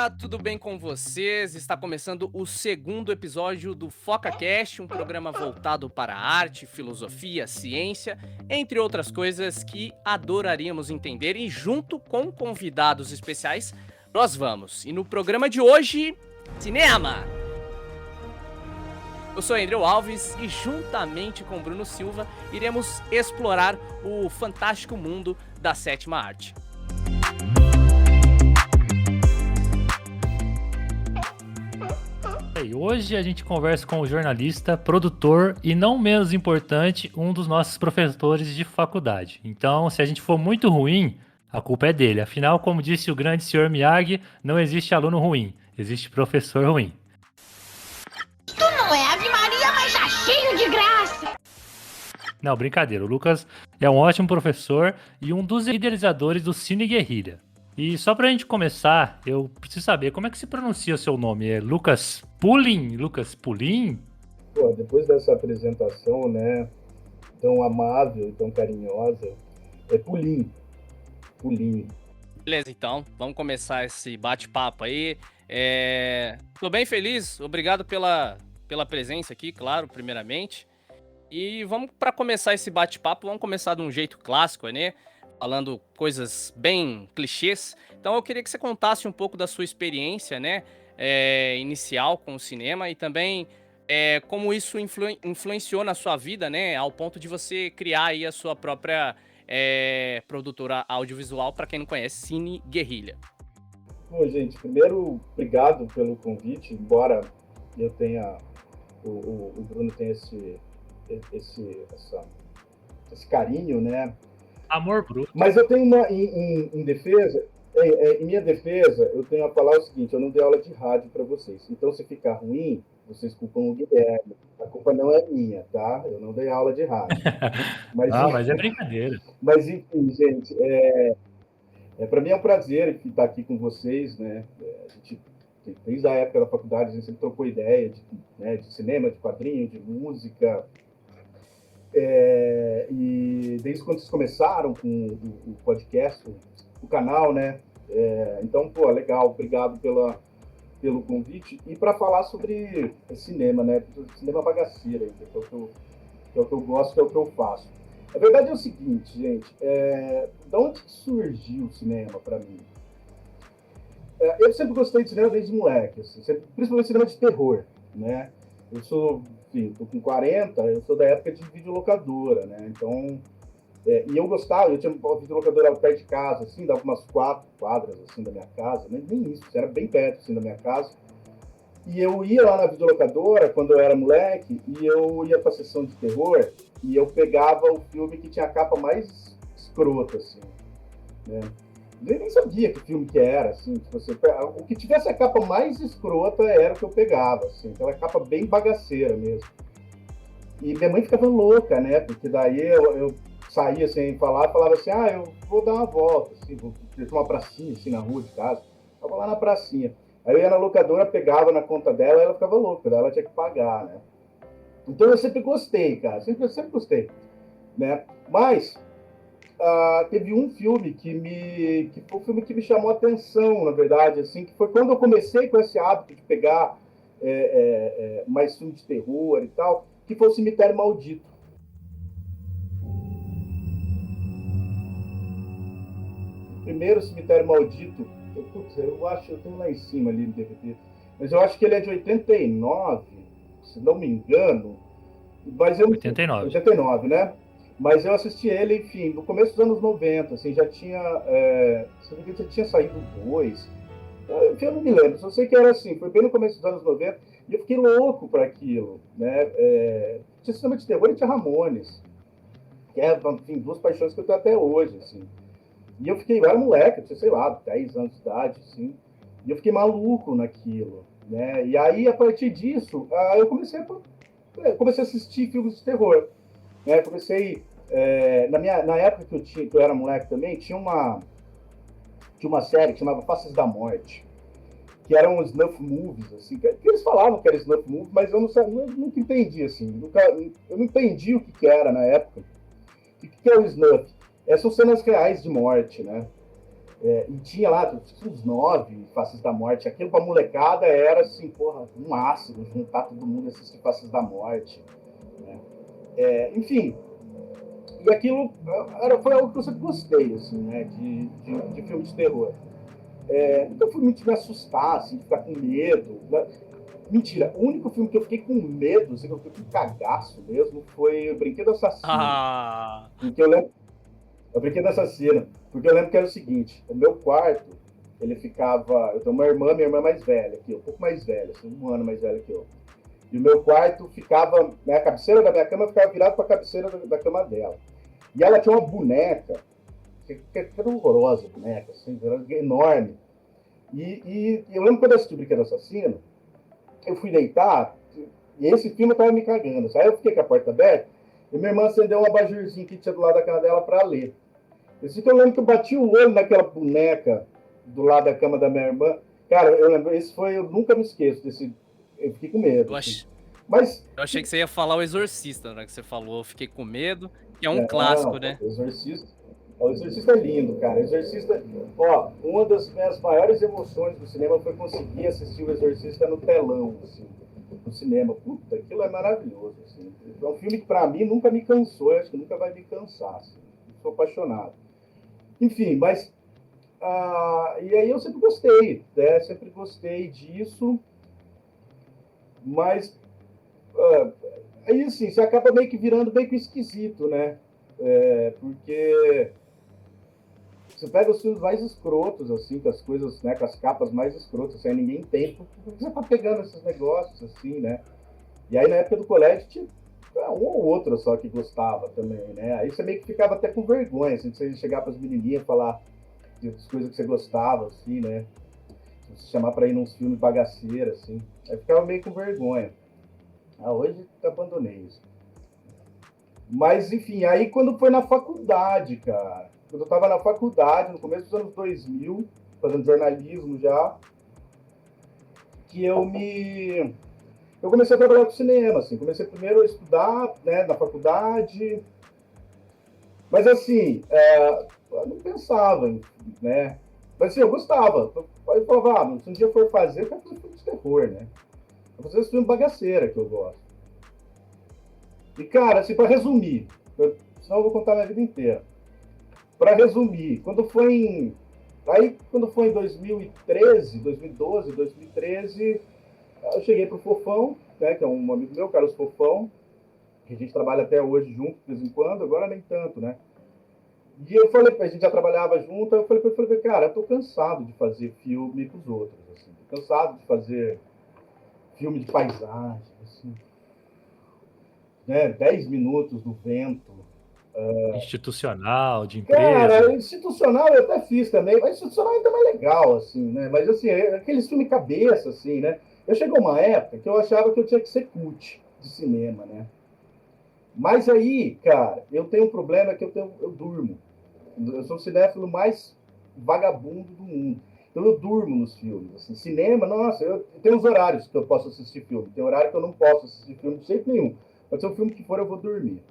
Olá, tudo bem com vocês? Está começando o segundo episódio do FocaCast, um programa voltado para arte, filosofia, ciência, entre outras coisas que adoraríamos entender, e junto com convidados especiais, nós vamos. E no programa de hoje, cinema! Eu sou Andreu Alves e juntamente com Bruno Silva iremos explorar o fantástico mundo da sétima arte. Hoje a gente conversa com o jornalista, produtor e, não menos importante, um dos nossos professores de faculdade. Então, se a gente for muito ruim, a culpa é dele. Afinal, como disse o grande senhor Miyagi, não existe aluno ruim, existe professor ruim. Isto não é Ave Maria, mas já cheio de graça! Não, brincadeira. O Lucas é um ótimo professor e um dos idealizadores do Cine Guerrilha. E só pra gente começar, eu preciso saber como é que se pronuncia o seu nome. É Lucas Pulin? Lucas Pulin? Pô, depois dessa apresentação, né, tão amável e tão carinhosa, é Pulim. Beleza, então, vamos começar esse bate-papo aí. Tô bem feliz, obrigado pela presença aqui, claro, primeiramente. E vamos, para começar esse bate-papo, vamos começar de um jeito clássico, né? Falando coisas bem clichês. Então eu queria que você contasse um pouco da sua experiência, né? Inicial com o cinema e também como isso influenciou na sua vida, né? Ao ponto de você criar aí a sua própria produtora audiovisual, para quem não conhece, Cine Guerrilha. Bom, gente, primeiro, obrigado pelo convite, embora eu tenha, o Bruno tenha esse carinho, né? Amor bruto. Mas eu tenho em defesa, em minha defesa, eu tenho a falar o seguinte: eu não dei aula de rádio para vocês. Então, se ficar ruim, vocês culpam o Guilherme. A culpa não é minha, tá? Eu não dei aula de rádio. Mas é brincadeira. Mas, enfim, gente, para mim é um prazer estar aqui com vocês, né? A gente, desde a época da faculdade, a gente sempre trocou ideia de cinema, de quadrinho, de música. E desde quando vocês começaram com o podcast, o canal, né? Então, pô, legal, obrigado pelo convite. E para falar sobre cinema, né? Cinema bagaceira, que é o que eu gosto, que é o que eu faço. A verdade é o seguinte, gente, da onde surgiu o cinema para mim? Eu sempre gostei de cinema desde moleque, assim, principalmente cinema de terror, né? Eu sou, enfim, tô com 40, eu sou da época de videolocadora, né? Então, e eu gostava, eu tinha uma videolocadora perto de casa, assim, dava umas 4 quadras, assim, da minha casa, nem isso, era bem perto, assim, da minha casa. E eu ia lá na videolocadora, quando eu era moleque, e eu ia pra sessão de terror, e eu pegava o filme que tinha a capa mais escrota, assim, né? Eu nem sabia que filme que era, assim, tipo, o que tivesse a capa mais escrota era o que eu pegava, assim, aquela capa bem bagaceira mesmo. E minha mãe ficava louca, né, porque daí eu saía sem falar, falava assim, eu vou dar uma volta, assim, vou ter uma pracinha, assim, na rua de casa, eu vou lá na pracinha. Aí eu ia na locadora, pegava na conta dela, e ela ficava louca, daí ela tinha que pagar, né. Então eu sempre gostei, cara, sempre gostei, né, mas... teve um filme que foi um filme que me chamou a atenção, na verdade, assim, que foi quando eu comecei com esse hábito de pegar mais filme de terror e tal, que foi o Cemitério Maldito. O primeiro Cemitério Maldito, eu acho, eu tenho lá em cima ali no DVD, mas eu acho que ele é de 89, se não me engano. Mas 89, né? Mas eu assisti ele, enfim, no começo dos anos 90, assim, já tinha saído 2. Eu não me lembro, só sei que era assim, foi bem no começo dos anos 90, e eu fiquei louco por aquilo, né? Tinha cinema de terror e tinha Ramones, que enfim, duas paixões que eu tenho até hoje, assim. E eu era moleque, eu tinha, sei lá, 10 anos de idade, assim, e eu fiquei maluco naquilo, né? E aí, a partir disso, eu comecei a assistir filmes de terror. Comecei, na época que eu era moleque também, tinha uma série que chamava Faces da Morte, que eram snuff movies, assim, que eles falavam que era snuff movie, mas eu nunca entendi, assim, eu não entendi o que era na época. O que é o snuff? São cenas reais de morte, né? E tinha lá uns 9 Faces da Morte. Aquilo pra molecada era assim, porra, um máximo, juntar todo mundo e assistir Faces da Morte. Né? Enfim, e aquilo foi algo que eu sempre gostei, assim, né, de filme de terror. Nunca fui muito me assustar, assim, ficar com medo. Né? Mentira, o único filme que eu fiquei com medo, assim, que eu fiquei com cagaço mesmo, foi o Brinquedo Assassino. Porque eu lembro. O Brinquedo Assassino. Porque eu lembro que era o seguinte: o meu quarto, ele ficava. Eu tenho uma irmã, minha irmã mais velha que eu, um pouco mais velha, assim, 1 ano mais velha que eu. E o meu quarto ficava. Né, a cabeceira da minha cama ficava virada para a cabeceira da cama dela. E ela tinha uma boneca, que era horrorosa, a boneca, assim, era enorme. E eu lembro quando eu assisti o Brinquedo Assassino, eu fui deitar, e esse filme tava me cagando. Aí eu fiquei com a porta aberta, e minha irmã acendeu um abajurzinho que tinha do lado da cama dela para ler. Esse que eu lembro que eu bati o olho naquela boneca do lado da cama da minha irmã. Cara, eu lembro, eu nunca me esqueço desse. Eu fiquei com medo. Mas eu achei que você ia falar o Exorcista, né? Que você falou, eu fiquei com medo, que é um clássico, né? O Exorcista é lindo, cara. O Exorcista, uma das minhas maiores emoções do cinema foi conseguir assistir o Exorcista no telão, assim, no cinema. Puta, aquilo é maravilhoso, assim. É um filme que pra mim nunca me cansou, eu acho que nunca vai me cansar, assim. Sou apaixonado. Enfim, mas e aí eu sempre gostei, né? Sempre gostei disso, mas aí assim, você acaba meio que virando meio que esquisito, né? Porque você pega os filmes mais escrotos, assim, com as coisas, né, com as capas mais escrotas, assim, aí ninguém tem, porque você tá pegando esses negócios, assim, né? E aí na época do colégio tinha um ou outro só que gostava também, né? Aí você meio que ficava até com vergonha, assim, de você chegar para as menininhas e falar das coisas que você gostava, assim, né? Se chamar para ir nos filmes bagaceiros, assim. Aí ficava meio com vergonha. Hoje eu abandonei isso. Mas, enfim, aí quando foi na faculdade, cara, quando eu tava na faculdade, no começo dos anos 2000, fazendo jornalismo já, que eu comecei a trabalhar com cinema, assim, comecei primeiro a estudar, né, na faculdade, mas assim, eu não pensava, né, mas assim, eu gostava, aí eu falava, se um dia for fazer, eu quero fazer filme de terror, né, eu vou fazer esse filme bagaceira que eu gosto. E, cara, assim, para resumir, senão eu vou contar minha vida inteira. Para resumir, quando foi em 2013, 2012, 2013, eu cheguei pro Fofão, né, que é um amigo meu, Carlos Fofão, que a gente trabalha até hoje junto, de vez em quando, agora nem tanto, né? E eu falei, a gente já trabalhava junto, eu falei, cara, eu tô cansado de fazer filme pros outros, assim, tô cansado de fazer filme de paisagem, assim, né, 10 minutos no vento. Institucional, de empresa. Cara, institucional eu até fiz também, mas institucional ainda é mais legal, assim, né? Mas, assim, aqueles filmes cabeça, assim, né? Eu chegou uma época que eu achava que eu tinha que ser cult de cinema, né? Mas aí, cara, eu tenho um problema que eu durmo. Eu sou o cinéfilo mais vagabundo do mundo. Então eu durmo nos filmes. Assim, cinema, nossa, eu tenho uns horários que eu posso assistir filme. Tem horário que eu não posso assistir filme de jeito nenhum. Pode ser um filme que for, eu vou dormir.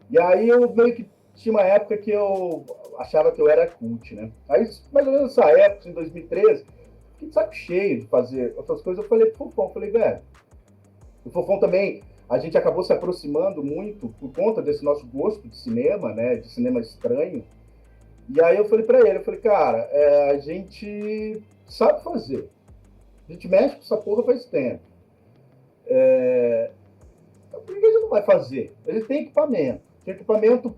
E aí eu meio que tinha uma época que eu achava que eu era cult, né? Aí, mais ou menos nessa época, em 2013, fiquei de saco cheio de fazer outras coisas. Eu falei pro Fofão, velho, o Fofão também, a gente acabou se aproximando muito por conta desse nosso gosto de cinema, né? De cinema estranho. E aí eu falei pra ele, cara, a gente sabe fazer. A gente mexe com essa porra faz tempo. Por que a gente não vai fazer? A gente tem equipamento. Tinha equipamento,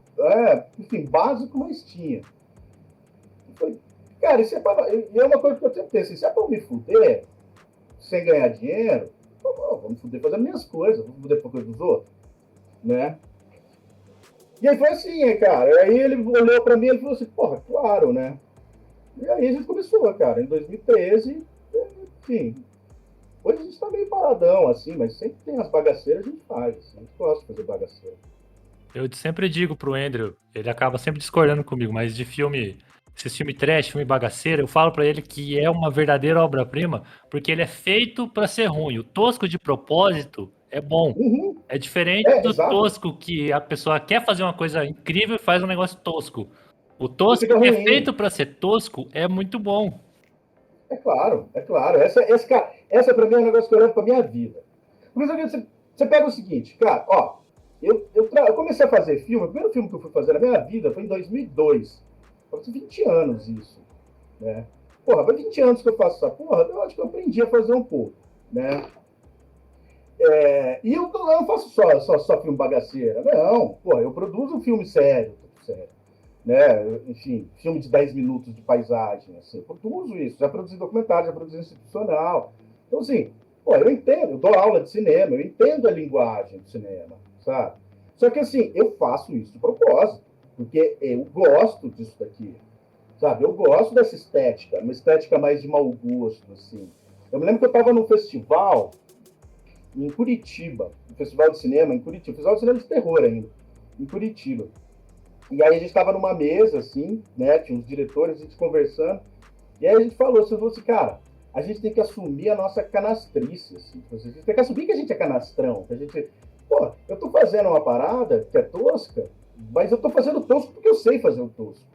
enfim, básico, mas tinha. Eu falei, cara, isso é uma coisa que eu sempre pensei, se é pra eu me fuder, sem ganhar dinheiro, vou me fuder fazendo minhas coisas, vou me fuder por coisa dos outros, né? E aí foi assim, cara, aí ele olhou pra mim e falou assim, porra, claro, né? E aí a gente começou, cara, em 2013, enfim, hoje a gente tá meio paradão, assim, mas sempre tem as bagaceiras, a gente faz, assim, a gente gosta de fazer bagaceira. Eu sempre digo pro Andrew, ele acaba sempre discordando comigo, mas de filme, esses filme trash, filme bagaceiro, eu falo pra ele que é uma verdadeira obra-prima, porque ele é feito pra ser ruim. O tosco de propósito é bom. Uhum. É diferente do exato. tosco que a pessoa quer fazer uma coisa incrível e faz um negócio tosco. O E tosco fica que é ruim. feito pra ser tosco é muito bom. É claro, é claro. Essa pra mim é um negócio que eu levo pra minha vida. Por isso que você pega o seguinte, cara, ó, eu comecei a fazer filme, o primeiro filme que eu fui fazer na minha vida foi em 2002. Faz 20 anos isso, né? Porra, faz 20 anos que eu faço essa porra, eu acho que eu aprendi a fazer um pouco, né? E eu não faço só filme bagaceira, não. Porra, eu produzo um filme sério, né? Enfim, filme de 10 minutos de paisagem, assim. Eu produzo isso, já produzi documentário, já produzi institucional. Então, assim, pô, eu entendo, eu dou aula de cinema, eu entendo a linguagem do cinema, sabe? Só que, assim, eu faço isso de propósito, porque eu gosto disso daqui, sabe? Eu gosto dessa estética, uma estética mais de mau gosto, assim. Eu me lembro que eu estava num festival em Curitiba, um festival de cinema em Curitiba, festival de cinema de terror ainda, em Curitiba. E aí a gente estava numa mesa, assim, né? Tinha uns diretores, a gente conversando. E aí a gente falou assim, cara, a gente tem que assumir a nossa canastrice, assim. A gente tem que assumir que a gente é canastrão. Que a gente, pô, eu tô fazendo uma parada que é tosca, mas eu tô fazendo tosco porque eu sei fazer o tosco.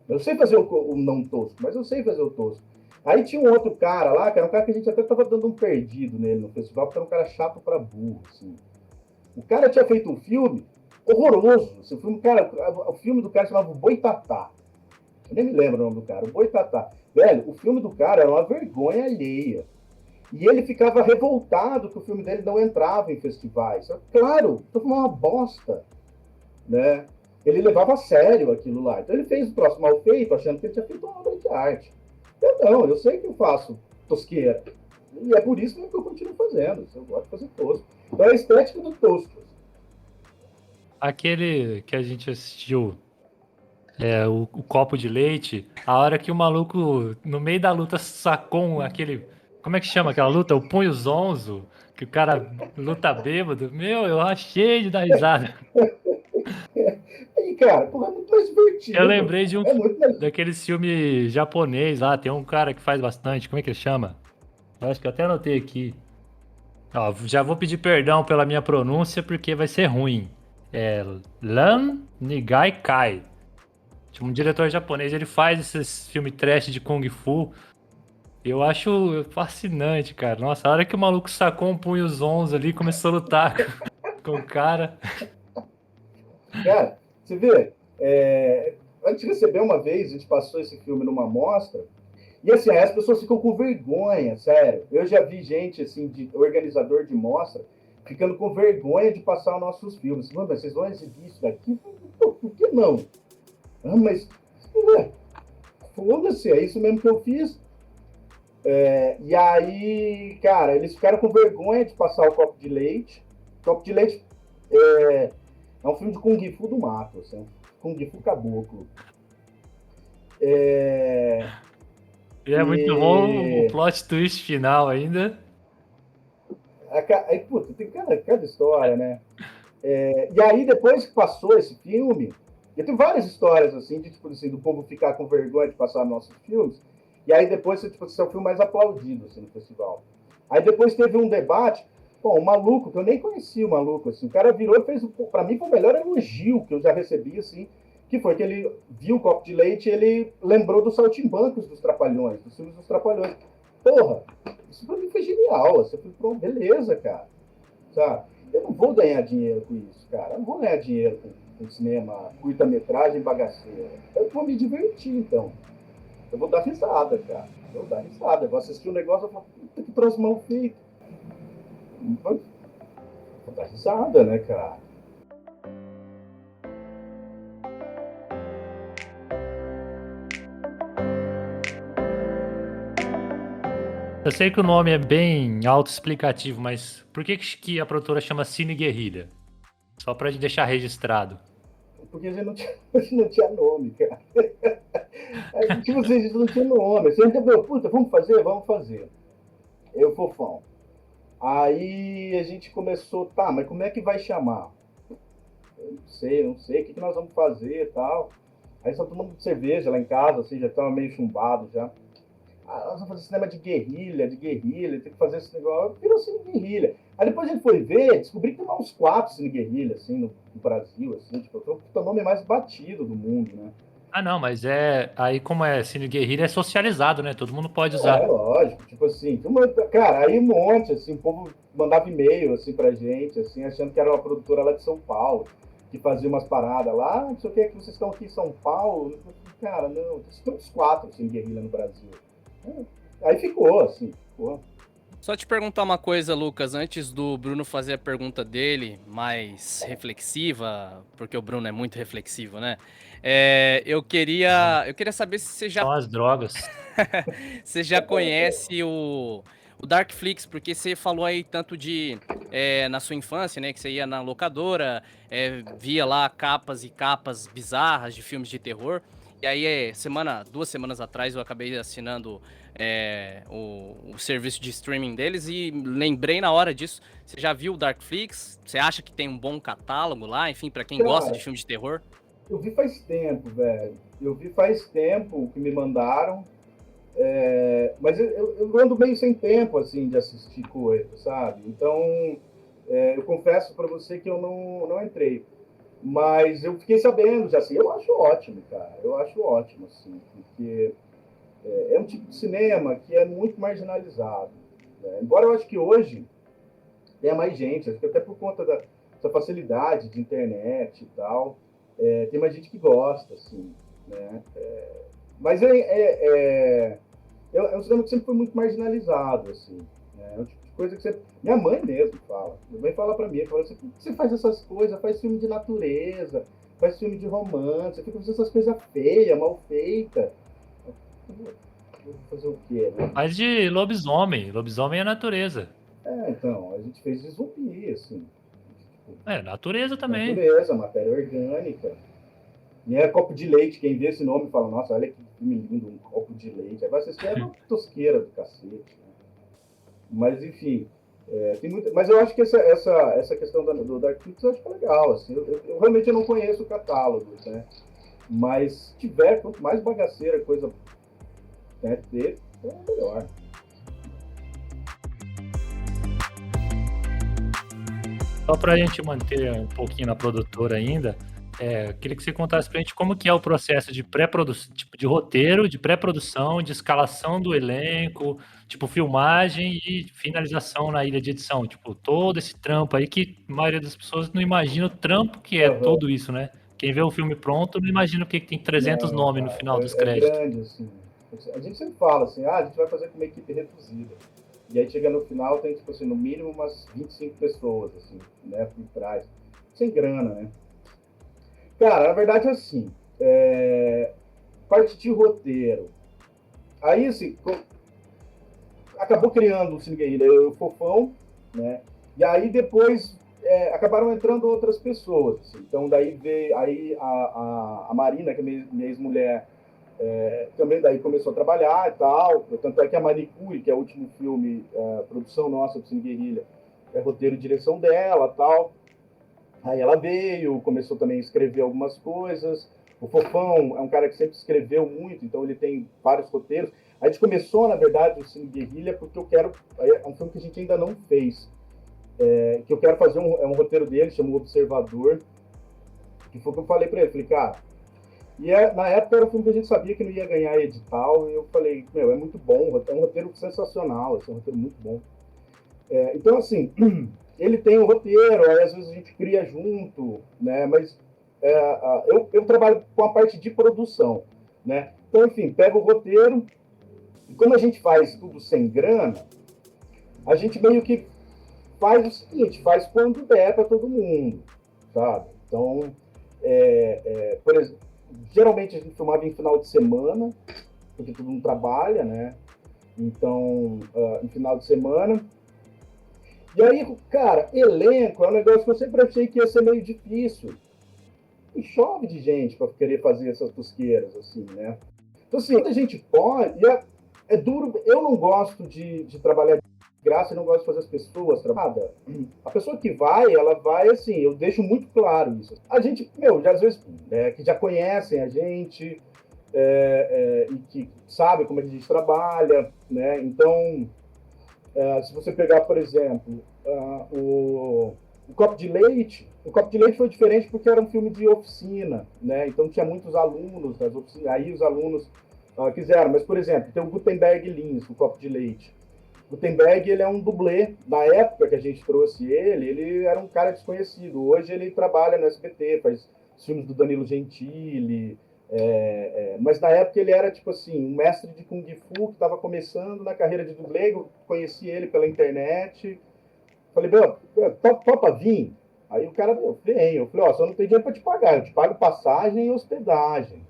Eu sei fazer o não tosco, mas eu sei fazer o tosco. Aí tinha um outro cara lá, que era um cara que a gente até tava dando um perdido nele no festival, porque era um cara chato pra burro, assim. O cara tinha feito um filme horroroso. Esse filme, cara, o filme do cara chamava Boitatá. Eu nem me lembro o nome do cara, o Boitatá. Velho, o filme do cara era uma vergonha alheia. E ele ficava revoltado que o filme dele não entrava em festivais. Claro, foi uma bosta, né? Ele levava a sério aquilo lá. Então ele fez o troço mal feito, achando que ele tinha feito uma obra de arte. Eu não, eu sei que eu faço tosqueira. E é por isso que eu continuo fazendo. Eu gosto de fazer tosco. Então é a estética do tosco. Aquele que a gente assistiu, o copo de leite, a hora que o maluco, no meio da luta, sacou aquele. Como é que chama aquela luta? O punho zonzo, que o cara luta bêbado. Meu, eu achei de dar risada. E, cara, porra, é muito mais Eu divertido. lembrei de um É muito mais. daqueles filmes japonês lá, tem um cara que faz bastante, como é que ele chama? Eu acho que eu até anotei aqui. Ó, já vou pedir perdão pela minha pronúncia porque vai ser ruim. É Lan Nigai Kai. Um diretor japonês, ele faz esses filmes trash de Kung Fu. Eu acho fascinante, cara. Nossa, a hora que o maluco sacou um punho zonzo ali e começou a lutar com o cara. Cara, você vê, a gente recebeu uma vez, a gente passou esse filme numa mostra, e assim, aí as pessoas ficam com vergonha, sério. Eu já vi gente, assim, de organizador de mostra, ficando com vergonha de passar os nossos filmes. Mano, mas vocês vão exibir isso daqui? Por que não? Ah, mas, ué, foda-se, é isso mesmo que eu fiz. E aí, cara, eles ficaram com vergonha de passar o copo de leite. O copo de leite é um filme de Kung Fu do mato, assim, Kung Fu caboclo. E é muito bom o E plot twist final ainda. aí, puta, tem cada história, né? E aí, depois que passou esse filme, e tem várias histórias, assim, de, tipo, assim, do povo ficar com vergonha de passar nossos filmes, e aí depois, tipo, esse é o filme mais aplaudido, assim, no festival. Aí depois teve um debate, pô, um maluco, que eu nem conhecia o maluco, assim, o cara virou e fez, pra mim, foi o melhor elogio que eu já recebi, assim, que foi que ele viu o copo de leite e ele lembrou dos saltimbancos dos Trapalhões, dos filmes dos Trapalhões. Porra, isso pra mim foi genial, assim, eu falei, pronto, beleza, cara, sabe? Eu não vou ganhar dinheiro com isso, cara. Eu não vou ganhar dinheiro com cinema, curta-metragem, bagaceira. Eu vou me divertir, então. Eu vou dar risada, cara. Eu vou dar risada. Eu vou assistir um negócio e vou falar, puta que troço mal feito. Vou dar risada, né, cara? Eu sei que o nome é bem autoexplicativo, mas por que a produtora chama Cine Guerrilha? Só pra gente deixar registrado. Porque a gente não tinha nome, cara. Tipo assim, a gente não tinha nome. Você entendeu? Puta, vamos fazer? Vamos fazer. Eu, fofão. Aí a gente começou, tá, mas como é que vai chamar? Eu não sei, o que nós vamos fazer e tal. Aí só tomando cerveja lá em casa, assim, já tava meio chumbado já. Ah, nós vamos fazer cinema de guerrilha, tem que fazer esse negócio. Virou cine guerrilha. Aí depois a gente foi ver, descobri que tem uns 4 cine guerrilha, assim, no Brasil, assim, tipo, foi o nome mais batido do mundo, né? Ah, não, mas aí como é Cine Guerrilha, é socializado, né? Todo mundo pode É, usar. lógico, tipo assim, cara, aí um monte, assim, o povo mandava e-mail, assim, pra gente, assim, achando que era uma produtora lá de São Paulo, que fazia umas paradas lá, não sei o que vocês estão aqui em São Paulo, cara, não, tem uns 4, assim, guerrilha no Brasil. Aí ficou, assim, ficou. Só te perguntar uma coisa, Lucas, antes do Bruno fazer a pergunta dele, mais reflexiva, porque o Bruno é muito reflexivo, né? Eu queria saber se você já São as drogas. você já conhece o Darkflix, porque você falou aí tanto na sua infância, né, que você ia na locadora, via lá capas e capas bizarras de filmes de terror. E aí, 2 semanas atrás, eu acabei assinando o serviço de streaming deles e lembrei na hora disso. Você já viu o Darkflix? Você acha que tem um bom catálogo lá? Enfim, pra quem gosta de Cara, filme de terror? eu vi faz tempo, velho, eu vi faz tempo que me mandaram, mas eu ando meio sem tempo, assim, de assistir coisa, sabe? Então, eu confesso pra você que eu não entrei. Mas eu fiquei sabendo já, assim, eu acho ótimo, cara. Eu acho ótimo, assim, porque é um tipo de cinema que é muito marginalizado, né? Embora eu acho que hoje tenha mais gente, acho que até por conta da facilidade de internet e tal, tem mais gente que gosta, assim, né? Mas é um cinema que sempre foi muito marginalizado, assim, né? É um tipo de coisa que você... Minha mãe mesmo fala. Minha mãe fala pra mim, fala assim, por que você faz essas coisas? Faz filme de natureza, faz filme de romance, fica fazendo essas coisas feias, mal feitas. Vou fazer o quê, né? Mas de lobisomem. Lobisomem é natureza. Então, a gente fez de zumbi, assim. Tipo, É, natureza também. natureza, matéria orgânica. E é copo de leite, quem vê esse nome fala, nossa, olha que filme lindo, um copo de leite. Agora vocês querem uma tosqueira do cacete, né? Mas, enfim, tem muita... Mas eu acho que essa questão do Darkflix eu acho que é legal, assim. Eu realmente não conheço o catálogo, né? Mas se tiver, quanto mais bagaceira coisa, né, ter, é melhor. Só pra gente manter um pouquinho na produtora ainda, queria que você contasse pra gente como que é o processo de pré-produção, tipo, de roteiro, de pré-produção, de escalação do elenco, tipo, filmagem e finalização na ilha de edição. Tipo, todo esse trampo aí que a maioria das pessoas não imagina o trampo que é Uhum. tudo isso, né? Quem vê o filme pronto não imagina porque que tem 300 Não, nomes no cara, final dos é créditos. grande, assim. A gente sempre fala assim, a gente vai fazer com uma equipe reduzida. E aí chega no final, tem, tipo assim, no mínimo umas 25 pessoas, assim, né, por trás. Sem grana, né? Cara, na verdade, assim, parte de roteiro. Aí, assim, acabou criando o Cine Guerrilha, eu e o Fofão, né? E aí depois acabaram entrando outras pessoas. Assim. Então daí veio aí a Marina, que é minha ex-mulher, também daí começou a trabalhar e tal. Tanto é que a Manicure, que é o último filme, produção nossa do Cine Guerrilha, é roteiro e direção dela tal. Aí ela veio, começou também a escrever algumas coisas. O Fofão é um cara que sempre escreveu muito, então ele tem vários roteiros. A gente começou, na verdade, o Cine Guerrilha porque eu quero... É um filme que a gente ainda não fez. Que eu quero fazer um roteiro dele, chama O Observador. Que foi o que eu falei para ele. Falei, cara... na época era um filme que a gente sabia que não ia ganhar edital. E eu falei, meu, é muito bom. É um roteiro sensacional. É um roteiro muito bom. Então, assim... Ele tem um roteiro, aí às vezes a gente cria junto, né? Mas eu trabalho com a parte de produção, né? Então, enfim, pega o roteiro e como a gente faz tudo sem grana, a gente meio que faz o seguinte, faz quando der para todo mundo, sabe? Então, por exemplo, geralmente a gente filmava em final de semana, porque todo mundo trabalha, né? Então, em final de semana. E aí, cara, elenco é um negócio que eu sempre achei que ia ser meio difícil. E chove de gente para querer fazer essas tosqueiras, assim, né? Então, assim, quando a gente pode, é duro. Eu não gosto de trabalhar de graça, eu não gosto de fazer as pessoas trabalhar. A pessoa que vai, ela vai, assim, eu deixo muito claro isso. A gente, já, às vezes, que já conhecem a gente e que sabem como é que a gente trabalha, né? Então, se você pegar, por exemplo, o copo de leite, O Copo de Leite foi diferente porque era um filme de oficina, né? Então tinha muitos alunos das oficinas. Aí os alunos quiseram. Mas, por exemplo, tem o Gutenberg Lins, o Copo de Leite. O Gutenberg, ele é um dublê. Na época que a gente trouxe ele era um cara desconhecido. Hoje ele trabalha no SBT, faz os filmes do Danilo Gentili. Mas na época ele era, tipo assim, um mestre de Kung Fu que estava começando na carreira de dublê. Eu conheci ele pela internet. Falei, meu, topa vir? Aí o cara, vem. Eu falei, só não tem dinheiro para te pagar. Eu te pago passagem e hospedagem.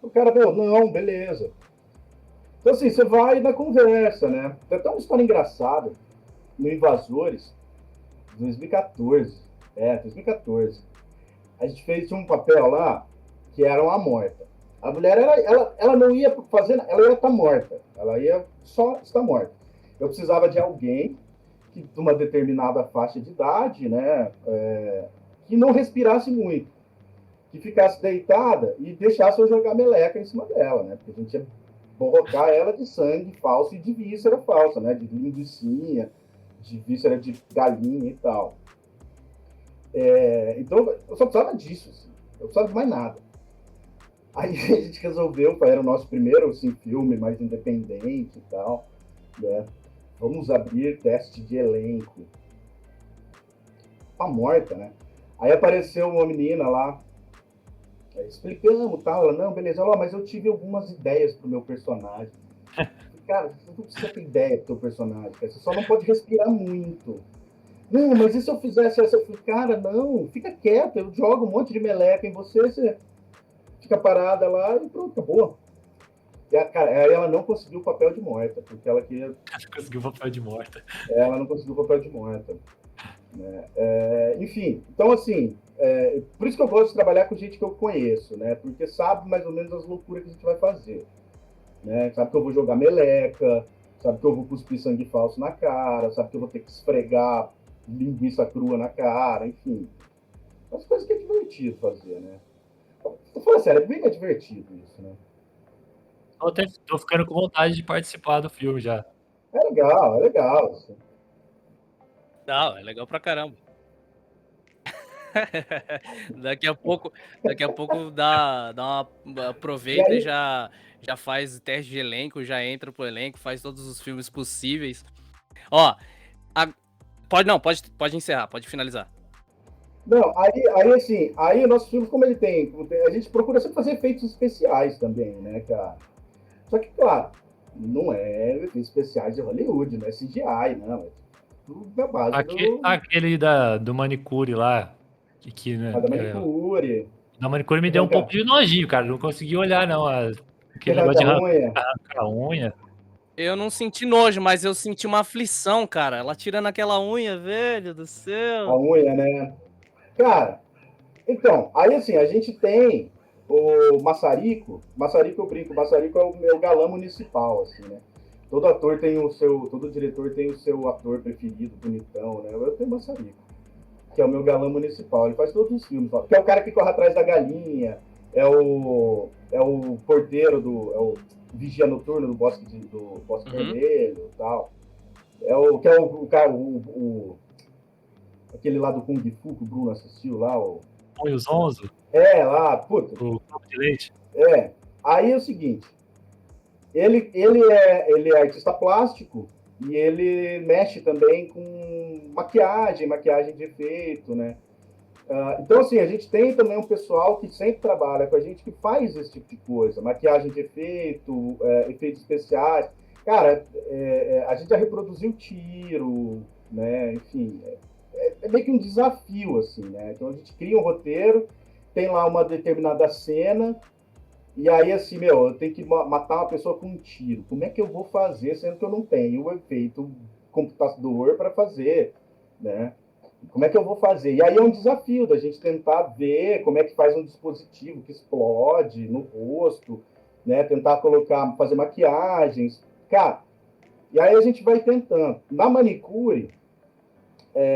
O cara falou, não, beleza. Então, assim, você vai na conversa, né? Tem até uma história engraçada no Invasores, 2014. 2014. A gente fez um papel lá que era uma morta. A mulher, ela não ia fazer, ela ia estar morta. Ela ia só estar morta. Eu precisava de alguém que, de uma determinada faixa de idade, né? Que não respirasse muito. Que ficasse deitada e deixasse eu jogar meleca em cima dela, né? Porque a gente ia borrocar ela de sangue falso e de víscera falsa, né? De linguicinha, de víscera de galinha e tal. Então, eu só precisava disso, assim. Eu precisava de mais nada. Aí a gente resolveu, era o nosso primeiro assim, filme mais independente e tal, né? Vamos abrir teste de elenco. Tá morta, né? Aí apareceu uma menina lá, explicamos tal. Ela, não, beleza, ela, mas eu tive algumas ideias pro meu personagem. Cara, você não precisa ter ideia pro teu personagem, cara. Você só não pode respirar muito. Não, mas e se eu fizesse essa? Eu falei, cara, não, fica quieto, eu jogo um monte de meleca em você, você fica parada lá e pronto, acabou. E cara, ela não conseguiu o papel de morta, porque ela queria. Ela conseguiu o papel de morta. Ela não conseguiu o papel de morta. Né? Enfim, então assim, por isso que eu gosto de trabalhar com gente que eu conheço, né? Porque sabe mais ou menos as loucuras que a gente vai fazer. Né? Sabe que eu vou jogar meleca, sabe que eu vou cuspir sangue falso na cara, sabe que eu vou ter que esfregar linguiça crua na cara, enfim. As coisas que é divertido fazer, né? Tô falando sério, é bem divertido isso, né? Tô ficando com vontade de participar do filme já. É legal. Assim. Não, é legal pra caramba. Daqui a pouco aproveita e já faz teste de elenco, já entra pro elenco, faz todos os filmes possíveis. Ó, pode encerrar, pode finalizar. Não, aí assim, aí o nosso filme, como ele tem, a gente procura sempre fazer efeitos especiais também, né, cara? Só que, claro, não é efeitos especiais de Hollywood, não é CGI, não. É tudo da base Aquele do manicure lá, né, da manicure. Da manicure me deu um pouco de nojinho, cara. Não consegui olhar, não. Aquele negócio de arrancar a unha. Eu não senti nojo, mas eu senti uma aflição, cara. Ela tirando aquela unha, velho do céu. A unha, né? Cara, então, aí assim, a gente tem o Massarico. Massarico, eu brinco, Massarico é o meu galã municipal, assim, né? Todo ator tem todo diretor tem o seu ator preferido, bonitão, né? Eu tenho o Massarico, que é o meu galã municipal. Ele faz todos os filmes, que é o cara que corre atrás da galinha, é o porteiro é o vigia noturno do Bosque Vermelho e tal. Que é o cara, aquele lá do Kung Fu que o Bruno assistiu lá, Põe os 11? Lá, puta. O Copo de Leite? Aí é o seguinte, ele é artista plástico e ele mexe também com maquiagem de efeito, né? Então, assim, a gente tem também um pessoal que sempre trabalha com a gente, que faz esse tipo de coisa, maquiagem de efeito, efeitos especiais. Cara, a gente já reproduziu tiro, né? Enfim, é meio que um desafio, assim, né? Então, a gente cria um roteiro, tem lá uma determinada cena, e aí, assim, eu tenho que matar uma pessoa com um tiro. Como é que eu vou fazer, sendo que eu não tenho o efeito computador para fazer, né? Como é que eu vou fazer? E aí é um desafio da gente tentar ver como é que faz um dispositivo que explode no rosto, né? Tentar fazer maquiagens. Cara, e aí a gente vai tentando. Na manicure,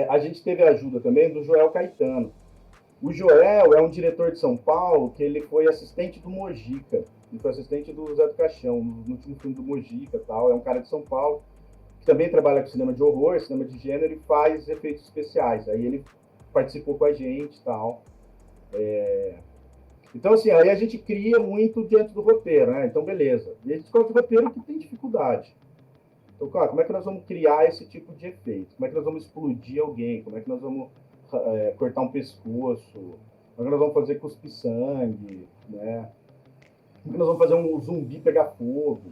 a gente teve a ajuda também do Joel Caetano. O Joel é um diretor de São Paulo que ele foi assistente do Mojica. Ele foi assistente do Zé do Caixão, no último filme do Mojica e tal. É um cara de São Paulo. Também trabalha com cinema de horror, cinema de gênero e faz efeitos especiais. Aí ele participou com a gente e tal. Então, assim, aí a gente cria muito diante do roteiro, né? Então, beleza. E a gente coloca o roteiro que tem dificuldade. Então, claro, como é que nós vamos criar esse tipo de efeito? Como é que nós vamos explodir alguém? Como é que nós vamos cortar um pescoço? Como é que nós vamos fazer cuspir sangue? Né? Como é que nós vamos fazer um zumbi pegar fogo?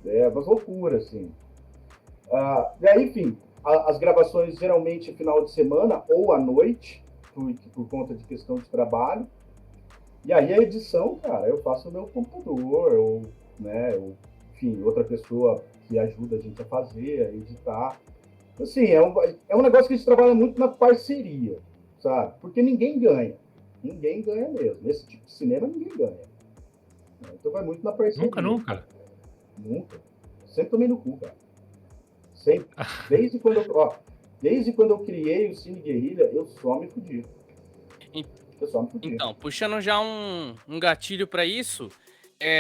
Umas loucuras, assim. E aí, enfim, as gravações geralmente final de semana ou à noite, por conta de questão de trabalho. E aí a edição, cara, eu faço no meu computador, ou, né, enfim, outra pessoa que ajuda a gente a fazer, a editar. Assim, é um negócio que a gente trabalha muito na parceria, sabe? Porque ninguém ganha. Ninguém ganha mesmo. Nesse tipo de cinema, ninguém ganha. Então vai muito na parceria. Nunca? Nunca. Sempre tomei no cu, cara. Sempre. Desde quando eu criei o Cine Guerrilha, eu só me fudi. Então, puxando já um gatilho para isso,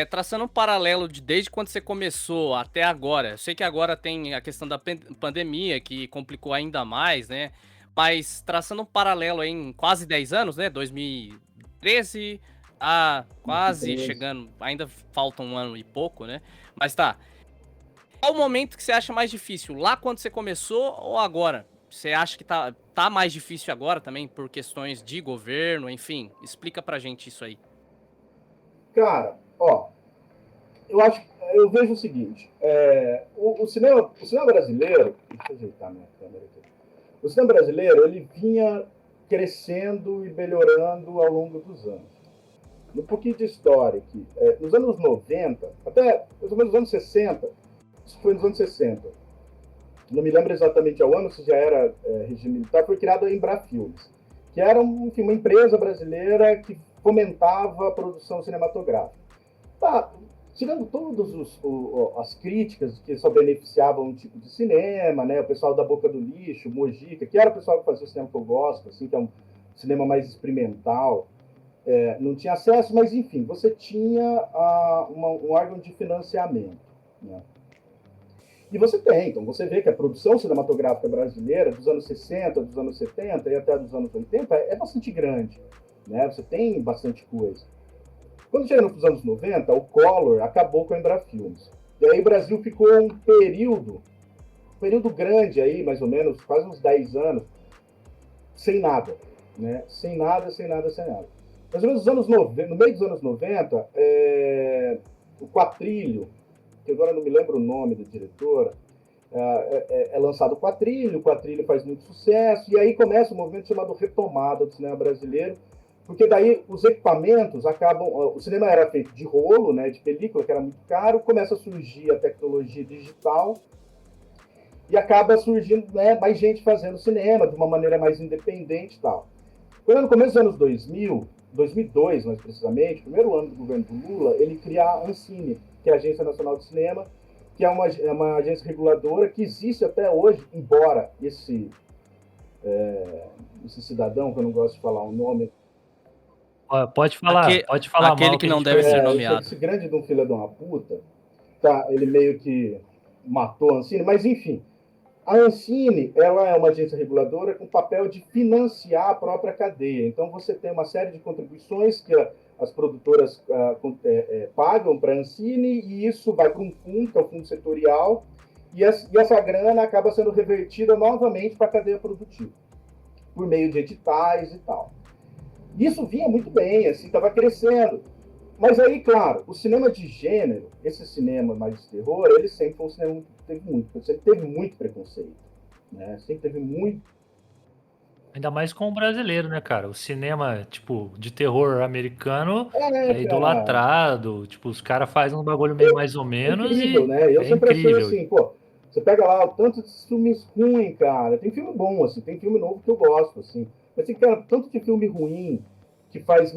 traçando um paralelo desde quando você começou até agora. Eu sei que agora tem a questão da pandemia, que complicou ainda mais, né? Mas traçando um paralelo aí em quase 10 anos, né? 2013 a quase chegando, ainda falta um ano e pouco, né? Mas tá. Qual o momento que você acha mais difícil? Lá quando você começou ou agora? Você acha que tá mais difícil agora também por questões de governo, enfim? Explica pra gente isso aí. Cara, eu vejo o seguinte, o cinema brasileiro, deixa eu ajeitar minha câmera aqui. O cinema brasileiro, ele vinha crescendo e melhorando ao longo dos anos. Um pouquinho de história aqui. Nos anos 90, até mais ou menos nos anos 60, isso foi nos anos 60, não me lembro exatamente ao ano, se já era regime militar, foi criada a Embrafilmes, que era uma empresa brasileira que fomentava a produção cinematográfica. Tirando todas as críticas que só beneficiavam um tipo de cinema, né? O pessoal da Boca do Lixo, Mojica, que era o pessoal que fazia o cinema que eu gosto, assim, que é um cinema mais experimental, não tinha acesso, mas enfim, você tinha um órgão de financiamento, né? E você tem, então você vê que a produção cinematográfica brasileira dos anos 60, dos anos 70 e até dos anos 80 é bastante grande, né? Você tem bastante coisa. Quando chega nos anos 90, o Collor acabou com a Embrafilmes. E aí o Brasil ficou um período grande aí, mais ou menos, quase uns 10 anos, sem nada, né? Sem nada. Mais ou menos no meio dos anos 90, o Quatrilho, que agora não me lembro o nome da diretora, é lançado o Quatrilho faz muito sucesso, e aí começa um movimento chamado Retomada do cinema brasileiro, porque daí os equipamentos acabam... O cinema era feito de rolo, né, de película, que era muito caro, começa a surgir a tecnologia digital, e acaba surgindo, né, mais gente fazendo cinema de uma maneira mais independente e tal. Quando no começo dos anos 2000, 2002 mais precisamente, o primeiro ano do governo do Lula, ele cria a Ancine, que é a Agência Nacional de Cinema, que é uma agência reguladora que existe até hoje, embora esse cidadão, que eu não gosto de falar o nome... Pode falar aquele mal, que não deve ser nomeado. Esse grande de um filho de uma puta, ele meio que matou a Ancine, mas enfim, a Ancine, ela é uma agência reguladora com papel de financiar a própria cadeia. Então você tem uma série de contribuições que as produtoras pagam para a Ancine, e isso vai para um fundo, que é o fundo setorial, e essa grana acaba sendo revertida novamente para a cadeia produtiva, por meio de editais e tal. Isso vinha muito bem, assim, estava crescendo. Mas aí, claro, o cinema de gênero, esse cinema mais de terror, ele sempre foi um cinema que teve muito preconceito, né? Sempre teve muito. Ainda mais com o brasileiro, né, cara? O cinema, tipo, de terror americano Cara, idolatrado. Tipo, os caras fazem um bagulho meio mais ou menos incrível, e né? Eu sempre incrível. achei assim, você pega lá o tanto de filmes ruins, cara. Tem filme bom, assim, tem filme novo que eu gosto, assim. Mas tem, cara, tanto de filme ruim que faz,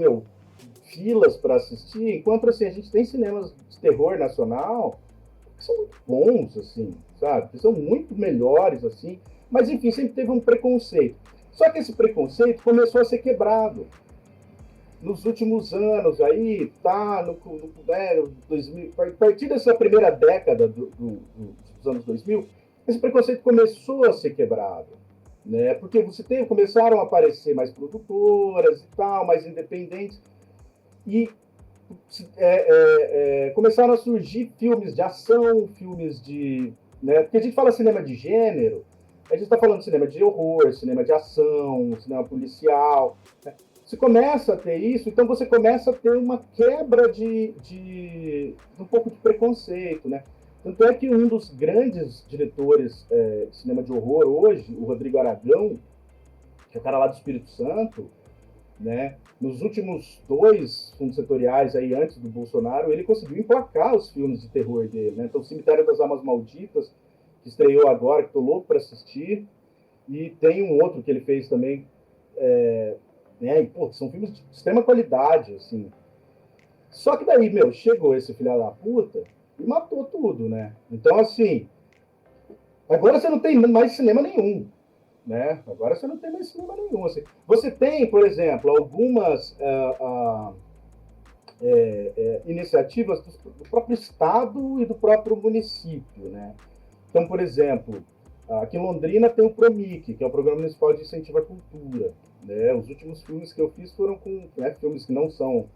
filas para assistir, enquanto, assim, a gente tem cinemas de terror nacional que são muito bons, assim, sabe? Que são muito melhores, assim. Mas, enfim, sempre teve um preconceito. Só que esse preconceito começou a ser quebrado. Nos últimos anos, aí, a partir dessa primeira década dos anos 2000, esse preconceito começou a ser quebrado, né? Porque começaram a aparecer mais produtoras e tal, mais independentes, e começaram a surgir filmes de ação, filmes de... Né? Porque a gente fala cinema de gênero, a gente está falando de cinema de horror, cinema de ação, cinema policial. Né? Você começa a ter isso, então você começa a ter uma quebra de um pouco de preconceito, né? Tanto é que um dos grandes diretores de cinema de horror hoje, o Rodrigo Aragão, que é o cara lá do Espírito Santo, né? Nos últimos 2 fundos setoriais aí antes do Bolsonaro, ele conseguiu emplacar os filmes de terror dele, né? Então, o Cemitério das Almas Malditas, que estreou agora, que estou louco para assistir, e tem um outro que ele fez também, né? E, pô, são filmes de extrema qualidade, assim. Só que daí, meu, chegou esse filho da puta e matou tudo, né? Então, assim, agora você não tem mais cinema nenhum. Né? Agora você não tem mais cinema nenhum. Assim. Você tem, por exemplo, algumas iniciativas do próprio Estado e do próprio município. Né? Então, por exemplo, aqui em Londrina tem o PROMIC, que é o Programa Municipal de Incentivo à Cultura. Né? Os últimos filmes que eu fiz foram com filmes que não são...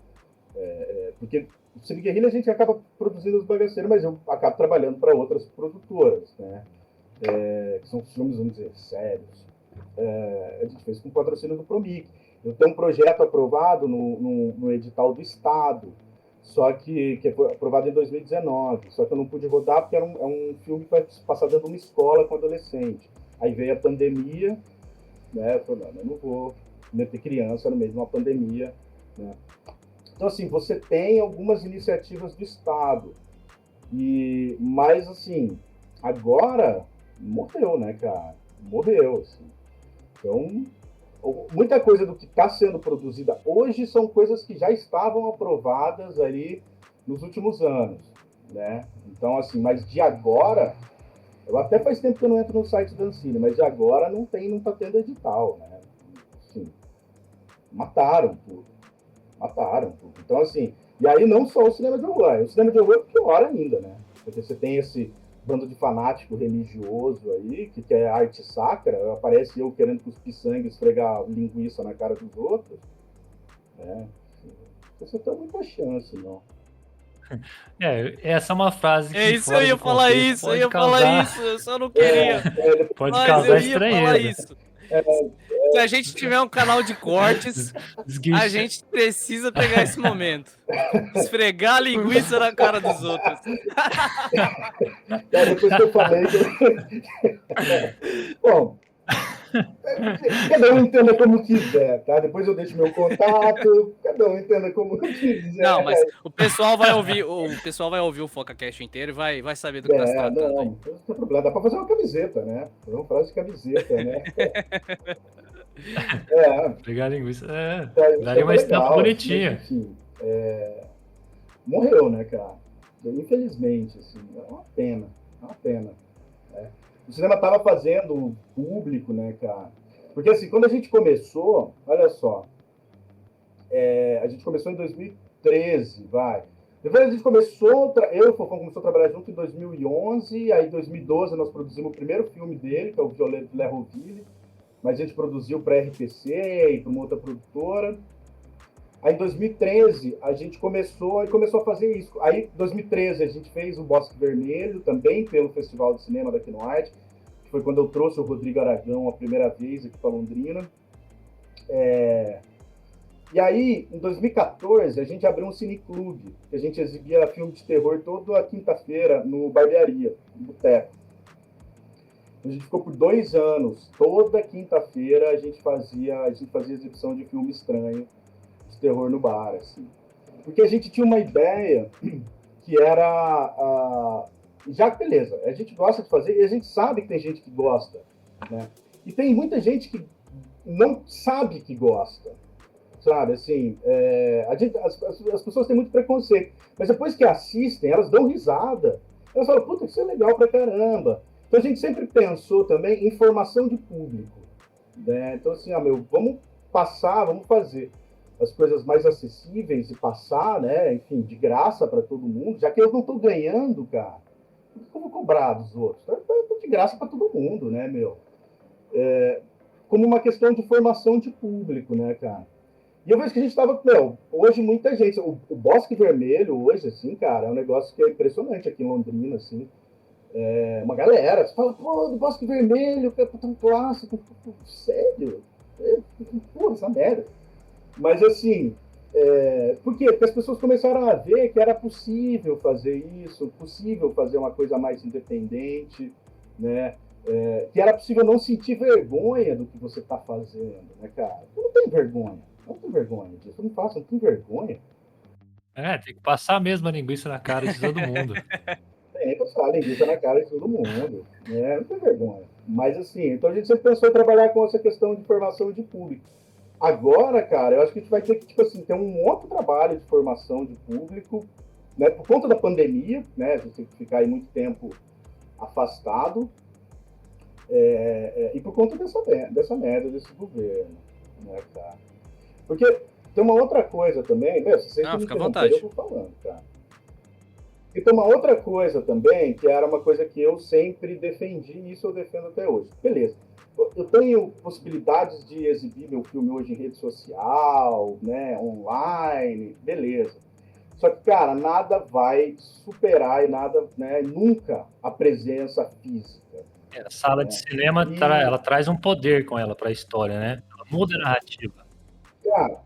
porque o Cine Guerrilha a gente acaba produzindo os bagaceiros, mas eu acabo trabalhando para outras produtoras, né? Que são filmes, vamos dizer, sérios. A gente fez com patrocínio do PROMIC. Eu tenho um projeto aprovado no edital do Estado, só que foi aprovado em 2019, só que eu não pude rodar porque é um filme que vai passar dentro de uma escola com adolescente. Aí veio a pandemia, né? Eu falei, não, eu não vou meter criança no meio de uma pandemia, né? Então, assim, você tem algumas iniciativas do Estado, mas, assim, agora morreu, né, cara? Morreu, assim. Então, muita coisa do que está sendo produzida hoje são coisas que já estavam aprovadas aí nos últimos anos, né? Então, assim, mas de agora, eu até faz tempo que eu não entro no site da Ancine, mas de agora não está tendo edital, né? Assim, mataram tudo. Então, assim, e aí não só o cinema de horror, o cinema de horror é pior ainda, né? Porque você tem esse bando de fanático religioso aí, que quer arte sacra, aparece eu querendo cuspir sangue, esfregar linguiça na cara dos outros, né? Você tem muita chance, não. Essa é uma frase que isso, eu ia falar isso, eu só não queria. Pode Mas causar eu ia falar estranheza. isso. Se a gente tiver um canal de cortes, a gente precisa pegar esse momento. Esfregar a linguiça na cara dos outros. Depois que eu falei Bom, cada um entenda como quiser, tá? Depois eu deixo meu contato, cada um entenda como quiser. Não, mas o pessoal vai ouvir o FocaCast inteiro e vai saber do que tá se tratando. Não tem problema. Dá pra fazer uma camiseta, né? Fazer uma frase de camiseta, né? Pegar a linguiça. Daria uma estampa bonitinha. Enfim, morreu, né, cara? Infelizmente, assim, é uma pena. Né? O cinema tava fazendo público, né, cara? Porque, assim, quando a gente começou, olha só, a gente começou em 2013, vai. Depois a gente começou, eu e o Fofão começou a trabalhar junto em 2011, aí em 2012 nós produzimos o primeiro filme dele, que é o Violento de Lerroville, mas a gente produziu para a RPC e para uma outra produtora. Aí em 2013 a gente começou a fazer isso. Aí em 2013 a gente fez o Bosque Vermelho, também pelo Festival de Cinema daqui no Arte, que foi quando eu trouxe o Rodrigo Aragão a primeira vez aqui para Londrina. E aí, em 2014, a gente abriu um cineclube, que a gente exibia filme de terror toda quinta-feira no Barbearia, no Boteco. A gente ficou por 2 anos, toda quinta-feira a gente fazia exibição de filme estranho, de terror no bar, assim. Porque a gente tinha uma ideia que era... já que beleza, a gente gosta de fazer e a gente sabe que tem gente que gosta, né? E tem muita gente que não sabe que gosta. Sabe, assim, as pessoas têm muito preconceito, mas depois que assistem, elas dão risada, elas falam, puta, isso é legal pra caramba. Então a gente sempre pensou também em formação de público, né? Então assim, vamos fazer as coisas mais acessíveis e passar, né, enfim, de graça para todo mundo, já que eu não tô ganhando, cara, por que eu vou cobrar dos outros? Tá de graça para todo mundo, né, meu? como uma questão de formação de público, né, cara? E eu vejo que a gente estava, hoje muita gente, o Bosque Vermelho hoje, assim, cara, é um negócio que é impressionante aqui em Londrina, assim, uma galera, você fala, pô, do Bosque Vermelho, que é tão clássico, sério? Pô, essa merda. Mas assim, por quê? Porque as pessoas começaram a ver que era possível fazer isso, possível fazer uma coisa mais independente, né? Que era possível não sentir vergonha do que você está fazendo, né, cara? Eu não tenho vergonha, não tenho vergonha disso, eu não faço, não tenho vergonha. Tem que passar mesmo a linguiça na cara de todo mundo. Tem que passar a linguiça na cara de todo mundo, né? Não tem vergonha. Mas assim, então a gente sempre pensou em trabalhar com essa questão de formação de público. Agora, cara, eu acho que a gente vai ter que, tipo assim, ter um outro trabalho de formação de público, né? Por conta da pandemia, né? A gente tem que ficar aí muito tempo afastado, e por conta dessa merda desse governo, né, cara? Porque tem uma outra coisa também, se vocês fica à vontade. Eu vou falando, cara. E tem uma outra coisa também, que era uma coisa que eu sempre defendi, e isso eu defendo até hoje. Beleza. Eu tenho possibilidades de exibir meu filme hoje em rede social, né, online, beleza. Só que, cara, nada vai superar e nada, né, nunca a presença física. A sala de cinema, ela traz um poder com ela para a história, né? Ela muda a narrativa. Cara,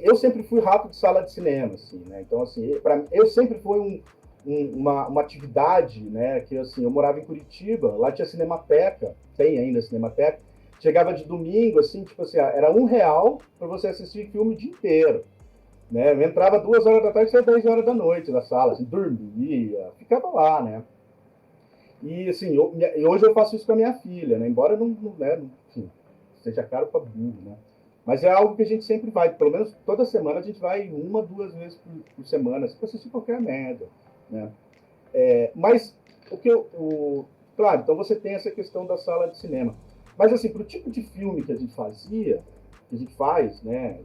eu sempre fui rato de sala de cinema, assim, né? Então, assim, eu sempre fui uma atividade, né? Que, assim, eu morava em Curitiba, lá tinha Cinemateca, tem ainda Cinemateca. Chegava de domingo, assim, tipo assim, era R$1 para você assistir filme o dia inteiro, né? Eu entrava 2 horas da tarde e saia 10 horas da noite da sala, assim, dormia, ficava lá, né? E, assim, hoje eu faço isso com a minha filha, né? Embora enfim, seja caro para burro, né? Mas é algo que a gente sempre vai, pelo menos toda semana a gente vai 1, 2 vezes por semana, para assistir qualquer merda, né? Mas claro, então você tem essa questão da sala de cinema. Mas assim, para o tipo de filme que a gente faz, né?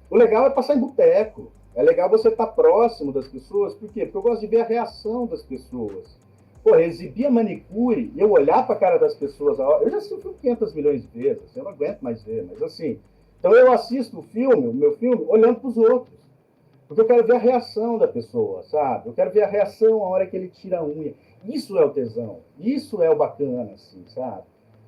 O legal é passar em boteco. É legal você estar próximo das pessoas. Por quê? Porque eu gosto de ver a reação das pessoas. Pô, exibir a manicure e eu olhar para a cara das pessoas. Eu já assisti o filme 500 milhões de vezes. Eu não aguento mais ver. Mas assim, então eu assisto o meu filme, olhando para os outros. Porque eu quero ver a reação da pessoa, sabe? Eu quero ver a reação a hora que ele tira a unha. Isso é o tesão. Isso é o bacana, assim, sabe?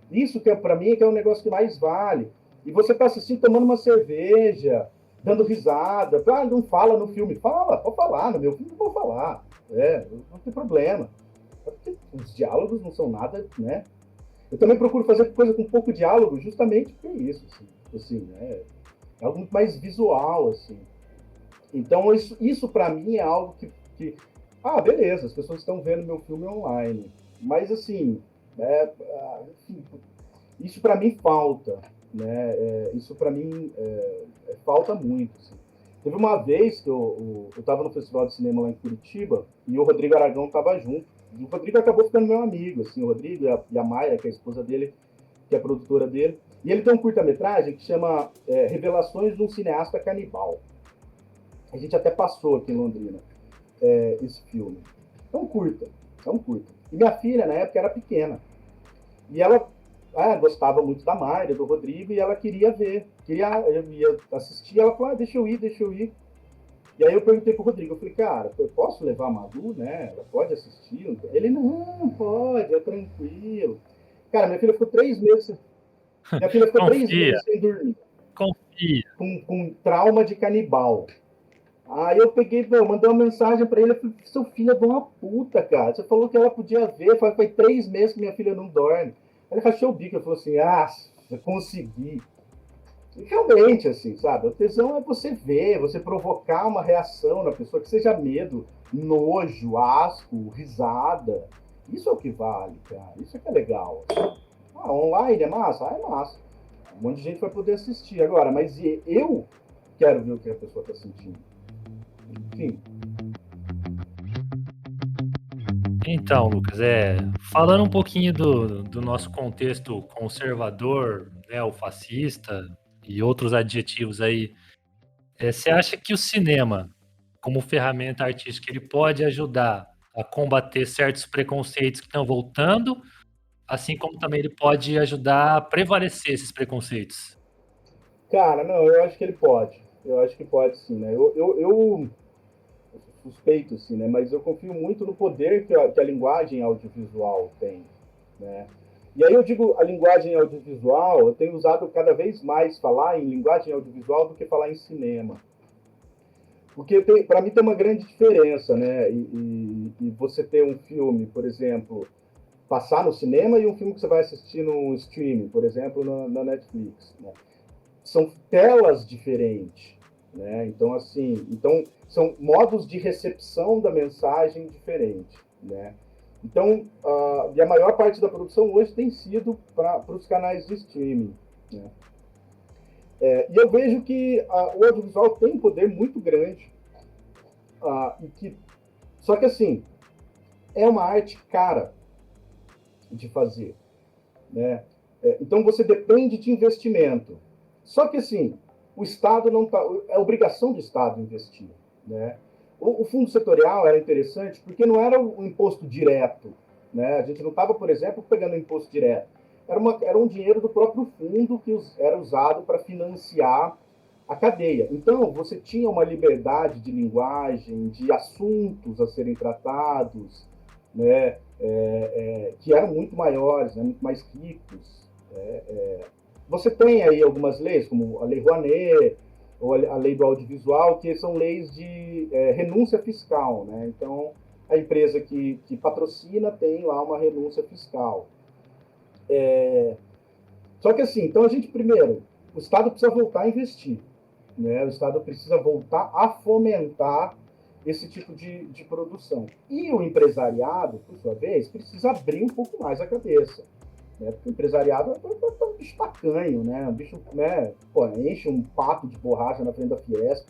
Isso que para mim é um negócio que mais vale. E você está assistindo tomando uma cerveja, dando risada. Não fala no filme. Fala, pode falar. No meu filme não vou falar. Não tem problema. Porque os diálogos não são nada, né? Eu também procuro fazer coisa com pouco diálogo, justamente por isso, assim, né? É algo muito mais visual, assim. Então, isso para mim é algo que... beleza, as pessoas estão vendo meu filme online. Mas, assim, enfim, isso para mim falta, né? Isso para mim falta muito, assim. Teve uma vez que eu estava no Festival de Cinema lá em Curitiba e o Rodrigo Aragão estava junto. E o Rodrigo acabou ficando meu amigo, assim, o Rodrigo e a Maia, que é a esposa dele, que é a produtora dele. E ele tem um curta-metragem que chama Revelações de um Cineasta Canibal. A gente até passou aqui em Londrina esse filme. É um curta. E minha filha, na época, era pequena. E ela gostava muito da Mayra, do Rodrigo, e ela queria ver. Eu ia assistir, ela falou, deixa eu ir. E aí eu perguntei pro Rodrigo, eu falei, cara, eu posso levar a Madu, né? Ela pode assistir? Ele, não, pode, é tranquilo. Cara, minha filha ficou 3 meses... Minha filha ficou 3 meses sem dormir. Confia. Com trauma de canibal. Aí eu peguei, mandei uma mensagem pra ele, eu falei, seu filho é de uma puta, cara. Você falou que ela podia ver, foi 3 meses que minha filha não dorme. Aí ele rachou o bico, ele falou assim, eu consegui. E realmente, assim, sabe, o tesão é você ver, você provocar uma reação na pessoa, que seja medo, nojo, asco, risada. Isso é o que vale, cara. Isso é que é legal. Online é massa? É massa. Um monte de gente vai poder assistir agora, mas eu quero ver o que a pessoa está sentindo. Enfim. Então, Lucas, falando um pouquinho do nosso contexto conservador, né, o fascista e outros adjetivos aí, você acha que o cinema, como ferramenta artística, ele pode ajudar a combater certos preconceitos que estão voltando assim como também ele pode ajudar a prevalecer esses preconceitos. Cara, não, eu acho que ele pode. Eu acho que pode sim, né? Eu suspeito, sim, né? Mas eu confio muito no poder que a linguagem audiovisual tem, né? E aí eu digo a linguagem audiovisual, eu tenho usado cada vez mais falar em linguagem audiovisual do que falar em cinema. Porque para mim tem uma grande diferença, né? E você ter um filme, por exemplo, passar no cinema e um filme que você vai assistir no streaming, por exemplo, na Netflix, né? São telas diferentes, né? Então, assim, são modos de recepção da mensagem diferentes, né? Então, e a maior parte da produção hoje tem sido para os canais de streaming, né? E eu vejo que o audiovisual tem um poder muito grande, só que assim, é uma arte cara de fazer, né? Então você depende de investimento. Só que assim, o Estado não está, é obrigação do Estado investir, né? O fundo setorial era interessante porque não era um imposto direto, né? A gente não estava, por exemplo, pegando imposto direto. Era um dinheiro do próprio fundo que era usado para financiar a cadeia. Então, você tinha uma liberdade de linguagem, de assuntos a serem tratados, né? Que eram muito maiores, né? Muito mais ricos. Você tem aí algumas leis, como a Lei Rouanet, ou a Lei do Audiovisual, que são leis de renúncia fiscal, né? Então, a empresa que patrocina tem lá uma renúncia fiscal. Só que assim, então a gente, primeiro, o Estado precisa voltar a investir, né? O Estado precisa voltar a fomentar esse tipo de produção. E o empresariado, por sua vez, precisa abrir um pouco mais a cabeça. Né? Porque o empresariado é um bicho tacanho, né? Um bicho, né? Pô, enche um pato de borracha na frente da Fiesp,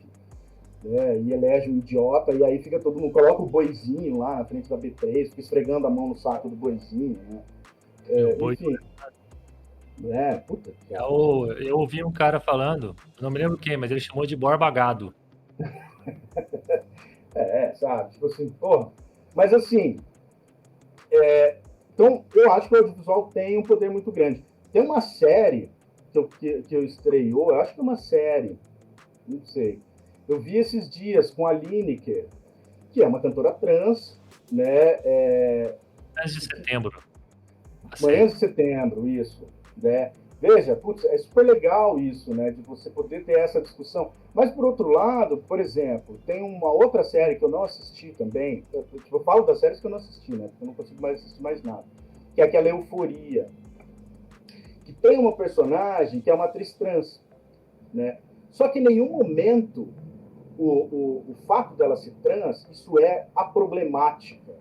né? E elege um idiota, e aí fica todo mundo, coloca o boizinho lá na frente da B3, fica esfregando a mão no saco do boizinho, né? Enfim. Puta. Eu ouvi um cara falando, não me lembro quem, mas ele chamou de Borba Gado. Sabe? Tipo assim, porra. Mas assim, então eu acho que o audiovisual tem um poder muito grande. Tem uma série que eu estreou, eu acho que é uma série, não sei. Eu vi esses dias com a Lineker, que é uma cantora trans, né? 10 de setembro. Manhãs de Setembro, isso, né? Veja, putz, é super legal isso, né? De você poder ter essa discussão. Mas, por outro lado, por exemplo, tem uma outra série que eu não assisti também. Eu falo das séries que eu não assisti, né? Porque eu não consigo mais assistir mais nada. Que é aquela Euforia. Que tem uma personagem que é uma atriz trans, né? Só que em nenhum momento o fato dela ser trans, isso é a problemática.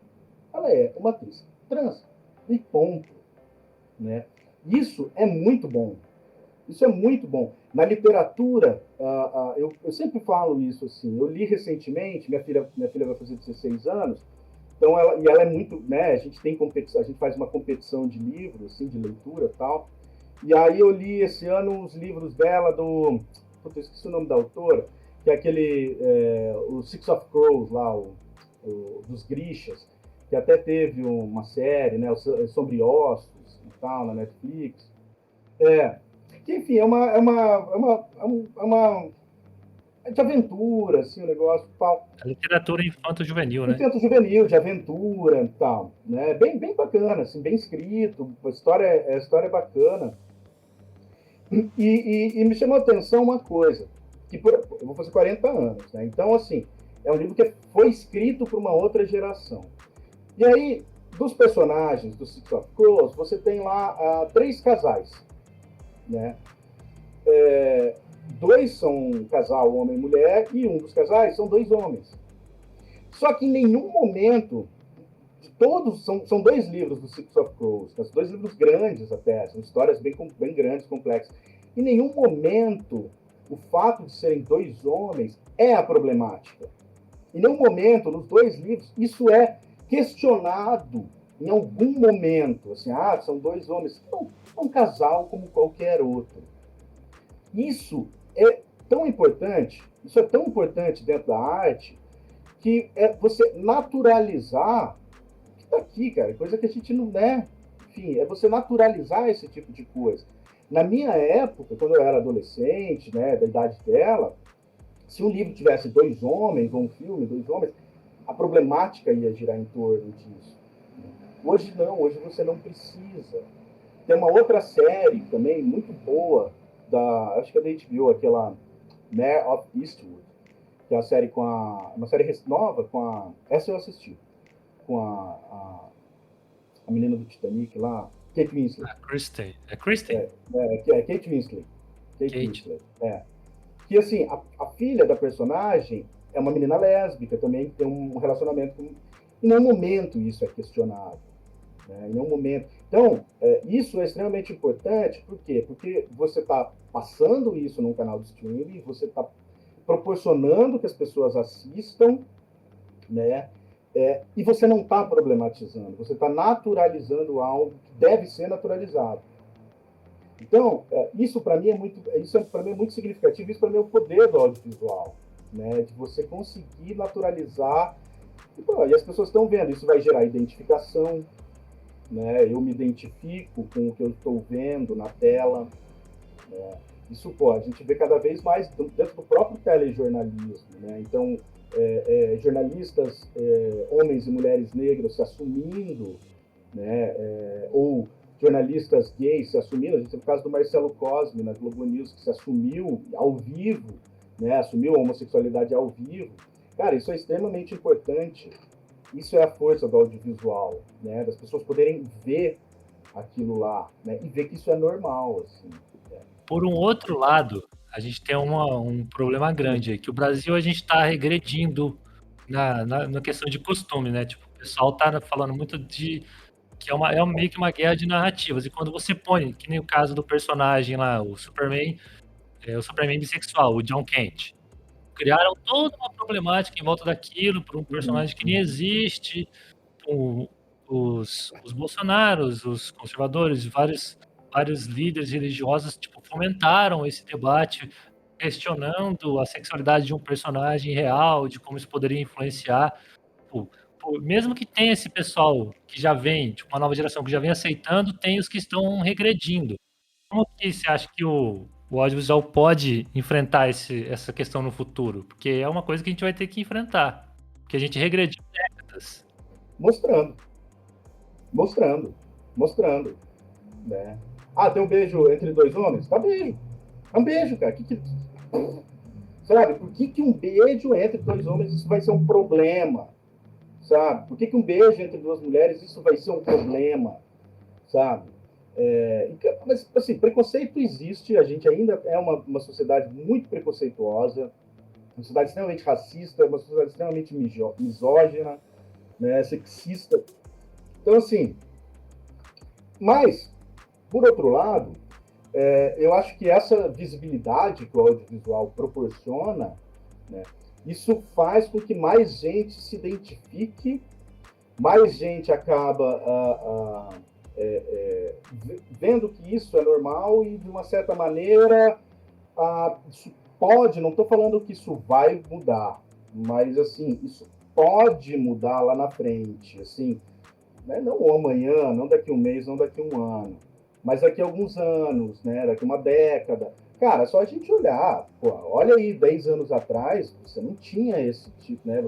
Ela é uma atriz trans. E ponto. Né? Isso é muito bom. Isso é muito bom. Na literatura, eu sempre falo isso assim. Eu li recentemente, minha filha vai fazer 16 anos, então ela é muito, né? A gente tem competição, a gente faz uma competição de livros, assim, de leitura, e tal. E aí eu li esse ano os livros dela eu esqueci o nome da autora, que é aquele o Six of Crows lá, dos Grishas, que até teve uma série, né? Sobre Ossos e tal, na Netflix. Que, enfim, é de aventura, assim, o negócio tal. A literatura infanto-juvenil, né? Infanto-juvenil, de aventura e tal, né? Bem bacana, assim, bem escrito, a história é bacana. E me chamou a atenção uma coisa, eu vou fazer 40 anos, né? Então, assim, é um livro que foi escrito por uma outra geração. E aí, dos personagens do Six of Crows, você tem lá 3 casais, né? 2 são um casal homem e mulher, e um dos casais são 2 homens. Só que em nenhum momento, são 2 livros do Six of Crows, 2 livros grandes até, são histórias bem grandes, complexas. Em nenhum momento, o fato de serem 2 homens é a problemática. Em nenhum momento, nos 2 livros, isso é questionado em algum momento, assim, são 2 homens. Não, é um casal como qualquer outro. Isso é tão importante dentro da arte, que é você naturalizar o que está aqui, cara, coisa que a gente não, né? enfim, é você naturalizar esse tipo de coisa. Na minha época, quando eu era adolescente, né, da idade dela, se um livro tivesse 2 homens, ou um filme, 2 homens, a problemática ia girar em torno disso. Hoje não, hoje você não precisa. Tem uma outra série também muito boa, acho que é da HBO, aquela Mare of Eastwood, que é uma série uma série nova com essa eu assisti, com a menina do Titanic lá, Kate Winslet. Kristen. É Kristen? Kate Winslet. Kate Winslet, Que, assim, a filha da personagem é uma menina lésbica também, que tem um relacionamento com... Em nenhum momento isso é questionado. Né? Em nenhum momento. Então, isso é extremamente importante. Por quê? Porque você está passando isso num canal de streaming, você está proporcionando que as pessoas assistam, né? E você não está problematizando, você está naturalizando algo que deve ser naturalizado. Então, isso para mim é muito significativo, isso para mim é o poder do audiovisual, né? De você conseguir naturalizar, e as pessoas estão vendo, isso vai gerar identificação, né? Eu me identifico com o que eu estou vendo na tela, né? Isso, a gente vê cada vez mais dentro do próprio telejornalismo, né? Então, jornalistas, homens e mulheres negros se assumindo, né? Ou jornalistas gays se assumindo. A gente tem o caso do Marcelo Cosme na Globo News, que se assumiu ao vivo, né? Assumiu a homossexualidade ao vivo. Cara, isso é extremamente importante. Isso é a força do audiovisual, né? Das pessoas poderem ver aquilo lá, né? E ver que isso é normal, assim. Por um outro lado, a gente tem um problema grande aí, que o Brasil a gente está regredindo na questão de costume, né? Tipo, o pessoal tá falando muito de que é meio que uma guerra de narrativas. E quando você põe, que nem o caso do personagem lá, o Superman bissexual, o John Kent, criaram toda uma problemática em volta daquilo, por um personagem que nem existe, os bolsonaros, os conservadores, vários líderes religiosos tipo, fomentaram esse debate, questionando a sexualidade de um personagem real, de como isso poderia influenciar. Mesmo que tenha esse pessoal que já vem, tipo, uma nova geração que já vem aceitando, tem os que estão regredindo. Como que você acha que o audiovisual pode enfrentar essa questão no futuro? Porque é uma coisa que a gente vai ter que enfrentar, porque a gente regrediu décadas. Mostrando, né? Tem um beijo entre 2 homens? Tá beijo. É um beijo, cara. Sabe, por que um beijo entre 2 homens isso vai ser um problema? Sabe? Por que um beijo entre 2 mulheres isso vai ser um problema? Sabe? Mas, assim, preconceito existe, a gente ainda é uma sociedade muito preconceituosa, uma sociedade extremamente racista, uma sociedade extremamente misógina, né, sexista. Então, assim, mas, por outro lado, eu acho que essa visibilidade que o audiovisual proporciona, né, isso faz com que mais gente se identifique, mais gente acaba vendo que isso é normal e, de uma certa maneira, isso pode, não estou falando que isso vai mudar, mas, assim, isso pode mudar lá na frente, assim, né? Não amanhã, não daqui a um mês, não daqui a um ano, mas daqui a alguns anos, né? Daqui a uma década. Cara, é só a gente olhar, olha aí, 10 anos atrás, você não tinha esse tipo, né?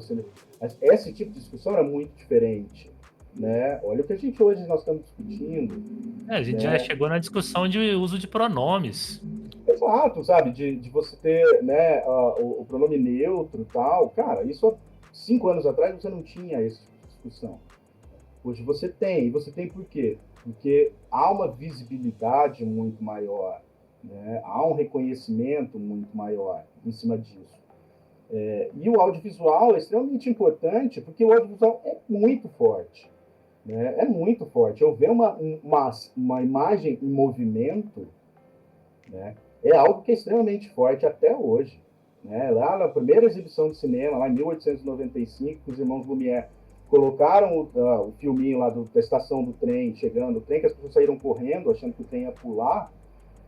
Esse tipo de discussão era muito diferente, né? Olha o que a gente hoje nós estamos discutindo. A gente já chegou na discussão de uso de pronomes. Exato, sabe? De você ter, né, o pronome neutro e tal. Cara, isso há 5 anos atrás você não tinha essa discussão. Hoje você tem. E você tem por quê? Porque há uma visibilidade muito maior, né? Há um reconhecimento muito maior em cima disso. E o audiovisual é extremamente importante, porque o audiovisual é muito forte. Né? É muito forte. Eu ver uma imagem em movimento, né, é algo que é extremamente forte até hoje. Né? Lá na primeira exibição de cinema, lá em 1895, que os irmãos Lumière colocaram o filminho lá da estação do trem, chegando o trem, que as pessoas saíram correndo, achando que o trem ia pular.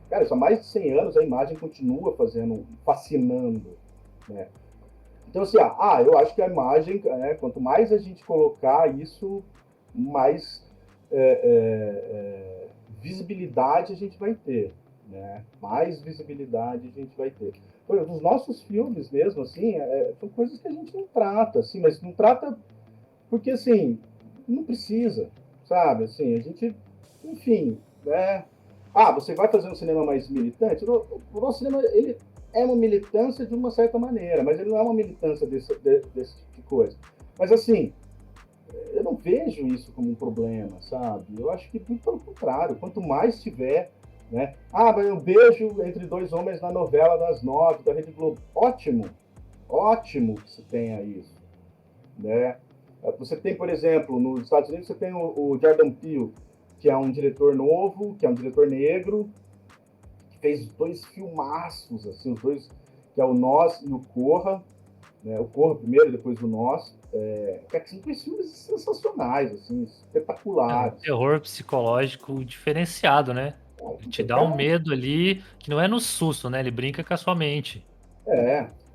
Cara, isso há mais de 100 anos a imagem continua fascinando. Né? Então, assim, eu acho que a imagem, quanto mais a gente colocar isso, mais visibilidade a gente vai ter, né? Mais visibilidade a gente vai ter. Os nossos filmes mesmo, assim, são coisas que a gente não trata, assim, mas não trata porque, assim, não precisa, sabe? Assim, a gente, enfim, né? Você vai fazer um cinema mais militante? O nosso cinema, ele é uma militância de uma certa maneira, mas ele não é uma militância desse tipo de coisa. Mas, assim, eu não vejo isso como um problema, sabe? Eu acho que, pelo contrário, quanto mais tiver, né? Mas um beijo entre dois homens na novela das 9 da Rede Globo. Ótimo, ótimo que se tenha isso, né? Você tem, por exemplo, nos Estados Unidos, você tem o Jordan Peele, que é um diretor novo, que é um diretor negro, que fez 2 filmaços, assim, os dois, que é o Nós e o Corra, né? O Corra primeiro, depois o Nós, que são 2 filmes sensacionais, assim, espetaculares. Terror psicológico diferenciado, né? Ele te dá um medo ali que não é no susto, né? Ele brinca com a sua mente.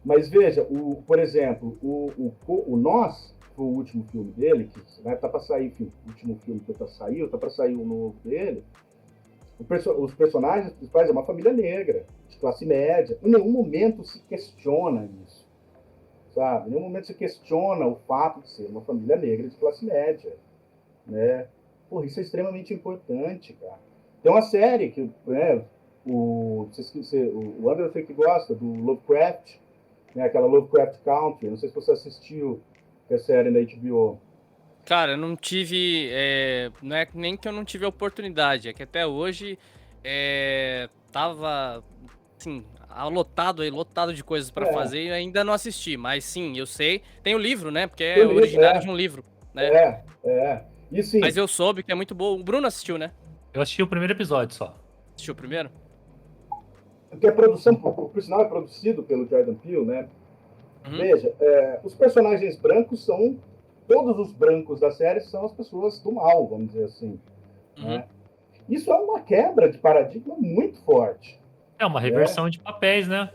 Mas veja, por exemplo, o Nós, foi o último filme dele, que tá para sair, enfim, o último filme que tá para sair o novo dele. Os personagens principais é uma família negra, de classe média. Em nenhum momento se questiona isso, sabe? Em nenhum momento se questiona o fato de ser uma família negra de classe média, né? Porra, isso é extremamente importante, cara. Tem uma série que, né, o André eu sei que gosta, do Lovecraft, né, aquela Lovecraft Country, não sei se você assistiu, que é a série da HBO. Cara, eu não tive. Não é nem que eu não tive a oportunidade, é que até hoje tava assim, lotado de coisas pra fazer e ainda não assisti. Mas sim, eu sei. Tem o livro, né? Porque é originário de um livro, né? E sim. Mas eu soube que é muito bom. O Bruno assistiu, né? Eu assisti o primeiro episódio só. Assistiu o primeiro? Porque a produção, por sinal, é produzido pelo Jordan Peele, né? Veja, os personagens brancos são... Todos os brancos da série são as pessoas do mal, vamos dizer assim. Né? Isso é uma quebra de paradigma muito forte. É uma reversão de papéis, né?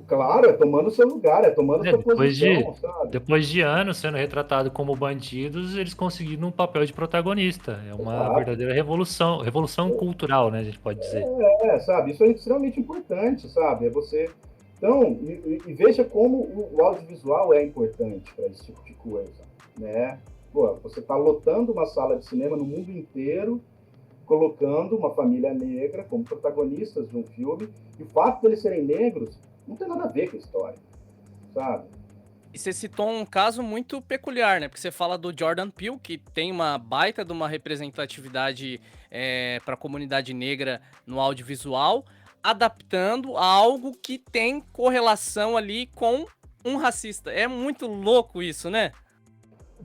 Claro, é tomando seu lugar, é tomando sua posição, sabe? Depois de anos sendo retratado como bandidos, eles conseguiram um papel de protagonista. É uma verdadeira revolução cultural, né? A gente pode dizer. Sabe? Isso é extremamente importante, sabe? É você... Então, e veja como o audiovisual é importante para esse tipo de coisa, né? Pô, você está lotando uma sala de cinema no mundo inteiro, colocando uma família negra como protagonistas de um filme, e o fato de eles serem negros não tem nada a ver com a história, sabe? E você citou um caso muito peculiar, né? Porque você fala do Jordan Peele, que tem uma baita de uma representatividade para a comunidade negra no audiovisual, adaptando a algo que tem correlação ali com um racista. É muito louco isso, né?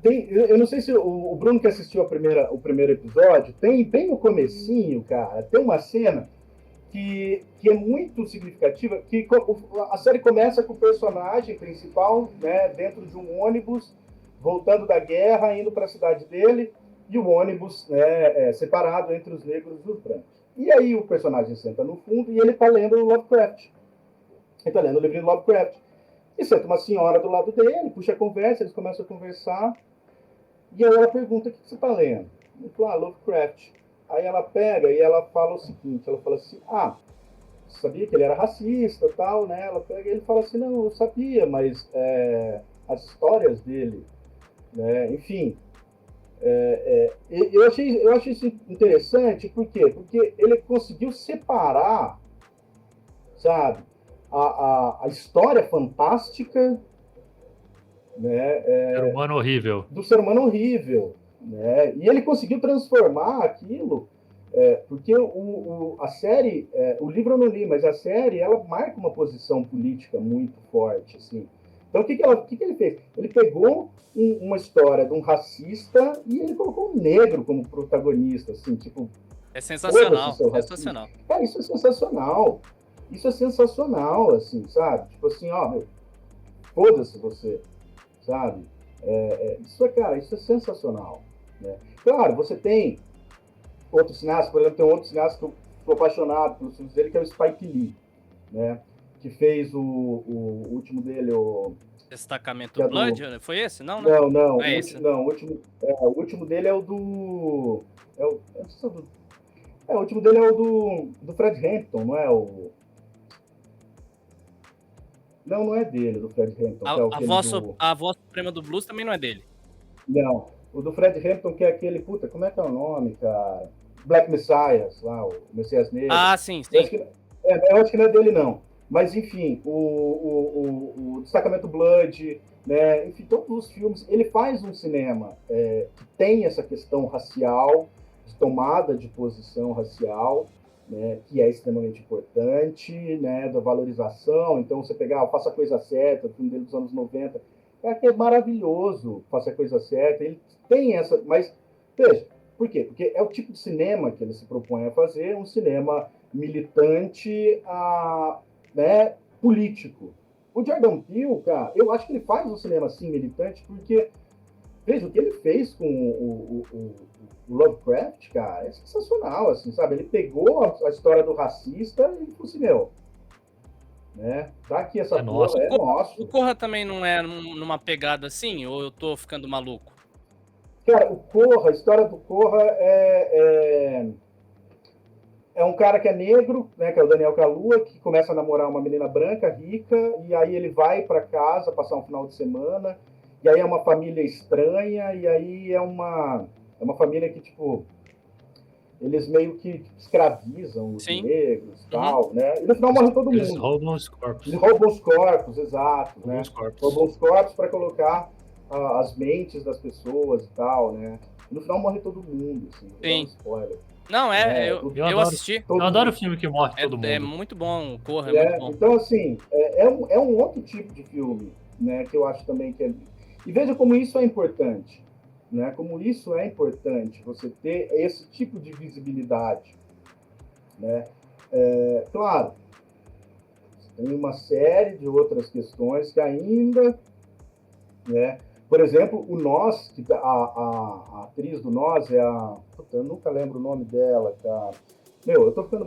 Eu não sei se o Bruno que assistiu o primeiro episódio, tem bem no comecinho, cara, tem uma cena que é muito significativa, que a série começa com o personagem principal, né, dentro de um ônibus, voltando da guerra, indo para a cidade dele, e o ônibus, né, separado entre os negros e os brancos. E aí o personagem senta no fundo e ele está lendo o Lovecraft. Ele está lendo o livro do Lovecraft. E senta uma senhora do lado dele, puxa a conversa, eles começam a conversar, e aí ela pergunta: o que você está lendo? Ele fala: Lovecraft. Aí ela pega e ela fala o seguinte, ela fala assim: sabia que ele era racista e tal, né? Ela pega e ele fala assim: não, eu sabia, mas as histórias dele, né? Enfim, eu achei isso interessante, por quê? Porque ele conseguiu separar, sabe, a história fantástica, né? Ser humano horrível. Do ser humano horrível. Né? E ele conseguiu transformar aquilo, porque a série, o livro eu não li, mas a série, ela marca uma posição política muito forte, assim. Então, o que ele fez? Ele pegou uma história de um racista e ele colocou um negro como protagonista, assim, tipo... É sensacional, sensacional. Cara, isso é sensacional. Isso é sensacional, assim, sabe? Tipo assim, foda-se você, sabe? Isso é sensacional. Né? Claro, você tem outros cineastas, por exemplo, tem outro cineasta que eu sou apaixonado pelos filmes dele, que é o Spike Lee, né? Que fez o último dele, Destacamento Que é Blood? do... Foi esse? Não, né? Não, É esse. o último dele é o do... o último dele é o do Fred Hampton, não é o... Não é dele, do Fred Hampton, que é aquele do... A voz suprema do blues também não é dele. Não, o do Fred Hampton, que é aquele... Puta, como é que é o nome, cara? Black Messiah, lá, o Messias Negro. Ah, sim. Eu acho que não é dele, não. Mas, enfim, o Destacamento Blood, né? Enfim, todos os filmes. Ele faz um cinema que tem essa questão racial, de tomada de posição racial, né? Que é extremamente importante, né? Da valorização. Então, você pegar Faça a Coisa Certa, o filme dele dos anos 90, que é maravilhoso, Faça a Coisa Certa. Ele tem essa. Mas, veja, por quê? Porque é o tipo de cinema que ele se propõe a fazer, um cinema militante, né, político. O Jordan Peele, cara, eu acho que ele faz um cinema assim militante porque, veja, o que ele fez com o Lovecraft, cara, é sensacional, assim, sabe? Ele pegou a história do racista e falou assim, né? Tá aqui essa É nosso. porra, é nosso. O Corra também não é numa pegada assim, ou eu tô ficando maluco? Cara, a história do Corra é um cara que é negro, né, que é o Daniel Kaluuya, que começa a namorar uma menina branca, rica, e aí ele vai para casa passar um final de semana, e aí é uma família estranha, e aí é uma família que, tipo, eles meio que escravizam os negros e tal, né? E no final morre todo mundo. Eles roubam os corpos. Eles roubam os corpos, exato, roubam né? Os corpos. Roubam os corpos para colocar as mentes das pessoas e tal, né? E no final morre todo mundo, assim, vou dar um spoiler. Não, eu assisti. Eu adoro o filme que morre todo mundo. É muito bom, o Corra é muito bom. Então, assim, é um outro tipo de filme, né, que eu acho também que é... E veja como isso é importante, né? Como isso é importante, você ter esse tipo de visibilidade, né? Claro, tem uma série de outras questões que ainda, né? Por exemplo, o Nós, que a atriz do Nós é a... Puta, eu nunca lembro o nome dela, cara. Eu tô ficando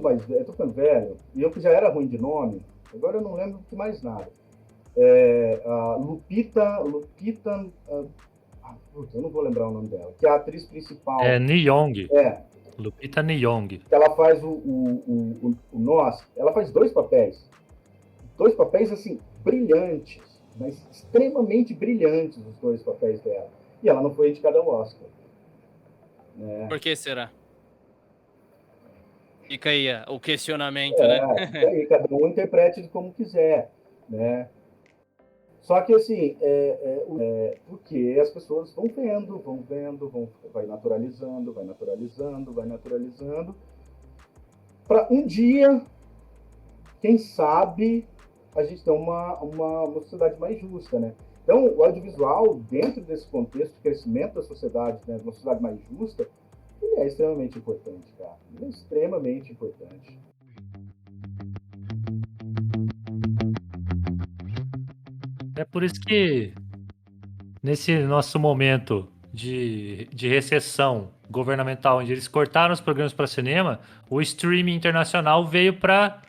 velho, e eu que já era ruim de nome, agora eu não lembro de mais nada. Lupita, eu não vou lembrar o nome dela, que é a atriz principal. É Nyong. Lupita Nyong. Ela faz o Nós, ela faz dois papéis, assim, brilhantes, mas extremamente brilhantes os dois papéis dela. E ela não foi indicada ao Oscar. Né? Por que será? Fica aí o questionamento, né? Fica aí, cada um interprete como quiser, né? Só que, assim, porque as pessoas vão vendo, vai naturalizando, para um dia, quem sabe, a gente ter uma sociedade mais justa, né? Então, o audiovisual, dentro desse contexto de crescimento da sociedade, né, de uma sociedade mais justa, ele é extremamente importante, cara. Ele é extremamente importante. É por isso que, nesse nosso momento de recessão governamental, onde eles cortaram os programas para cinema, o streaming internacional veio para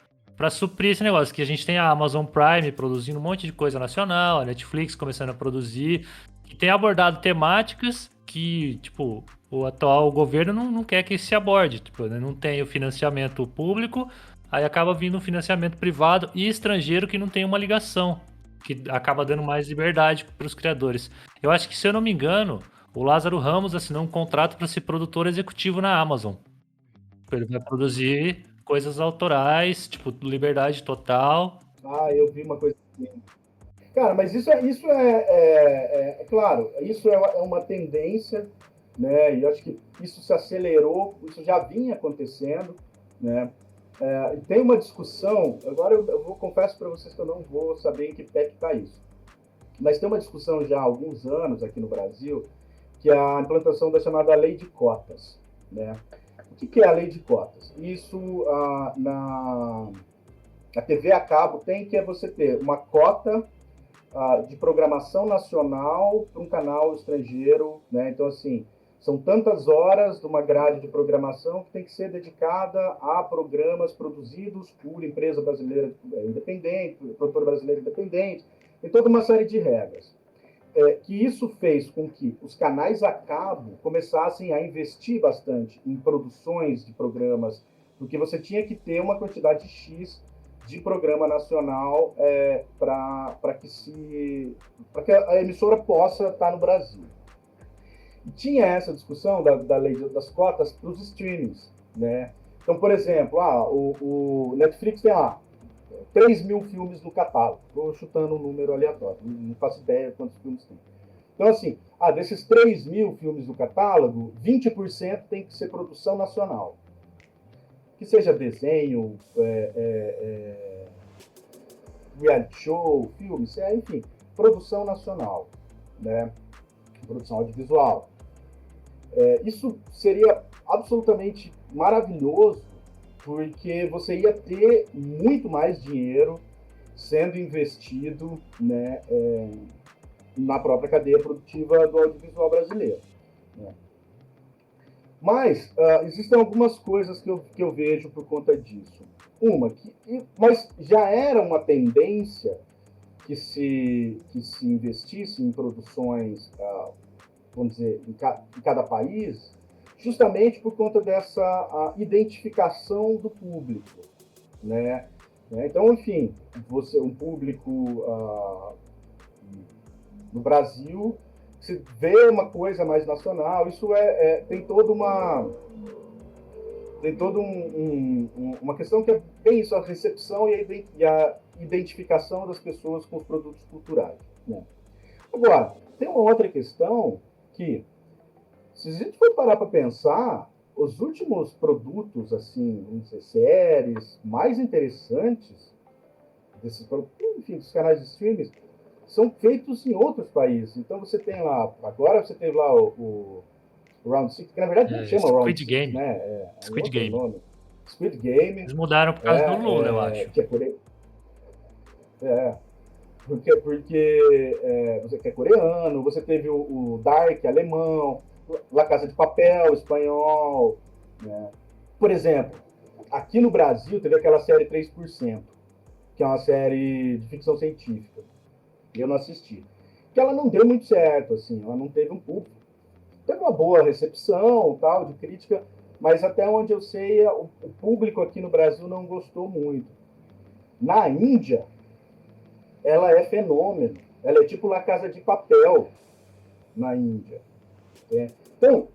suprir esse negócio, que a gente tem a Amazon Prime produzindo um monte de coisa nacional, a Netflix começando a produzir, que tem abordado temáticas que, tipo, o atual governo não quer que se aborde, tipo, né? Não tem o financiamento público, aí acaba vindo um financiamento privado e estrangeiro que não tem uma ligação, que acaba dando mais liberdade para os criadores. Eu acho que, se eu não me engano, o Lázaro Ramos assinou um contrato para ser produtor executivo na Amazon. Ele vai produzir coisas autorais, tipo, liberdade total. Eu vi uma coisa assim. Cara, mas isso é claro, isso é uma tendência, né? E acho que isso se acelerou, isso já vinha acontecendo, né? E tem uma discussão, agora eu confesso para vocês que eu não vou saber em que pé que está isso, mas tem uma discussão já há alguns anos aqui no Brasil, que é a implantação da chamada lei de cotas, né? O que é a lei de cotas? Isso na TV a cabo tem, que é você ter uma cota de programação nacional para um canal estrangeiro, né? Então, assim, são tantas horas de uma grade de programação que tem que ser dedicada a programas produzidos por empresa brasileira independente, produtora brasileira independente. Tem toda uma série de regras. Que isso fez com que os canais a cabo começassem a investir bastante em produções de programas, porque você tinha que ter uma quantidade X de programa nacional para que a emissora possa estar no Brasil. E tinha essa discussão da lei das cotas para os streamings, né? Então, por exemplo, o Netflix tem lá 3.000 filmes no catálogo. Estou chutando um número aleatório, não faço ideia de quantos filmes tem. Então, assim, desses 3.000 filmes no catálogo, 20% tem que ser produção nacional. Que seja desenho, reality show, filmes, enfim, produção nacional, né? Produção audiovisual. Isso seria absolutamente maravilhoso, porque você ia ter muito mais dinheiro sendo investido, né, na própria cadeia produtiva do audiovisual brasileiro, né? Mas existem algumas coisas que eu vejo por conta disso. Mas já era uma tendência que se investisse em produções, vamos dizer, em cada país, justamente por conta dessa identificação do público, né? Então, enfim, um público no Brasil, se vê uma coisa mais nacional, isso tem toda uma questão que é bem isso, a recepção e a identificação das pessoas com os produtos culturais, né? Agora, tem uma outra questão que, se a gente for parar para pensar, os últimos produtos, assim, vamos dizer, séries mais interessantes desses produtos, enfim, dos canais de streaming, são feitos em outros países. Então você tem lá, agora você teve lá o Round 6, que na verdade não chama Round 6, Game. né? Squid Game. Nome. Squid Game. Eles mudaram por causa do Lula, eu acho. Que porque você que é coreano, você teve o Dark alemão, La Casa de Papel espanhol, né? Por exemplo, aqui no Brasil teve aquela série 3%, que é uma série de ficção científica. Eu não assisti. Que ela não deu muito certo, assim, ela não teve um público. Teve uma boa recepção, tal, de crítica, mas até onde eu sei, o público aqui no Brasil não gostou muito. Na Índia, ela é fenômeno. Ela é tipo La Casa de Papel na Índia. Né? Então,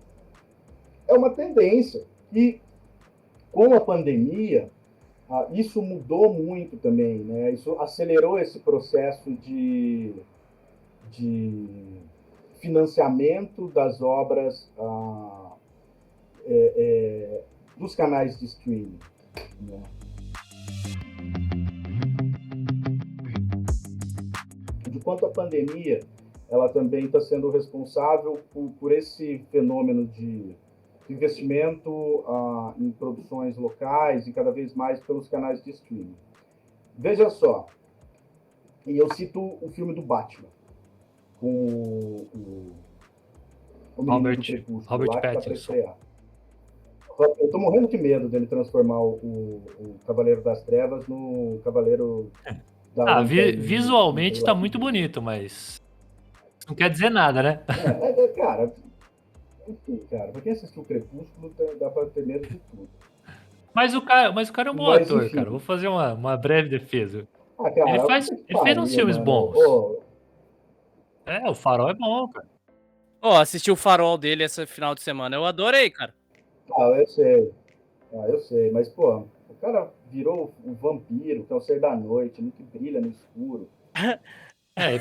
é uma tendência. E com a pandemia, isso mudou muito também, né? Isso acelerou esse processo de financiamento das obras dos canais de streaming, né? De quanto a pandemia, ela também está sendo responsável por esse fenômeno de investimento em produções locais e cada vez mais pelos canais de streaming. Veja só, e eu cito o filme do Batman, com o Robert Pattinson. Eu estou morrendo de medo dele transformar o Cavaleiro das Trevas no Cavaleiro da Lanterna. Visualmente está muito bonito, mas não quer dizer nada, né? Cara, enfim, cara, pra quem assistiu o Crepúsculo, dá pra ter medo de tudo. Mas o cara é um bom ator, enfim, cara. Vou fazer uma breve defesa. Cara, ele fez uns filmes bons. O Farol é bom, cara. Assisti o Farol dele esse final de semana. Eu adorei, cara. Eu sei. Mas, pô, o cara virou um vampiro, que é o ser da noite, que brilha no escuro.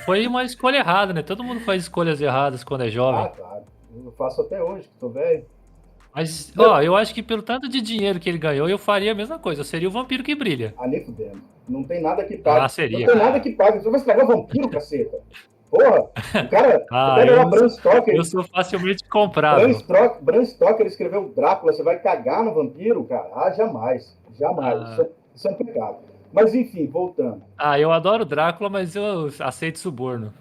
Foi uma escolha errada, né? Todo mundo faz escolhas erradas quando é jovem. Claro. Eu faço até hoje, que tô velho. Mas, eu acho que pelo tanto de dinheiro que ele ganhou, eu faria a mesma coisa. Eu seria o vampiro que brilha. Nem fudendo. Não tem nada que pague. Seria. Não tem nada que pague. Você vai estragar o vampiro, caceta. Porra, o cara é Bram Stoker. Eu sou facilmente comprável. Bram Stoker escreveu Drácula, você vai cagar no vampiro, cara? Jamais. Isso é um pecado. Mas, enfim, voltando. Eu adoro Drácula, mas eu aceito suborno.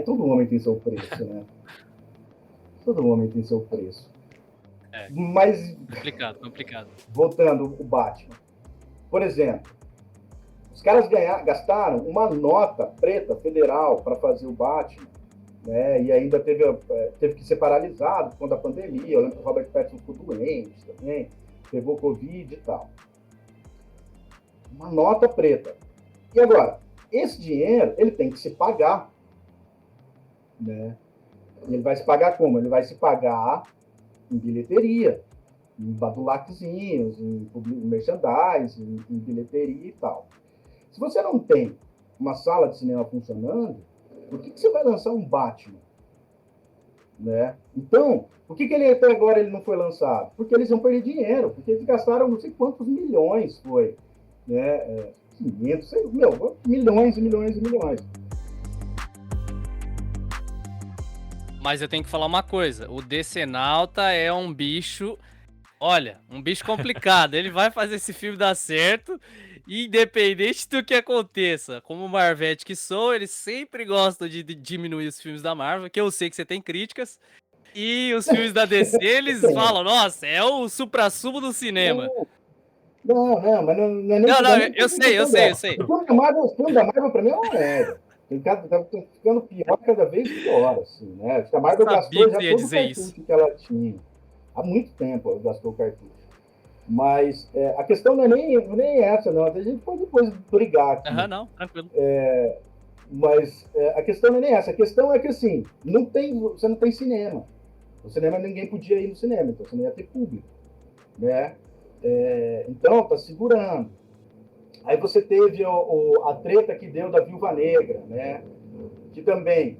Todo homem tem seu preço, né? Todo homem tem seu preço. Mas... Complicado. Voltando, o Batman. Por exemplo, Os caras gastaram uma nota preta federal para fazer o Batman, né? E ainda teve que ser paralisado por conta da pandemia. Eu lembro que o Robert Pattinson ficou doente também, pegou Covid e tal. Uma nota preta. E agora, esse dinheiro, ele tem que se pagar, né? Ele vai se pagar como? Ele vai se pagar em bilheteria, em badulaquezinhos, em merchandising, em bilheteria e tal. Se você não tem uma sala de cinema funcionando, por que você vai lançar um Batman? Né? Então, por que ele até agora ele não foi lançado? Porque eles iam perder dinheiro, porque eles gastaram não sei quantos milhões, foi, né? 500, milhões e milhões e milhões. Mas eu tenho que falar uma coisa, o Decenalta é um bicho, olha, um bicho complicado, ele vai fazer esse filme dar certo, independente do que aconteça. Como Marvete que sou, eles sempre gostam de diminuir os filmes da Marvel, que eu sei que você tem críticas, e os filmes da DC, eles falam, nossa, é o suprassumo do cinema. Não, mas não é nem... Não, eu sei. O filme da Marvel pra mim é uma merda. Tá ficando pior, cada vez pior, assim, né? A Marvel gastou já todo o cartucho que ela tinha. Há muito tempo ela gastou o cartucho. Mas a questão não é nem essa, não. A gente pode depois brigar aqui. Não, tranquilo. Mas a questão não é nem essa. A questão é que, assim, você não tem cinema. No cinema ninguém podia ir no cinema, então você não ia ter público, né? Então, tá segurando. Aí você teve a treta que deu da Viúva Negra, né? Que também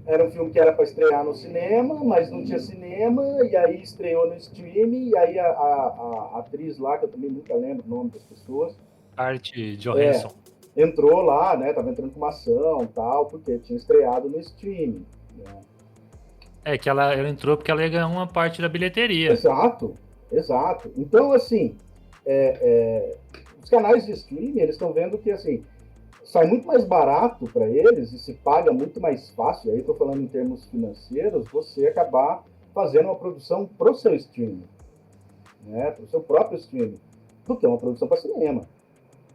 era um filme que era para estrear no cinema, mas não tinha cinema, e aí estreou no streaming, e aí a atriz lá, que eu também nunca lembro o nome das pessoas... Scarlett Johansson. Entrou lá, né? Tava entrando com uma ação e tal, porque tinha estreado no streaming, né? Que ela entrou porque ela ia ganhar uma parte da bilheteria. Exato. Então, assim, os canais de streaming, eles estão vendo que, assim, sai muito mais barato para eles e se paga muito mais fácil, aí estou falando em termos financeiros, você acabar fazendo uma produção para o seu streaming, né? Para o seu próprio streaming, do que uma produção para cinema,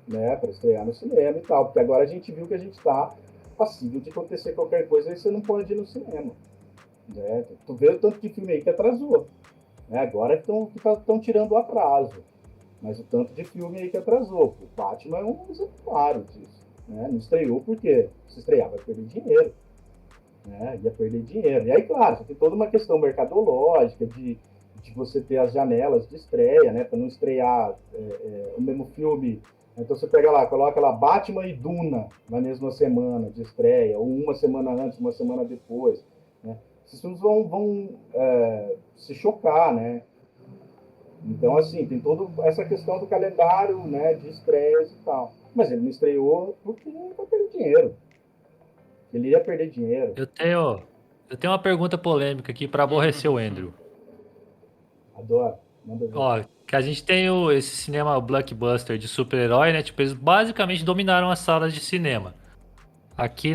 né? Para estrear no cinema e tal, porque agora a gente viu que a gente está passível de acontecer qualquer coisa e você não pode ir no cinema, né? Tu vê o tanto de filme aí que atrasou, né? Agora estão tirando o atraso, mas o tanto de filme aí que atrasou. O Batman é um exemplo disso, né? Não estreou porque se estrear vai perder dinheiro, né? Ia perder dinheiro. E aí, claro, você tem toda uma questão mercadológica de você ter as janelas de estreia, né? Para não estrear o mesmo filme. Então você pega lá, coloca lá Batman e Duna na mesma semana de estreia, ou uma semana antes, uma semana depois, né? Esses filmes vão se chocar, né? Então, assim, tem toda essa questão do calendário, né, de estreias e tal. Mas ele não estreou porque ele vai perder dinheiro. Ele ia perder dinheiro. Eu tenho uma pergunta polêmica aqui para aborrecer o Andrew. Adoro. Manda ver. Ó, que a gente tem esse cinema blockbuster de super-herói, né? Tipo, eles basicamente dominaram as salas de cinema. Aqui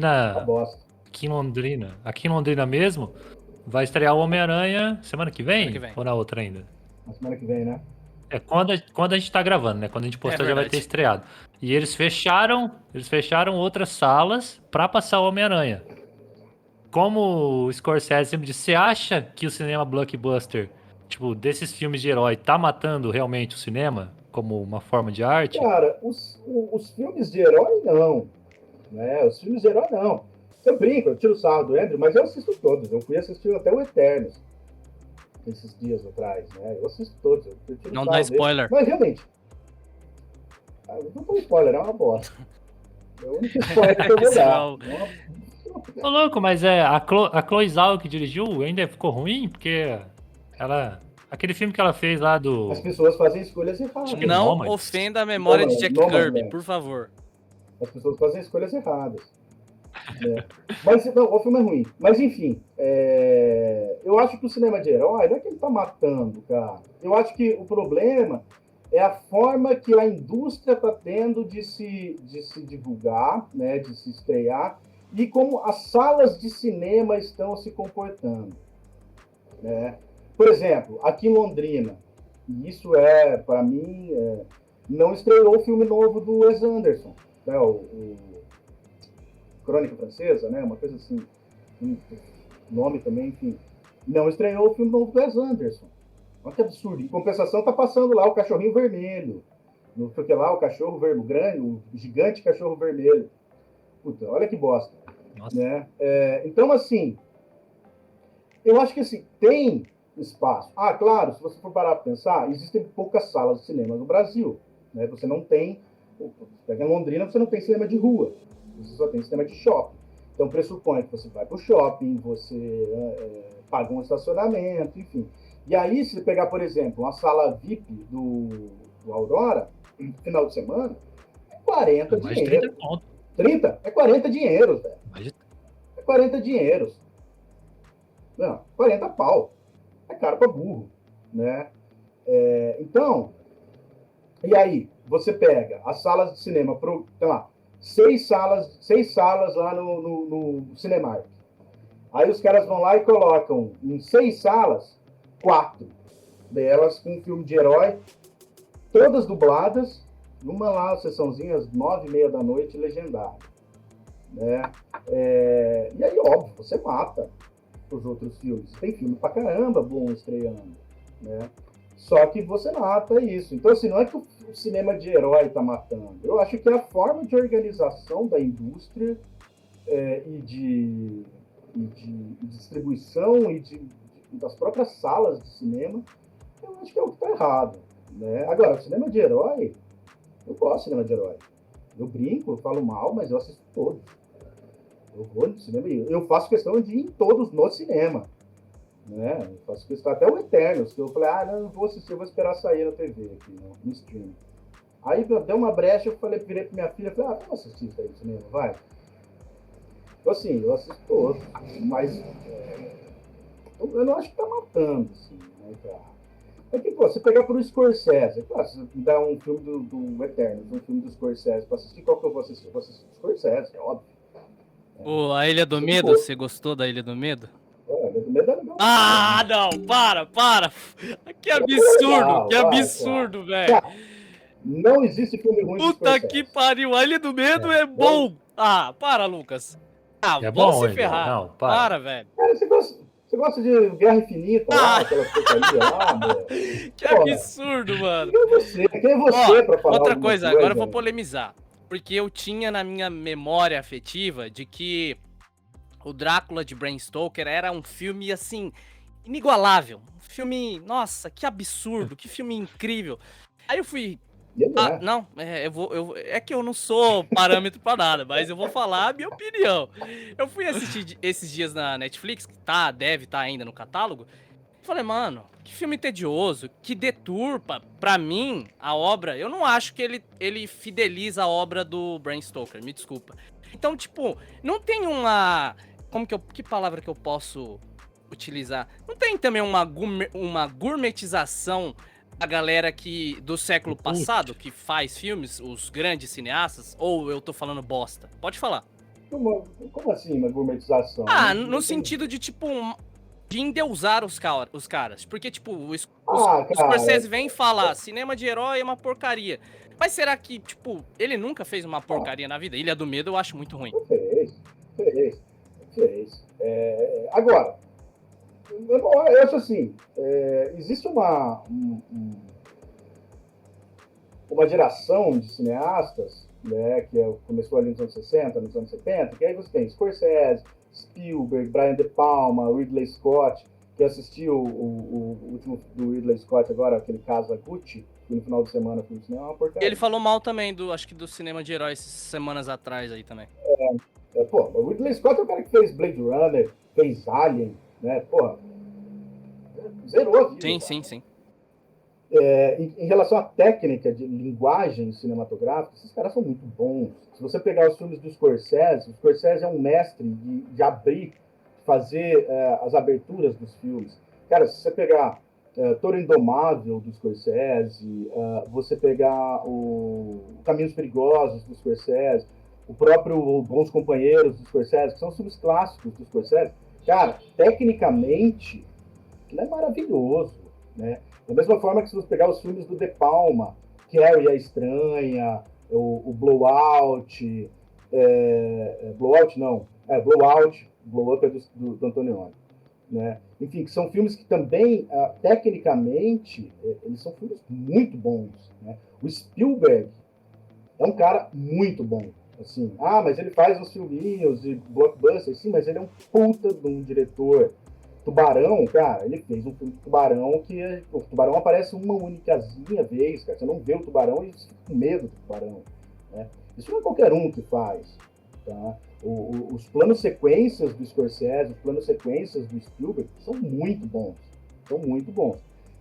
em Londrina mesmo, vai estrear o Homem-Aranha semana que vem? Ou na outra ainda? Na semana que vem, né? Quando a gente tá gravando, né? Quando a gente postar já vai ter estreado. E eles fecharam outras salas pra passar o Homem-Aranha. Como o Scorsese sempre disse, você acha que o cinema blockbuster, tipo, desses filmes de herói, tá matando realmente o cinema como uma forma de arte? Cara, os filmes de herói não, né? Os filmes de herói não. Eu brinco, eu tiro o sarro do Andrew, mas eu assisto todos. Eu fui assistir até o Eternos esses dias atrás, né? Eu assisto todos. Não dá spoiler. Mas realmente, não foi spoiler, é uma bosta. É o único spoiler que eu vou dar. Ô, louco, mas a Chloe Zhao que dirigiu ainda ficou ruim? Porque aquele filme que ela fez lá do... As pessoas fazem escolhas erradas. Não ofenda a memória de Jack Kirby, por favor. As pessoas fazem escolhas erradas. Mas não, o filme é ruim. Mas enfim, eu acho que o cinema de herói não é que ele tá matando, cara. Eu acho que o problema é a forma que a indústria tá tendo de se divulgar, né, de se estrear, e como as salas de cinema estão se comportando, né? Por exemplo, aqui em Londrina, e isso para mim, não estreou o filme novo do Wes Anderson. né, o Crônica Francesa, né, uma coisa assim, nome também, enfim, não estreou o filme novo do Wes Anderson. Olha que absurdo. Em compensação, tá passando lá o Cachorrinho Vermelho, não sei o que lá, o cachorro vermelho, grande, o gigante cachorro vermelho. Puta, olha que bosta. Nossa. Né? Então, assim, eu acho que assim, tem espaço. Ah, claro, se você for parar para pensar, existem poucas salas de cinema no Brasil. Né? Você não tem. Pega em Londrina, você não tem cinema de rua. Você só tem cinema de shopping. Então, pressupõe que você vai para o shopping, você paga um estacionamento, enfim. E aí, se você pegar, por exemplo, uma sala VIP do Aurora, no final de semana, é 40 Mais de dinheiro. 30 pontos. 30? É 40 dinheiros, velho. É 40 dinheiros. Não, 40 pau. É caro pra burro, né? Então, e aí, você pega as salas de cinema, sei lá, 6 salas lá no Cinemark. Aí os caras vão lá e colocam em 6 salas, 4 delas com um filme de herói, todas dubladas, numa lá, sessãozinha às 9h30 da noite, legendado. Né? E aí, óbvio, você mata os outros filmes. Tem filme pra caramba bom estreando. Né? Só que você mata isso. Então, assim, não é que o cinema de herói tá matando. Eu acho que é a forma de organização da indústria e de distribuição e das próprias salas de cinema, eu acho que é o que tá errado. Né? Agora, o cinema de herói, eu gosto de cinema de herói. Eu brinco, eu falo mal, mas eu assisto todos. Eu vou no cinema e eu faço questão de ir em todos no cinema. Né? Eu faço questão até o Eternos, que eu falei, não vou assistir, eu vou esperar sair na TV, aqui, no stream. Aí deu uma brecha, virei pra minha filha e falei, vamos assistir isso aí no cinema, vai. Então, assim, eu assisto todos, mas eu não acho que tá matando, assim, né, cara? É que, pô, você pegar pro Scorsese, claro, se me dá um filme do Eternos, um filme do Scorsese pra assistir, qual que eu vou assistir? Eu vou assistir o Scorsese, é óbvio. A Ilha do Medo, você gostou da Ilha do Medo? A Ilha do Medo é legal. Ah, não, para. Que absurdo, que absurdo, velho. Não existe filme ruim do Scorsese. Puta que pariu, a Ilha do Medo é bom. Ah, para, Lucas. É vamos bom, se ferrar. Não, para, velho. Cara, você gosta de Guerra Infinita lá, aquelas porcarias lá, meu? Que absurdo, mano. Quem é você pra falar outra coisa, agora eu vou polemizar. Porque eu tinha na minha memória afetiva de que o Drácula de Bram Stoker era um filme, assim, inigualável. Um filme, nossa, que absurdo, que filme incrível. Aí eu fui... é que eu não sou parâmetro pra nada, mas eu vou falar a minha opinião. Eu fui assistir esses dias na Netflix, que deve estar ainda no catálogo. Falei, mano, que filme tedioso, que deturpa, pra mim, a obra. Eu não acho que ele fideliza a obra do Bram Stoker, me desculpa. Então, tipo, não tem uma... que palavra que eu posso utilizar? Não tem também uma gourmetização da galera do século passado, que faz filmes, os grandes cineastas? Ou eu tô falando bosta? Pode falar. Como assim, uma gourmetização? No sentido de, tipo... de endeusar os caras. Porque, tipo, o Scorsese vem e fala, cinema de herói é uma porcaria. Mas será que, tipo, ele nunca fez uma porcaria na vida? Ilha do Medo eu acho muito ruim. Fez. Agora, eu acho assim, existe uma geração de cineastas, né, que começou ali nos anos 60, nos anos 70, que aí você tem Scorsese, Spielberg, Brian De Palma, Ridley Scott, que assistiu o último do Ridley Scott agora, aquele caso a Gucci, que no final de semana foi no cinema, é uma porcaria. Ele falou mal também, acho que do cinema de heróis, semanas atrás aí também. O Ridley Scott é o cara que fez Blade Runner, fez Alien, né, zerou a vida. Sim. Em relação à técnica de linguagem cinematográfica, esses caras são muito bons. Se você pegar os filmes do Scorsese, o Scorsese é um mestre de abrir, fazer as aberturas dos filmes. Cara, se você pegar Toro Indomável do Scorsese, você pegar o Caminhos Perigosos do Scorsese, o próprio Bons Companheiros do Scorsese, que são filmes clássicos do Scorsese, cara, tecnicamente, aquilo é maravilhoso, né? Da mesma forma que se você pegar os filmes do De Palma, Carrie a Estranha, o Blowout, Blowout é do Antonioni, né? Enfim, que são filmes que também, tecnicamente, eles são filmes muito bons, né? O Spielberg é um cara muito bom, assim. Mas ele faz uns filminhos de blockbuster, sim, mas ele é um puta de um diretor. Tubarão, cara, ele fez um filme de Tubarão que o Tubarão aparece uma únicazinha vez, cara. Você não vê o Tubarão e você fica com medo do Tubarão, né? Isso não é qualquer um que faz, tá? Os planos sequências do Scorsese, os planos sequências do Spielberg são muito bons. São muito bons.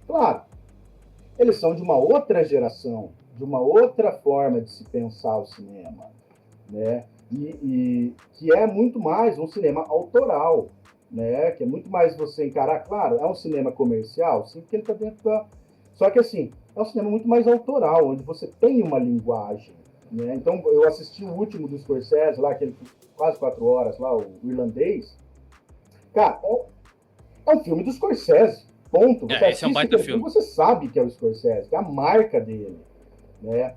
Claro, eles são de uma outra geração, de uma outra forma de se pensar o cinema, né? E que é muito mais um cinema autoral, né? Que é muito mais você encarar, claro, é um cinema comercial, sim, porque ele está dentro da... Só que, assim, é um cinema muito mais autoral, onde você tem uma linguagem, né? Então, eu assisti o último do Scorsese, lá, aquele quase 4 horas, lá, o Irlandês. Cara, é um filme do Scorsese, ponto. Você esse é um baita filme. Você sabe que é o Scorsese, que é a marca dele, né?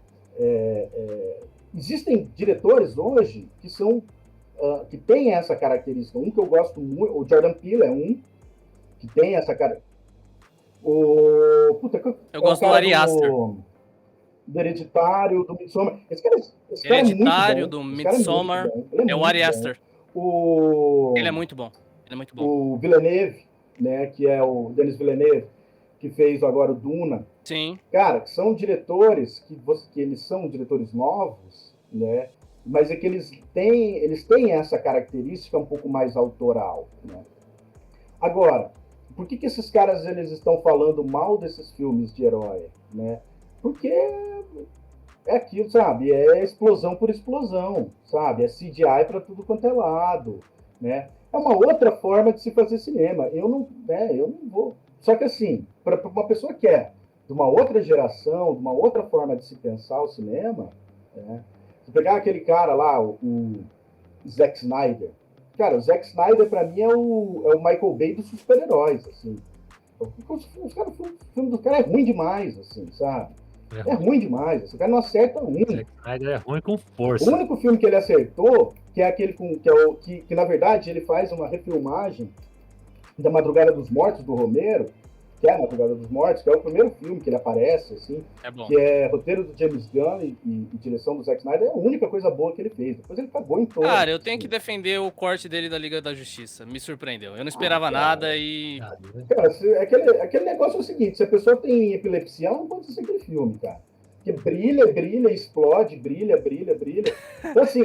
Existem diretores hoje que são que tem essa característica. Um que eu gosto muito, o Jordan Peele é um que tem essa cara. Eu gosto do Ari Aster. Do Hereditário, do Midsommar. Esse cara Hereditário, é muito bom. do Midsommar, é o Ari Aster. Ele é muito bom. O Villeneuve, né, que é o Denis Villeneuve, que fez agora o Duna. Sim. Cara, que são diretores que eles são diretores novos, né? Mas é que eles têm essa característica um pouco mais autoral, né? Agora, por que esses caras eles estão falando mal desses filmes de herói, né? Porque é aquilo, sabe? É explosão por explosão, sabe? É CGI para tudo quanto é lado, né? É uma outra forma de se fazer cinema. Eu não vou. Só que assim, para uma pessoa que é de uma outra geração, de uma outra forma de se pensar o cinema, né? Se pegar aquele cara lá, o Zack Snyder. Cara, o Zack Snyder, para mim, é o Michael Bay dos super-heróis, assim. O filme do cara é ruim demais, assim, sabe? É ruim demais. Esse cara não acerta um. Zack Snyder é ruim com força. O único filme que ele acertou, que é aquele que na verdade, ele faz uma refilmagem da Madrugada dos Mortos, do Romero, que é a Madrugada dos Mortos, que é o primeiro filme que ele aparece, assim, que é roteiro do James Gunn e direção do Zack Snyder, é a única coisa boa que ele fez. Depois ele cagou em todo. Cara, eu tenho que defender o corte dele da Liga da Justiça. Me surpreendeu. Eu não esperava nada e... Cara, aquele negócio é o seguinte, se a pessoa tem epilepsia, não pode ser aquele filme, cara. Porque brilha, explode, brilha. Então, assim,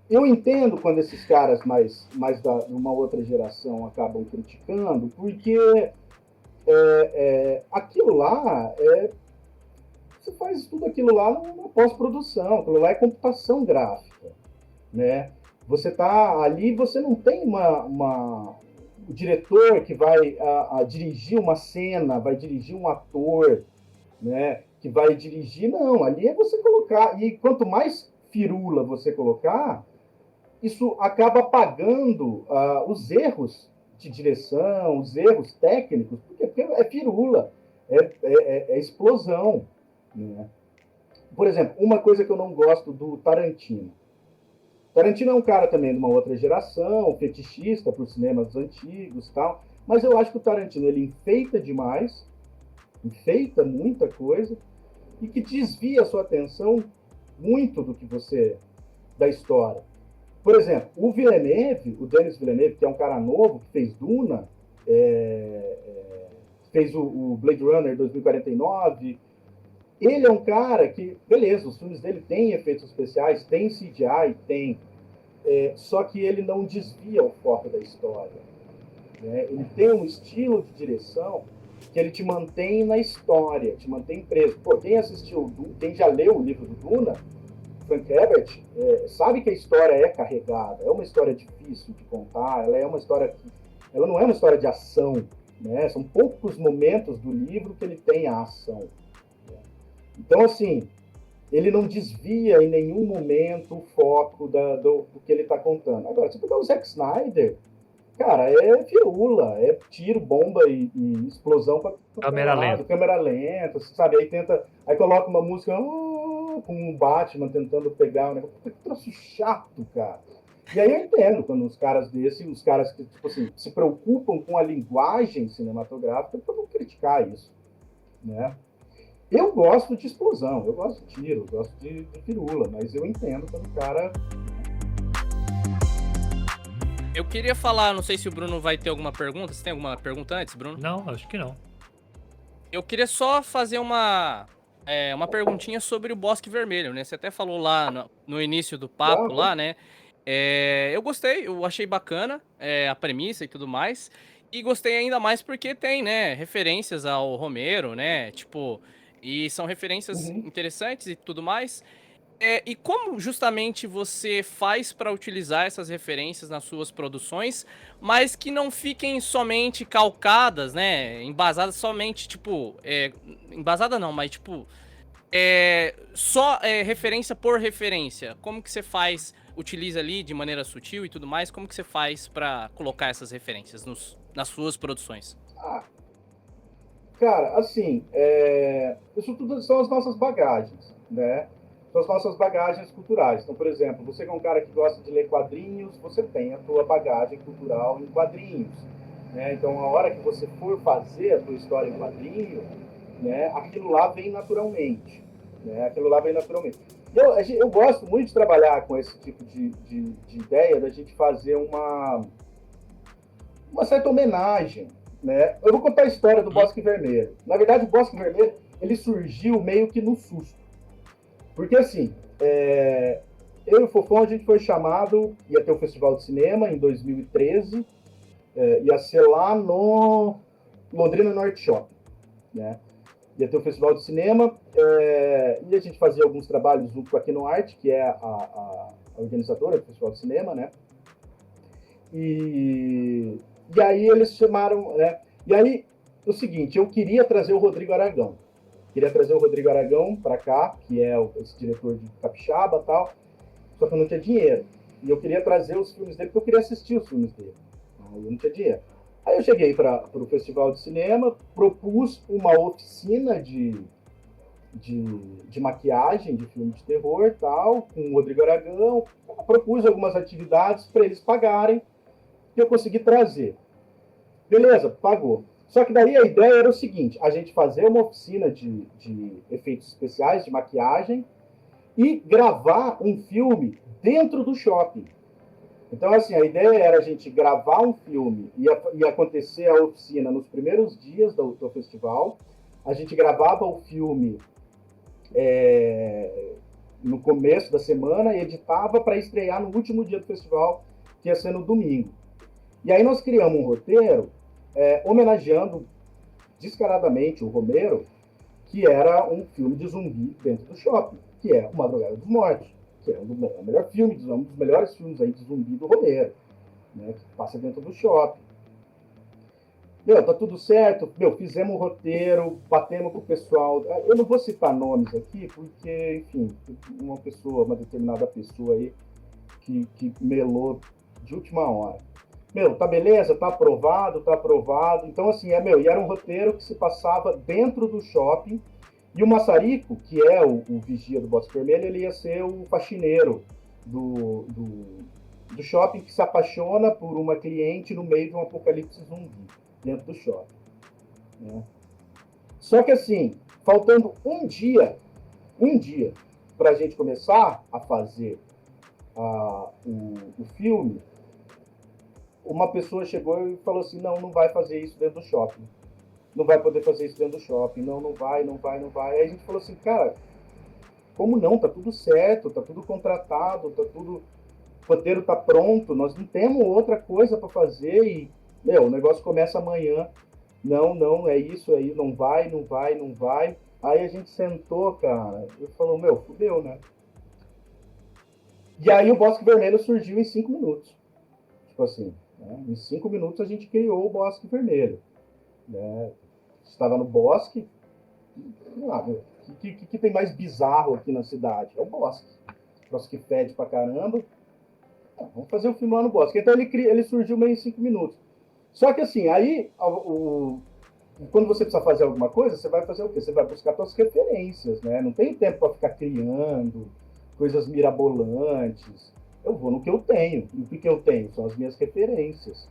eu entendo quando esses caras mais de uma outra geração acabam criticando, porque aquilo lá você faz tudo aquilo lá na pós-produção, aquilo lá é computação gráfica, né? Você tá ali, você não tem o diretor que vai dirigir uma cena, vai dirigir um ator, né? Que vai dirigir, não, ali é você colocar, e quanto mais firula você colocar, isso acaba apagando os erros de direção, os erros técnicos, porque é firula, é explosão, né? Por exemplo, uma coisa que eu não gosto do Tarantino. Tarantino é um cara também de uma outra geração, fetichista por cinemas antigos e tal, mas eu acho que o Tarantino ele enfeita demais, enfeita muita coisa, e que desvia a sua atenção muito da história. Por exemplo, o Denis Villeneuve, que é um cara novo, que fez Duna, fez o Blade Runner 2049, ele é um cara que, beleza, os filmes dele têm efeitos especiais, tem CGI, só que ele não desvia o foco da história, né? Ele tem um estilo de direção que ele te mantém na história, te mantém preso. Pô, quem já leu o livro do Duna, Frank Herbert, sabe que a história é carregada, é uma história difícil de contar, ela não é uma história de ação, né? São poucos momentos do livro que ele tem a ação, né? Então, assim, ele não desvia em nenhum momento o foco do que ele está contando. Agora, se pegar o Zack Snyder, cara, é firula, é tiro, bomba e explosão para câmera lenta, sabe? Aí coloca uma música, com o Batman tentando pegar o negócio. Que troço chato, cara. E aí eu entendo quando os caras os caras que, tipo assim, se preocupam com a linguagem cinematográfica, para não criticar isso, né? Eu gosto de explosão, eu gosto de tiro, eu gosto de firula, mas eu entendo quando o cara... Eu queria falar, não sei se o Bruno vai ter alguma pergunta. Você tem alguma pergunta antes, Bruno? Não, acho que não. Eu queria só fazer uma perguntinha sobre o Bosque Vermelho, né? Você até falou lá no início do papo, lá, né? Eu gostei, eu achei bacana a premissa e tudo mais. E gostei ainda mais porque tem, né, referências ao Romero, né? Tipo, e são referências Uhum. interessantes e tudo mais. E como justamente você faz para utilizar essas referências nas suas produções, mas que não fiquem somente calcadas, né? Embasadas somente, tipo. Embasada não, mas tipo. Só referência por referência. Como que você faz, utiliza ali de maneira sutil e tudo mais? Como que você faz para colocar essas referências nas suas produções? Ah, cara, assim, isso tudo são as nossas bagagens, né? São as nossas bagagens culturais. Então, por exemplo, você que é um cara que gosta de ler quadrinhos, você tem a tua bagagem cultural em quadrinhos, né? Então, a hora que você for fazer a tua história em quadrinho, né, aquilo lá vem naturalmente, né? Aquilo lá vem naturalmente. Eu gosto muito de trabalhar com esse tipo de ideia, da gente fazer uma certa homenagem, né? Eu vou contar a história do Bosque Vermelho. Na verdade, o Bosque Vermelho ele surgiu meio que no susto, porque assim, eu e o Fofão a gente foi chamado, ia ter o Festival de Cinema em 2013, ia ser lá no Londrina Norte Shopping, né? Ia ter o Festival de Cinema, e a gente fazia alguns trabalhos junto com a Kinoarte, que é a organizadora do Festival de Cinema, né? E aí eles chamaram, né? E aí, o seguinte, eu queria trazer o Rodrigo Aragão. Queria trazer o Rodrigo Aragão para cá, que é esse diretor de Capixaba e tal, só que eu não tinha dinheiro. E eu queria trazer os filmes dele, porque eu queria assistir os filmes dele. Eu não tinha dinheiro. Aí eu cheguei para o Festival de Cinema, propus uma oficina de maquiagem de filme de terror tal, com o Rodrigo Aragão, propus algumas atividades para eles pagarem, e eu consegui trazer. Beleza, pagou. Só que daí a ideia era o seguinte, a gente fazer uma oficina de efeitos especiais, de maquiagem, e gravar um filme dentro do shopping. Então, assim, a ideia era a gente gravar um filme, ia acontecer a oficina nos primeiros dias do festival, a gente gravava o filme no começo da semana e editava para estrear no último dia do festival, que ia ser no domingo. E aí nós criamos um roteiro homenageando descaradamente o Romero, que era um filme de zumbi dentro do shopping, que é O Madrugada dos Mortos, que é o melhor filme, um dos melhores filmes aí de zumbi do Romero, né, que passa dentro do shopping. Meu, tá tudo certo, fizemos um roteiro, batemos com o pessoal. Eu não vou citar nomes aqui, porque, enfim, uma determinada pessoa aí que melou de última hora. Tá beleza, tá aprovado. Então, assim, e era um roteiro que se passava dentro do shopping, e o Massarico, que é o vigia do Bosque Vermelho, ele ia ser o faxineiro do shopping, que se apaixona por uma cliente no meio de um apocalipse zumbi dentro do shopping, né? Só que assim, faltando um dia para a gente começar a fazer o filme, uma pessoa chegou e falou assim, não vai fazer isso dentro do shopping, não vai poder fazer isso dentro do shopping, não vai. Aí a gente falou assim, cara, como não? Tá tudo certo, tá tudo contratado, tá tudo, o roteiro tá pronto, nós não temos outra coisa para fazer e o negócio começa amanhã. Não, é isso aí, não vai. Aí a gente sentou, cara, e falou, fudeu, né? E aí o Bosque Vermelho surgiu em 5 minutos. Tipo assim, né? Em 5 minutos a gente criou o Bosque Vermelho, né? Estava no bosque, o que tem mais bizarro aqui na cidade? É o bosque. O bosque fede pra caramba. Vamos fazer o filme lá no bosque. Então ele surgiu meio em 5 minutos. Só que assim, aí quando você precisa fazer alguma coisa, você vai fazer o quê? Você vai buscar suas referências, né? Não tem tempo para ficar criando coisas mirabolantes. Eu vou no que eu tenho. E o que eu tenho? São as minhas referências.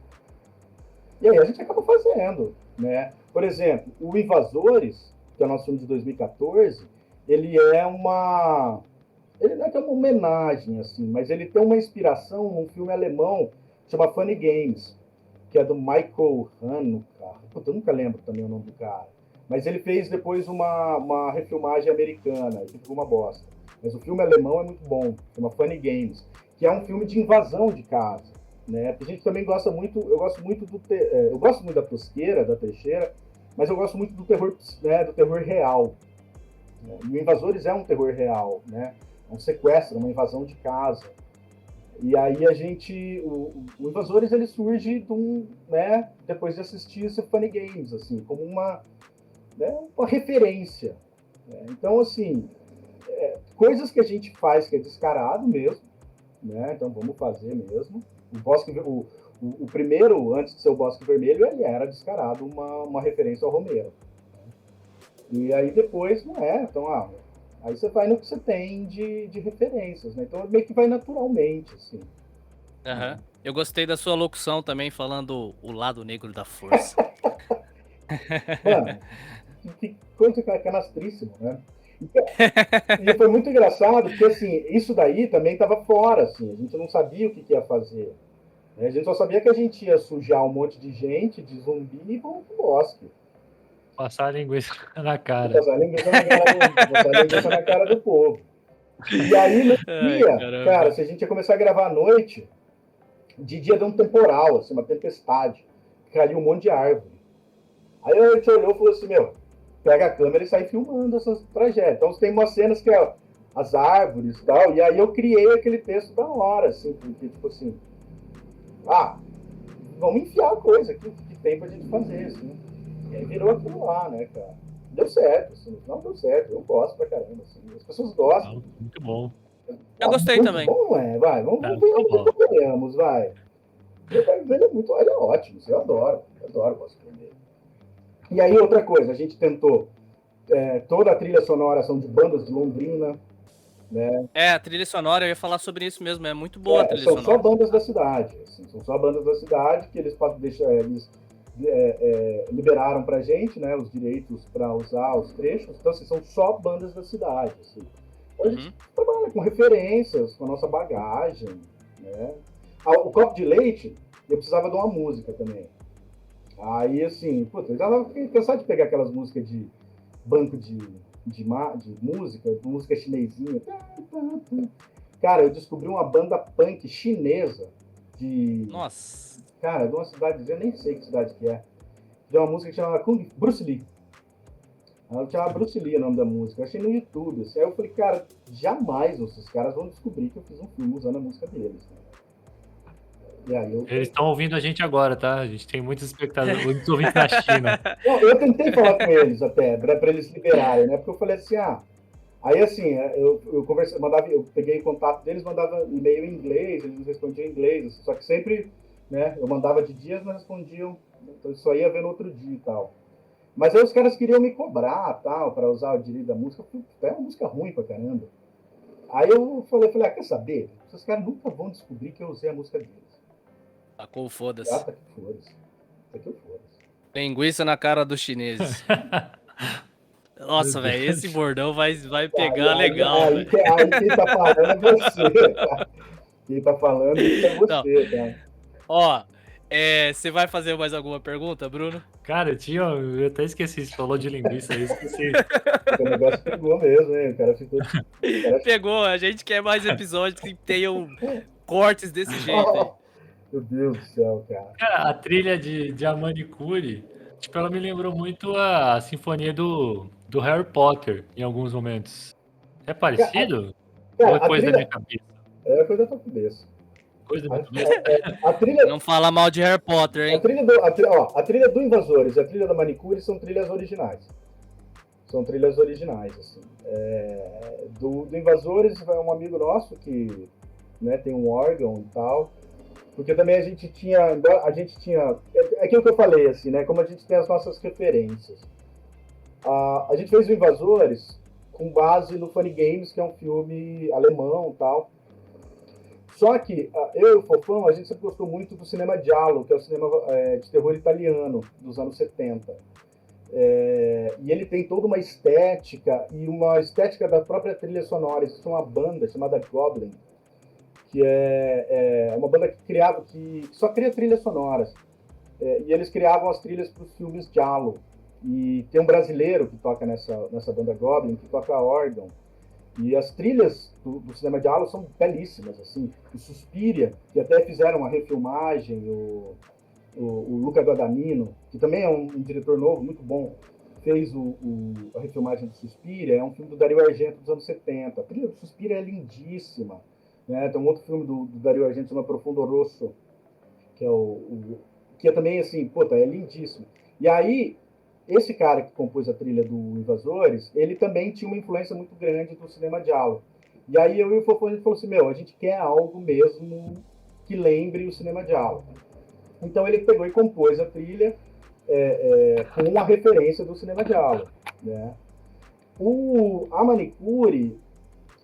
E aí a gente acaba fazendo, né? Por exemplo, o Invasores, que é o nosso filme de 2014, ele não é que é uma homenagem, assim, mas ele tem uma inspiração num filme alemão que chama Funny Games, que é do Michael Haneke. Puta, eu nunca lembro também o nome do cara. Mas ele fez depois uma refilmagem americana, que ficou uma bosta. Mas o filme alemão é muito bom, chama Funny Games, que é um filme de invasão de casa, né? A gente também gosta muito, eu gosto muito da tosqueira, da trecheira, mas eu gosto muito do terror, né, do terror real. Né? E o Invasores é um terror real, né? É um sequestro, uma invasão de casa. E aí o Invasores ele surge né, depois de assistir esse Funny Games, assim, como uma referência. Né? Então, assim, coisas que a gente faz que é descarado mesmo, né? Então vamos fazer mesmo. O primeiro, antes de ser o Bosque Vermelho, ele era descarado uma referência ao Romero. E aí depois não é, então aí você vai no que você tem de referências, né? Então meio que vai naturalmente, assim. Uhum. Eu gostei da sua locução também, falando o lado negro da força. Mano, que coisa canastríssima, né? E foi muito engraçado, porque assim, isso daí também estava fora, assim, a gente não sabia o que ia fazer. Né? A gente só sabia que a gente ia sujar um monte de gente, de zumbi e vamos pro bosque. Passar a linguiça na cara. Passar a linguiça na cara do povo. E aí, no dia, cara, se a gente ia começar a gravar à noite, de dia deu um temporal, assim, uma tempestade. Caiu um monte de árvore. Aí a gente olhou e falou assim, pega a câmera e sai filmando essas tragédias. Então tem umas cenas que é as árvores e tal, e aí eu criei aquele texto da hora, assim, porque, tipo assim, vamos enfiar a coisa aqui, que tem pra gente fazer, assim. E aí virou aquilo lá, né, cara. Deu certo, assim, no final deu certo, eu gosto pra caramba, assim, as pessoas gostam. Muito bom. Eu gostei muito também. Bom, vai, vamos ver o que ganhamos, vai. Ele é ótimo, eu adoro o Bosque Vermelho. E aí, outra coisa, a gente tentou toda a trilha sonora são de bandas de Londrina, né? A trilha sonora, eu ia falar sobre isso mesmo, é muito boa a trilha são sonora. Só bandas da cidade, assim, são só bandas da cidade que eles podem deixar, eles liberaram pra gente, né, os direitos para usar os trechos, então assim, são só bandas da cidade, assim. Então, a gente trabalha com referências, com a nossa bagagem, né? O Copo de Leite, eu precisava de uma música também. Aí, assim, puta, eu já estava cansado de pegar aquelas músicas de banco de música chinesinha. Cara, eu descobri uma banda punk chinesa Nossa. Cara, de uma cidade, eu nem sei que cidade que é. De uma música que chama Bruce Lee. Ela chama Bruce Lee o nome da música. Eu achei no YouTube. Assim. Aí eu falei, cara, jamais esses caras vão descobrir que eu fiz um filme usando a música deles. Né? E aí Eles estão ouvindo a gente agora, tá? A gente tem muitos espectadores, muitos ouvintes na China. Não, eu tentei falar com eles até, para eles liberarem, né? Porque eu falei assim, Aí assim, eu conversei, eu peguei contato deles, mandava e-mail em inglês, eles respondiam em inglês, assim, só que sempre, né? Eu mandava de dias, mas respondiam, então eu só ia ver no outro dia e tal. Mas aí os caras queriam me cobrar, tal, para usar o direito da música. É uma música ruim pra caramba. Aí eu falei, quer saber? Esses caras nunca vão descobrir que eu usei a música deles. Tacou foda-se. Tá que foda-se. Foda-se. Linguiça na cara dos chineses. Nossa, velho, esse bordão vai pegar legal, velho. Aí quem tá falando é você, tá? Quem tá falando é você, tá? Ó, você vai fazer mais alguma pergunta, Bruno? Cara, eu até esqueci, você falou de linguiça aí, esqueci. O negócio pegou mesmo, hein? O cara ficou... Pegou, a gente quer mais episódios que tenham cortes desse jeito aí. Meu Deus do céu, cara. Cara, a trilha de A Manicure, tipo, ela me lembrou muito a sinfonia do Harry Potter, em alguns momentos. É parecido? Cara, ou é coisa da minha cabeça? É coisa da tua cabeça. Coisa da minha cabeça? A trilha... Não fala mal de Harry Potter, hein? A trilha do Invasores e a trilha da Manicure são trilhas originais. São trilhas originais, assim. Do Invasores é um amigo nosso que, né, tem um órgão e tal. Porque também a gente tinha, é aquilo que eu falei, assim, né? Como a gente tem as nossas referências. A gente fez o Invasores com base no Funny Games, que é um filme alemão e tal. Só que eu e o Fofão, a gente sempre gostou muito do cinema giallo, que é o cinema de terror italiano dos anos 70. E ele tem toda uma estética, e uma estética da própria trilha sonora. Existe uma banda chamada Goblin, que é uma banda que só cria trilhas sonoras. E eles criavam as trilhas para os filmes giallo. E tem um brasileiro que toca nessa banda Goblin, que toca órgão. E as trilhas do cinema giallo são belíssimas, assim. O Suspiria, que até fizeram uma refilmagem, o Luca Guadagnino, que também é um diretor novo, muito bom, fez a refilmagem do Suspiria. É um filme do Dario Argento dos anos 70. A trilha do Suspiria é lindíssima. Né? Tem um outro filme do Dario Argento chamado Profundo Rosso, que que é também, assim, é lindíssimo. E aí, esse cara que compôs a trilha do Invasores, ele também tinha uma influência muito grande do cinema giallo. E aí eu e o Fofão, a gente falou assim, a gente quer algo mesmo que lembre o cinema giallo. Então ele pegou e compôs a trilha com uma referência do cinema giallo. Né? A Manicure,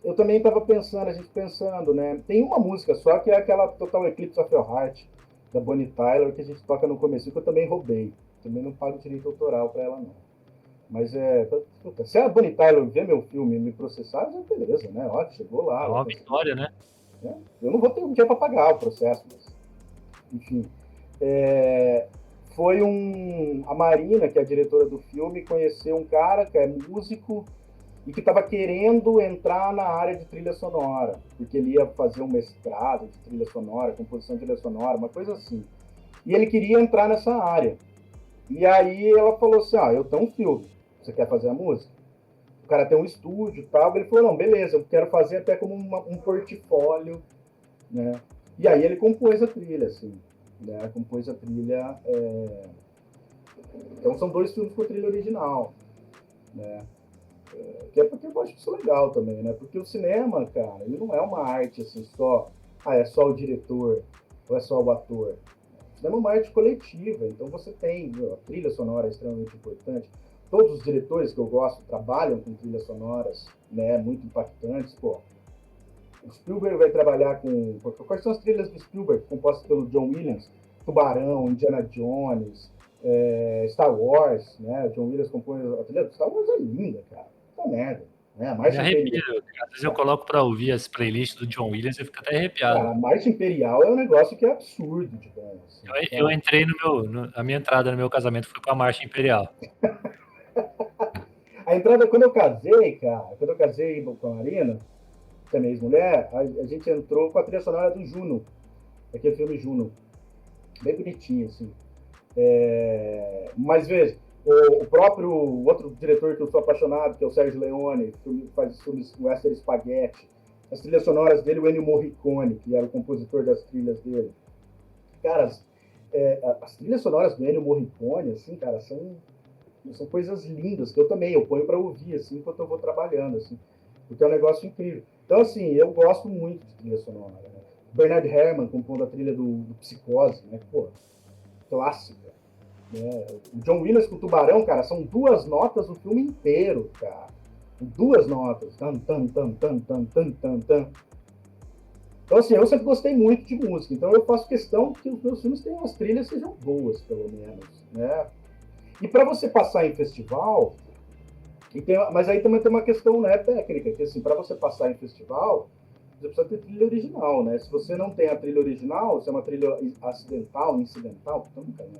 eu também estava pensando, né? Tem uma música só, que é aquela Total Eclipse of Your Heart, da Bonnie Tyler, que a gente toca no começo, que eu também roubei. Também não pago direito autoral para ela, não. Mas se a Bonnie Tyler ver meu filme e me processar, já beleza, né? Ó, chegou lá. É uma vitória, né? Eu não vou ter um dia para pagar o processo, mas... Enfim. Foi a Marina, que é a diretora do filme, conheceu um cara que é músico e que estava querendo entrar na área de trilha sonora, porque ele ia fazer um mestrado de trilha sonora, composição de trilha sonora, uma coisa assim. E ele queria entrar nessa área. E aí ela falou assim, eu tenho um filme, você quer fazer a música? O cara tem um estúdio e tal. Ele falou, não, beleza, eu quero fazer até como um portfólio, né? E aí ele compôs a trilha, assim, né? Compôs a trilha... Então são 2 filmes com trilha original, né? Que é porque eu acho isso legal também, né? Porque o cinema, cara, ele não é uma arte assim só... é só o diretor ou é só o ator. O cinema é uma arte coletiva, então você tem... a trilha sonora é extremamente importante. Todos os diretores que eu gosto trabalham com trilhas sonoras, né? Muito impactantes, O Spielberg vai trabalhar com... Quais são as trilhas do Spielberg, compostas pelo John Williams? Tubarão, Indiana Jones, Star Wars, né? O John Williams compõe a trilha do Star Wars, é linda, cara. Tá merda. Né? A Marcha Imperial. Às vezes eu coloco pra ouvir as playlists do John Williams e eu fico até arrepiado. Cara, a Marcha Imperial é um negócio que é absurdo de bom. Assim, eu entrei a minha entrada no meu casamento foi com a Marcha Imperial. A entrada, quando eu casei com a Marina, que é minha ex-mulher, a gente entrou com a trilha sonora do Juno, aquele filme Juno. Bem bonitinho, assim. Mas veja, o próprio outro diretor que eu sou apaixonado, que é o Sergio Leone, que faz filmes Western Spaghetti, as trilhas sonoras dele, o Ennio Morricone, que era o compositor das trilhas dele. Cara, as trilhas sonoras do Ennio Morricone, assim, cara, são coisas lindas, que eu ponho para ouvir, assim, enquanto eu vou trabalhando, assim, porque é um negócio incrível. Então, assim, eu gosto muito de trilha sonora, né? Bernard Herrmann compondo a trilha do Psicose, né? Clássica. Né? O John Williams com o Tubarão, cara, são 2 notas o filme inteiro, cara. 2 notas. Tan, tan, tan, tan, tan, tan, tan, tan. Então, assim, eu sempre gostei muito de música. Então, eu faço questão que os meus filmes tenham as trilhas sejam boas, pelo menos, né? E para você passar em festival... mas aí também tem uma questão, né, técnica, que, assim, para você passar em festival... Você precisa ter trilha original, né? Se você não tem a trilha original, se é uma trilha acidental, incidental, nunca, né?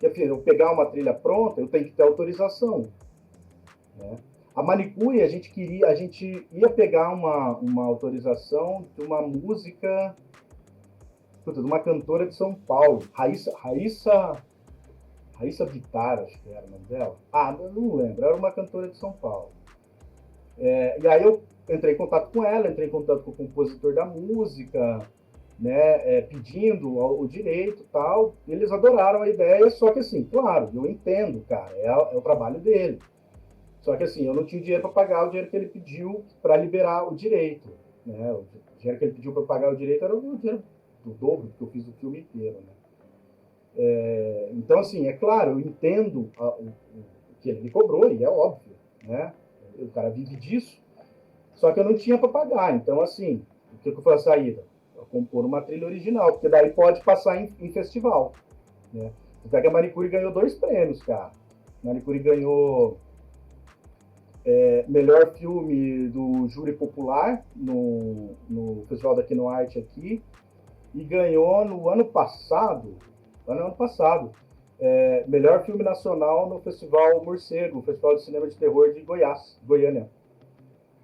E, enfim, eu pegar uma trilha pronta, eu tenho que ter autorização. Né? A Manicure, a gente ia pegar uma autorização de uma música, de uma cantora de São Paulo, Raíssa Bittar, acho que era o nome dela. Não lembro, era uma cantora de São Paulo. E aí eu entrei em contato com ela, entrei em contato com o compositor da música, né, pedindo o direito e tal. Eles adoraram a ideia, só que assim, claro, eu entendo, cara, é o trabalho dele. Só que assim, eu não tinha dinheiro para pagar o dinheiro que ele pediu para liberar o direito. Né? O dinheiro que ele pediu para pagar o direito era o dinheiro do dobro, porque eu fiz o filme inteiro, né? Então, assim, é claro, eu entendo o que ele me cobrou, e é óbvio, né? O cara vive disso, só que eu não tinha para pagar. Então, assim, o que foi a saída? Eu compor uma trilha original, porque daí pode passar em festival, né? Até que a Manicure ganhou 2 prêmios, cara. A Manicure ganhou melhor filme do júri popular no Festival da Kinoarte aqui, e ganhou no ano passado, melhor filme nacional no Festival Morcego, o Festival de Cinema de Terror de Goiânia.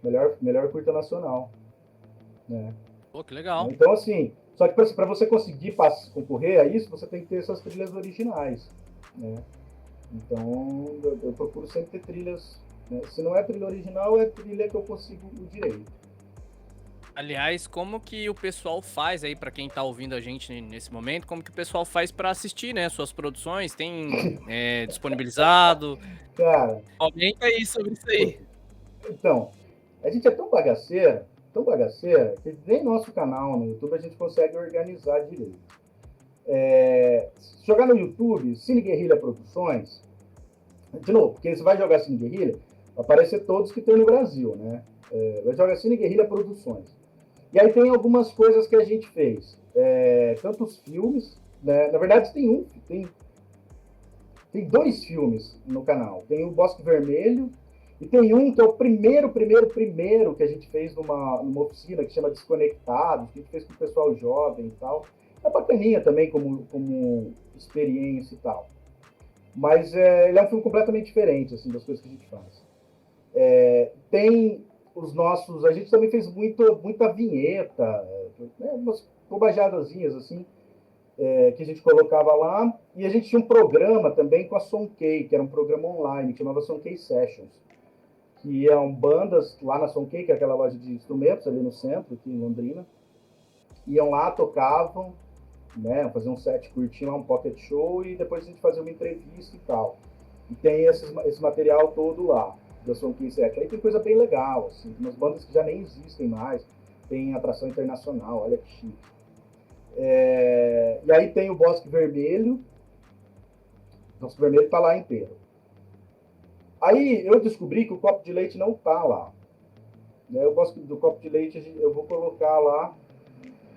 Melhor curta nacional. Né? Pô, que legal. Então, assim, só que para você conseguir concorrer a isso, você tem que ter essas trilhas originais. Né? Então, eu procuro sempre ter trilhas. Né? Se não é trilha original, é trilha que eu consigo o direito. Aliás, como que o pessoal faz aí, pra quem tá ouvindo a gente nesse momento, como que o pessoal faz pra assistir, né, suas produções? Tem disponibilizado? Cara, Comenta aí sobre isso aí. então, a gente é tão bagaceira, que nem nosso canal no YouTube a gente consegue organizar direito. Jogar no YouTube, Cine Guerrilha Produções, de novo, porque você vai jogar Cine Guerrilha, vai aparecer todos que tem no Brasil, né? Vai jogar Cine Guerrilha Produções. E aí tem algumas coisas que a gente fez. Tanto os filmes, né? Na verdade tem 2 filmes no canal. Tem o Bosque Vermelho e tem um que é o primeiro que a gente fez numa oficina que chama Desconectados, que a gente fez com o pessoal jovem e tal. É bacaninha também como experiência e tal. Mas ele é um filme completamente diferente assim, das coisas que a gente faz. Tem os nossos... A gente também fez muita vinheta, umas bobajadazinhas assim, que a gente colocava lá. E a gente tinha um programa também com a Sonkei, que era um programa online, que chamava Sonkei Sessions, que iam bandas lá na Sonkei, que é aquela loja de instrumentos ali no centro, aqui em Londrina. Iam lá, tocavam, né, faziam um set curtinho lá, um pocket show, e depois a gente fazia uma entrevista e tal. E tem esse material todo lá, da Sonkei Sessions. Aí tem coisa bem legal, assim, umas bandas que já nem existem mais, tem atração internacional, olha que chique. E aí tem o Bosque Vermelho. O Bosque Vermelho tá lá inteiro. Aí eu descobri que o Copo de Leite não tá lá. O Bosque do Copo de Leite eu vou colocar lá.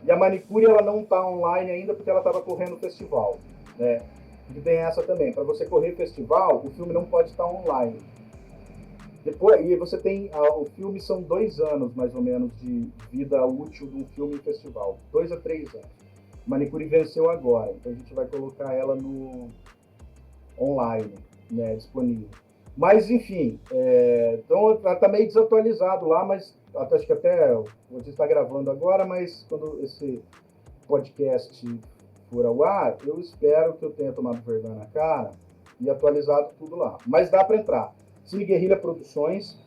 E a Manicure ela não tá online ainda porque ela estava correndo o festival. Né? E tem essa também. Para você correr festival, o filme não pode estar online. Depois, e você tem... o filme são 2 anos, mais ou menos, de vida útil de um filme em festival. 2 a 3 anos. Manicure venceu agora, então a gente vai colocar ela no online, né, disponível. Mas, enfim, então está meio desatualizado lá, mas acho que até a gente está gravando agora, mas quando esse podcast for ao ar, eu espero que eu tenha tomado vergonha na cara e atualizado tudo lá. Mas dá para entrar. Cine Guerrilha Produções,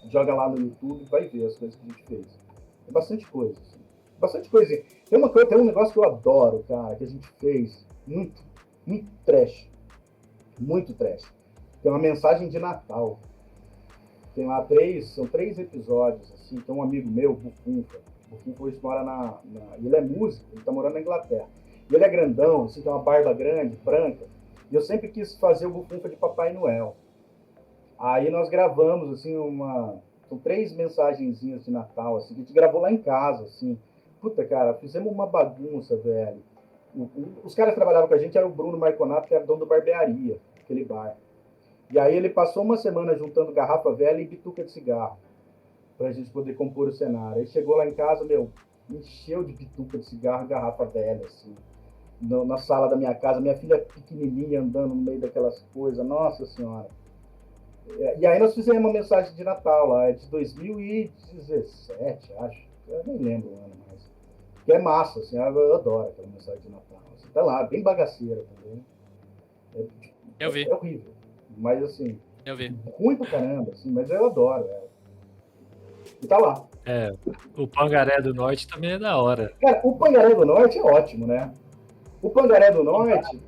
joga lá no YouTube, vai ver as coisas que a gente fez. É bastante coisa, assim. Bastante coisa. Tem um negócio que eu adoro, cara, que a gente fez, muito trash. Muito trash. Tem uma mensagem de Natal. Tem lá são 3 episódios, assim. Tem um amigo meu, Bufunfa. O Bufunfa hoje mora ele é músico, ele tá morando na Inglaterra. E ele é grandão, assim, tem uma barba grande, branca. E eu sempre quis fazer o Bufunfa de Papai Noel. Aí nós gravamos, assim, são 3 mensagenzinhas de Natal, assim, que a gente gravou lá em casa, assim. Puta, cara, fizemos uma bagunça, velho. Os caras que trabalhavam com a gente era o Bruno Marconato, que era dono da barbearia, aquele bar. E aí ele passou uma semana juntando garrafa velha e bituca de cigarro, pra gente poder compor o cenário. Aí chegou lá em casa, encheu de bituca de cigarro e garrafa velha, assim. Na sala da minha casa, minha filha pequenininha andando no meio daquelas coisas, nossa senhora. E aí nós fizemos uma mensagem de Natal lá, é de 2017, acho. Eu nem lembro o ano mais. Que é massa, assim, eu adoro aquela mensagem de Natal. Assim, tá lá, bem bagaceira também. Eu vi. É horrível. Mas assim, Eu vi. ruim pra caramba, assim, mas eu adoro. E tá lá. O Pangaré do Norte também é da hora. Cara, o Pangaré do Norte é ótimo, né? O Pangaré do Norte...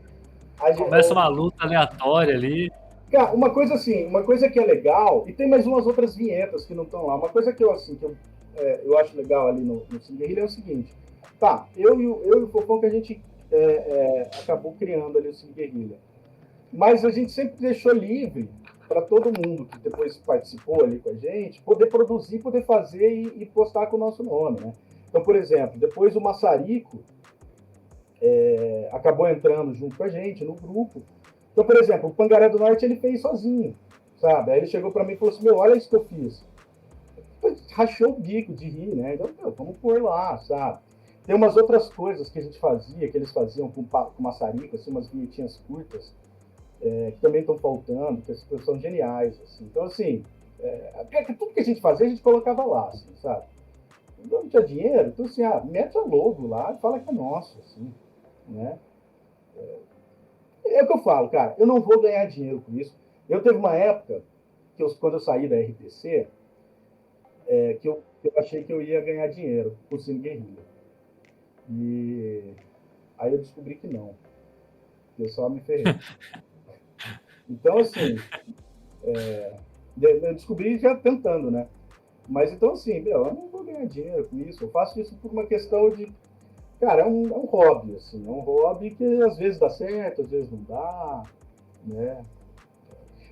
Começa uma luta aleatória ali. Cara, uma coisa que é legal, e tem mais umas outras vinhetas que não estão lá. Uma coisa que eu acho legal ali no Cine Guerrilha é o seguinte: Tá, eu e o Fofão que a gente acabou criando ali o Cine Guerrilha. Mas a gente sempre deixou livre para todo mundo que depois participou ali com a gente, poder produzir, poder fazer e postar com o nosso nome, né? Então, por exemplo, depois o Massarico acabou entrando junto com a gente no grupo. Então, por exemplo, o Pangaré do Norte ele fez sozinho, sabe? Aí ele chegou para mim e falou assim, olha isso que eu fiz. Rachou o bico de rir, né? Então, vamos pôr lá, sabe? Tem umas outras coisas que a gente fazia, que eles faziam com o Massarico, assim, umas vinhetinhas curtas, que também estão faltando, que são geniais, assim. Então, assim, tudo que a gente fazia, a gente colocava lá, assim, sabe? Não tinha dinheiro, então, assim, mete a logo lá e fala que é nosso, assim, né? É o que eu falo, cara, eu não vou ganhar dinheiro com isso. Eu teve uma época, quando eu saí da RPC, que eu achei que eu ia ganhar dinheiro por Cine Guerrilha. E aí eu descobri que não. Eu só me ferrei. Então, assim, eu descobri já tentando, né? Mas então, assim, eu não vou ganhar dinheiro com isso. Eu faço isso por uma questão de... Cara, é um hobby, assim. É um hobby que às vezes dá certo, às vezes não dá, né?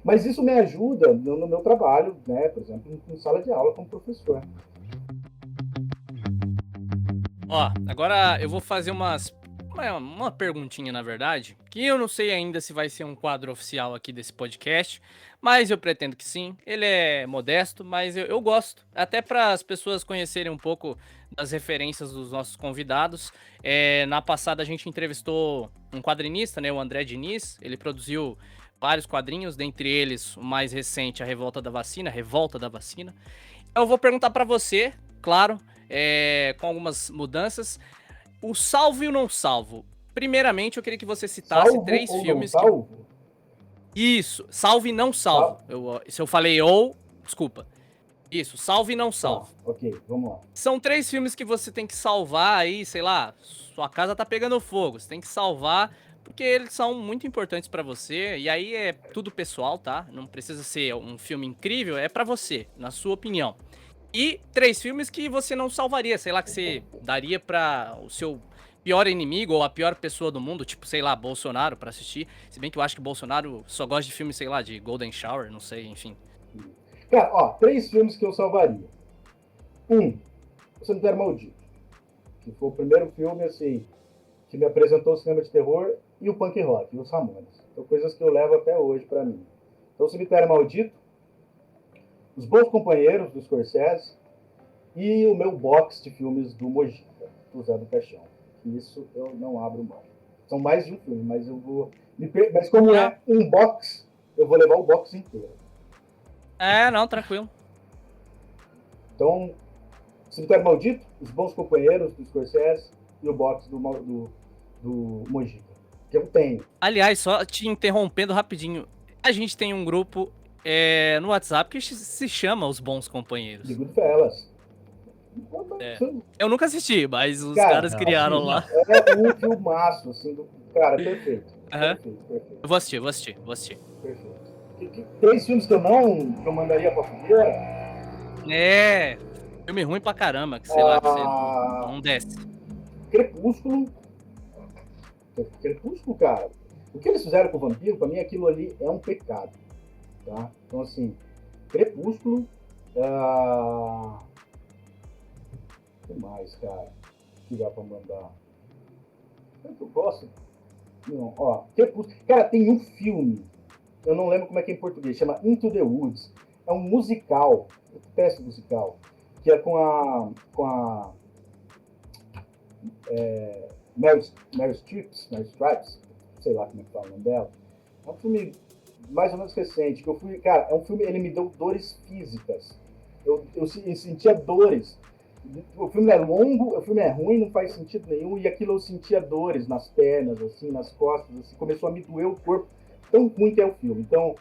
Mas isso me ajuda no meu trabalho, né? Por exemplo, em sala de aula como professor. Ó, agora eu vou fazer uma perguntinha, na verdade, que eu não sei ainda se vai ser um quadro oficial aqui desse podcast, mas eu pretendo que sim. Ele é modesto, mas eu gosto, até para as pessoas conhecerem um pouco das referências dos nossos convidados. Na passada a gente entrevistou um quadrinista, né, o André Diniz. Ele produziu vários quadrinhos, dentre eles o mais recente, A Revolta da Vacina. Eu vou perguntar para você, claro, com algumas mudanças, o salvo e o não salvo. Primeiramente, eu queria que você citasse Salvo 3 ou filmes não salvo? Isso, salvo e não salvo. Se eu falei ou, desculpa. Isso, salvo e não salvo. Tá, ok, vamos lá. São 3 filmes que você tem que salvar aí, sei lá, sua casa tá pegando fogo, você tem que salvar, porque eles são muito importantes pra você, e aí é tudo pessoal, tá? Não precisa ser um filme incrível, é pra você, na sua opinião. E 3 filmes que você não salvaria, sei lá, que você daria pra o seu pior inimigo ou a pior pessoa do mundo, tipo, sei lá, Bolsonaro pra assistir. Se bem que eu acho que Bolsonaro só gosta de filme, sei lá, de Golden Shower, não sei, enfim. Cara, ó, 3 filmes que eu salvaria. O Cemitério Maldito, que foi o primeiro filme, assim, que me apresentou o cinema de terror, e o punk rock, e os Ramones. São coisas que eu levo até hoje pra mim. Então, o Cemitério Maldito, Os Bons Companheiros, do Scorsese, e o meu box de filmes do Mojica, do Zé do Caixão. Isso eu não abro mão. São mais de um filme, mas eu vou... Mas como é um box, eu vou levar o box inteiro. Não, tranquilo. Então, Cemitério Maldito, Os Bons Companheiros, do Scorsese, e o box do Mojica, que eu tenho. Aliás, só te interrompendo rapidinho, a gente tem um grupo no WhatsApp que se chama Os Bons Companheiros. De Goodfellas. Eu nunca assisti, mas os caras criaram lá. É um filmaço, assim, cara, perfeito. Perfeito. Eu vou assistir. Perfeito. 3 filmes que eu mandaria pra fogueira. Filme ruim pra caramba, que sei lá, que você não desce. Crepúsculo, cara. O que eles fizeram com o vampiro, pra mim aquilo ali é um pecado, tá? Então, assim, Crepúsculo, o que mais, cara? Que dá pra mandar? Eu gosto. Não, ó, Crepúsculo. Cara, tem um filme, eu não lembro como é que é em português, chama Into the Woods. É um musical, eu detesto musical, que é com a Meryl Streep, sei lá como é que fala o nome dela. É um filme mais ou menos recente, que eu fui, cara, é um filme, ele me deu dores físicas. Eu sentia dores. O filme é longo, o filme é ruim, não faz sentido nenhum, e aquilo eu sentia dores nas pernas, assim, nas costas, assim, começou a me doer o corpo, tão ruim que é o filme. Então,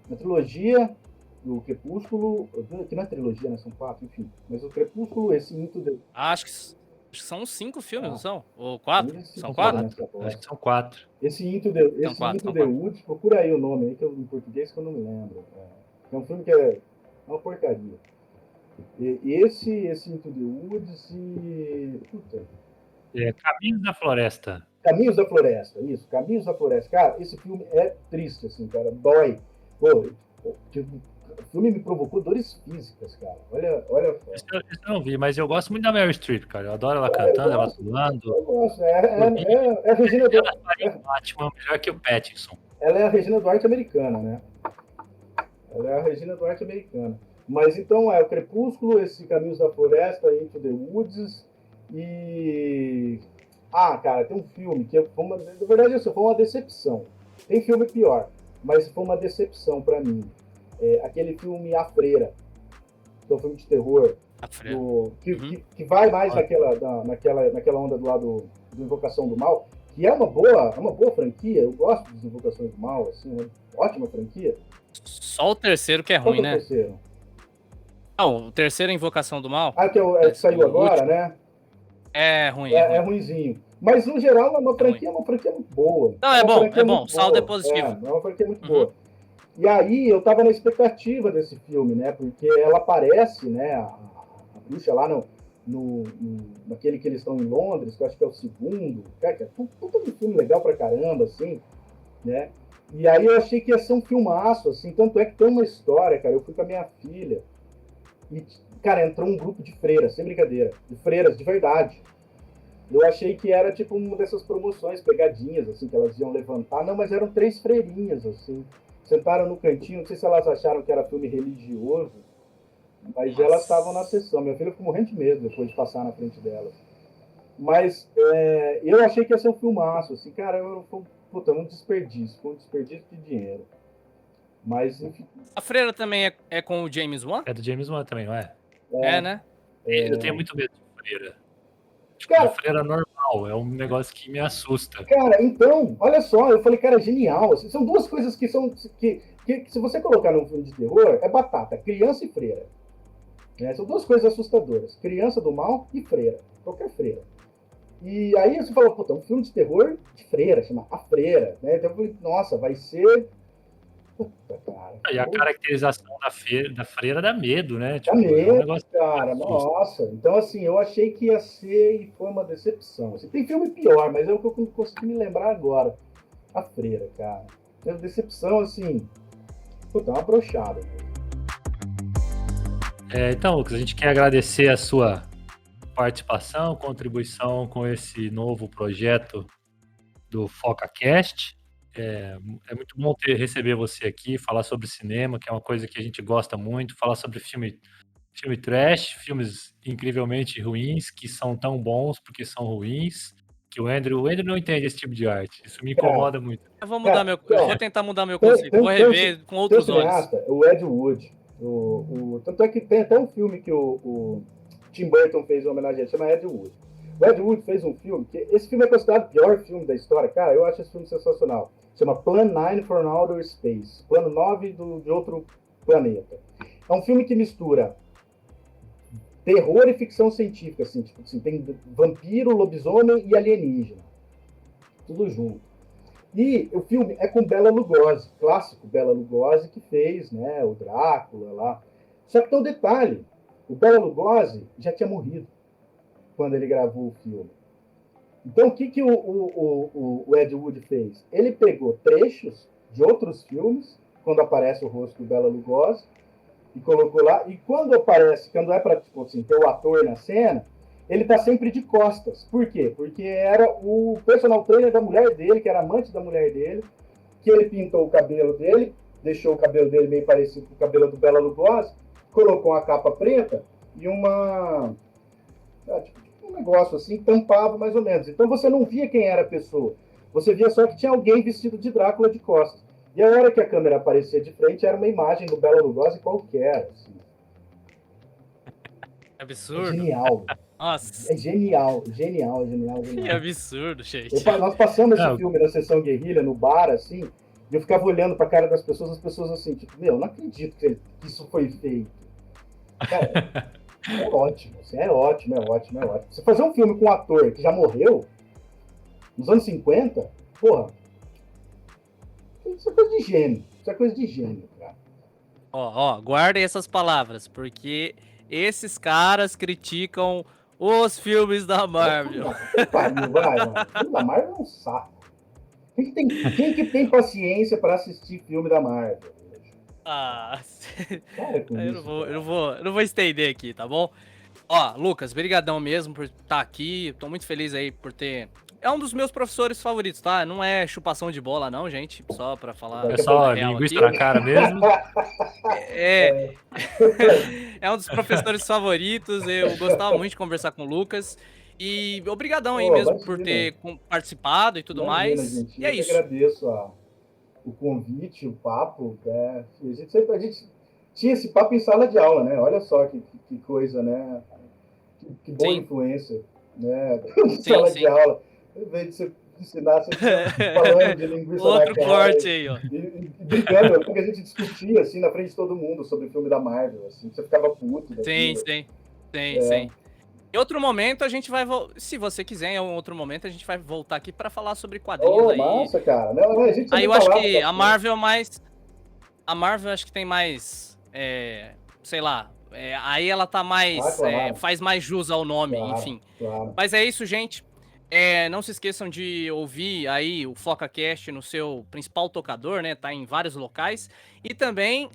na trilogia do Crepúsculo, que não é trilogia, né, são 4, enfim, mas o Crepúsculo, esse Into the... Acho que são 5 filmes, não são? Ou 4? São 4? Acho que são 4. Esse Into the Woods, procura aí o nome aí, que em português que eu não me lembro. É um filme que é uma porcaria. E esse Into the Woods e... Puta. Caminhos da Floresta. Caminhos da Floresta, isso, Caminhos da Floresta. Cara, esse filme é triste, assim, cara, dói. Pô, tipo, o filme me provocou dores físicas, cara. Olha só. Isso eu não vi, mas eu gosto muito da Meryl Streep, cara. Eu adoro ela cantando, ela atuando. Eu gosto. É A Regina ela Duarte. faria Batman melhor que o Pattinson. Ela é a Regina Duarte americana, né? Ela é a Regina Duarte americana. Mas então é o Crepúsculo, esse Caminhos da Floresta, Into the Woods e... Ah, cara, tem um filme que foi uma... Na verdade, assim, foi uma decepção. Tem filme pior, mas foi uma decepção pra mim. Aquele filme A Freira, que é um filme de terror, que vai mais naquela onda do lado do Invocação do Mal, que é uma boa franquia. Eu gosto das Invocações do Mal, assim, uma ótima franquia. Só o terceiro que é Qual ruim, que é o né? terceiro? Não, o terceiro é Invocação do Mal. Ah, que que saiu agora, né? É ruim, É ruinzinho. Mas, no geral, é uma franquia muito boa. Não, é bom. O saldo é positivo. É uma franquia muito boa. E aí, eu tava na expectativa desse filme, né? Porque ela aparece, né? A bruxa lá naquele que eles estão em Londres, que eu acho que é o segundo. Cara, é um filme legal pra caramba, assim, né? E aí eu achei que ia ser um filmaço, assim. Tanto é que tem uma história, cara. Eu fui com a minha filha e, cara, entrou um grupo de freiras, sem brincadeira. De freiras, de verdade. Eu achei que era tipo uma dessas promoções, pegadinhas, assim, que elas iam levantar. Não, mas eram 3 freirinhas, assim. Sentaram no cantinho, não sei se elas acharam que era filme religioso, mas elas estavam na sessão. Minha filha ficou morrendo de medo depois de passar na frente delas. Mas eu achei que ia ser um filmaço, assim, cara, puta, um desperdício, foi um desperdício de dinheiro. Mas, enfim. A Freira também é com o James Wan? É do James Wan também, não é? É, né? Eu tenho muito medo de freira. Tipo, Cara, de freira normal, é um negócio que me assusta. Cara, então, olha só, eu falei, cara, genial. Assim, são duas coisas que se você colocar num filme de terror, é batata, criança e freira. Né? São duas coisas assustadoras. Criança do mal e freira. Qualquer freira. E aí você falou, puta, um filme de terror de freira, chama A Freira. Né? Então eu falei, nossa, vai ser... Puta, cara. E a caracterização da freira dá medo, né? Dá Tipo, medo, é um negócio cara. Nossa. Então, assim, eu achei que ia ser e foi uma decepção. Assim, tem filme pior, mas é o que eu consegui me lembrar agora. A Freira, cara. Foi uma decepção, assim... Puta, uma brochada. Então, Lucas, a gente quer agradecer a sua participação, contribuição com esse novo projeto do FocaCast. É muito bom receber você aqui, falar sobre cinema, que é uma coisa que a gente gosta muito, falar sobre filme trash, filmes incrivelmente ruins, que são tão bons porque são ruins, que o Andrew não entende esse tipo de arte. Isso me incomoda muito. Eu vou tentar mudar meu conceito, vou rever com outros olhos. O Ed Wood. Tanto é que tem até um filme que o Tim Burton fez uma homenagem, chama Ed Wood. O Ed Wood fez um filme, que esse filme é considerado o pior filme da história. Cara, eu acho esse filme sensacional. Chama Plan 9 from Outer Space. Plano 9 de outro planeta. É um filme que mistura terror e ficção científica, assim, tipo assim, tem vampiro, lobisomem e alienígena. Tudo junto. E o filme é com Bela Lugosi, clássico Bela Lugosi, que fez, né, o Drácula lá. Só que tem um detalhe, o Bela Lugosi já tinha morrido quando ele gravou o filme. Então, o que o Ed Wood fez? Ele pegou trechos de outros filmes, quando aparece o rosto do Bela Lugosi, e colocou lá. E quando é para tipo assim, ter o ator na cena, ele tá sempre de costas. Por quê? Porque era o personal trainer da mulher dele, que era amante da mulher dele, que ele pintou o cabelo dele, deixou o cabelo dele meio parecido com o cabelo do Bela Lugosi, colocou uma capa preta e um negócio assim, tampava mais ou menos. Então você não via quem era a pessoa. Você via só que tinha alguém vestido de Drácula de costas. E a hora que a câmera aparecia de frente, era uma imagem do Bela Lugosi qualquer. Assim. Absurdo. É genial. Nossa. É genial. Que absurdo, gente. Nós passamos esse filme na sessão guerrilha, no bar, assim, e eu ficava olhando pra cara das pessoas, as pessoas assim, tipo, meu, não acredito que isso foi feito. Cara, é ótimo, assim, é ótimo. Você fazer um filme com um ator que já morreu, nos anos 50, porra, isso é coisa de gênio, cara. Guardem essas palavras, porque esses caras criticam Os filmes da Marvel. Pariu, vai, mano. O filme da Marvel é um saco. Quem que tem paciência pra assistir filme da Marvel? Ah, Para com eu isso, não vou estender aqui, tá bom? Ó, Lucas, brigadão mesmo por estar aqui. Tô muito feliz aí por ter... É um dos meus professores favoritos, tá? Não é chupação de bola, não, gente. Só pra falar. É só linguiça na cara mesmo. É um dos professores favoritos. Eu gostava muito de conversar com o Lucas. E obrigadão aí Pô, mesmo imagina. por ter participado e tudo Imagina, mais. gente. E é Eu que isso. agradeço o convite, o papo. Né? A gente tinha esse papo em sala de aula, né? Olha só que coisa, né? Que boa Sim. influência, né? Sim, Sala sim. de aula. Em vez de você ensinar, você falando de linguiça Outro na cara. corte aí, ó. E brincando, porque a gente discutia, assim, na frente de todo mundo sobre o filme da Marvel, assim. Você ficava puto daquilo. Sim. Em outro momento a gente vai... Se você quiser, em outro momento a gente vai voltar aqui pra falar sobre quadrinhos aí. Massa, cara. Não, a gente Aí eu também acho falava que a bastante. Marvel mais... A Marvel acho que tem mais... sei lá... aí ela tá mais... claro. faz mais jus ao nome, Claro, enfim. claro. Mas é isso, gente. Não se esqueçam de ouvir aí o FocaCast no seu principal tocador, né? Tá em vários locais. E também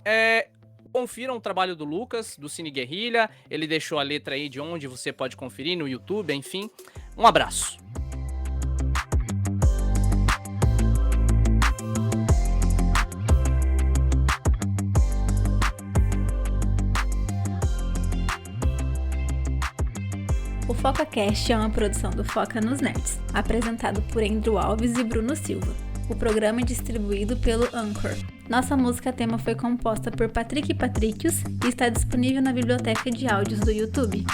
confiram o trabalho do Lucas, do Cine Guerrilha. Ele deixou a letra aí de onde você pode conferir, no YouTube, enfim. Um abraço. O FocaCast é uma produção do Foca nos Nerds, apresentado por Andrew Alves e Bruno Silva. O programa é distribuído pelo Anchor. Nossa música tema foi composta por Patrick Patricius e está disponível na biblioteca de áudios do YouTube.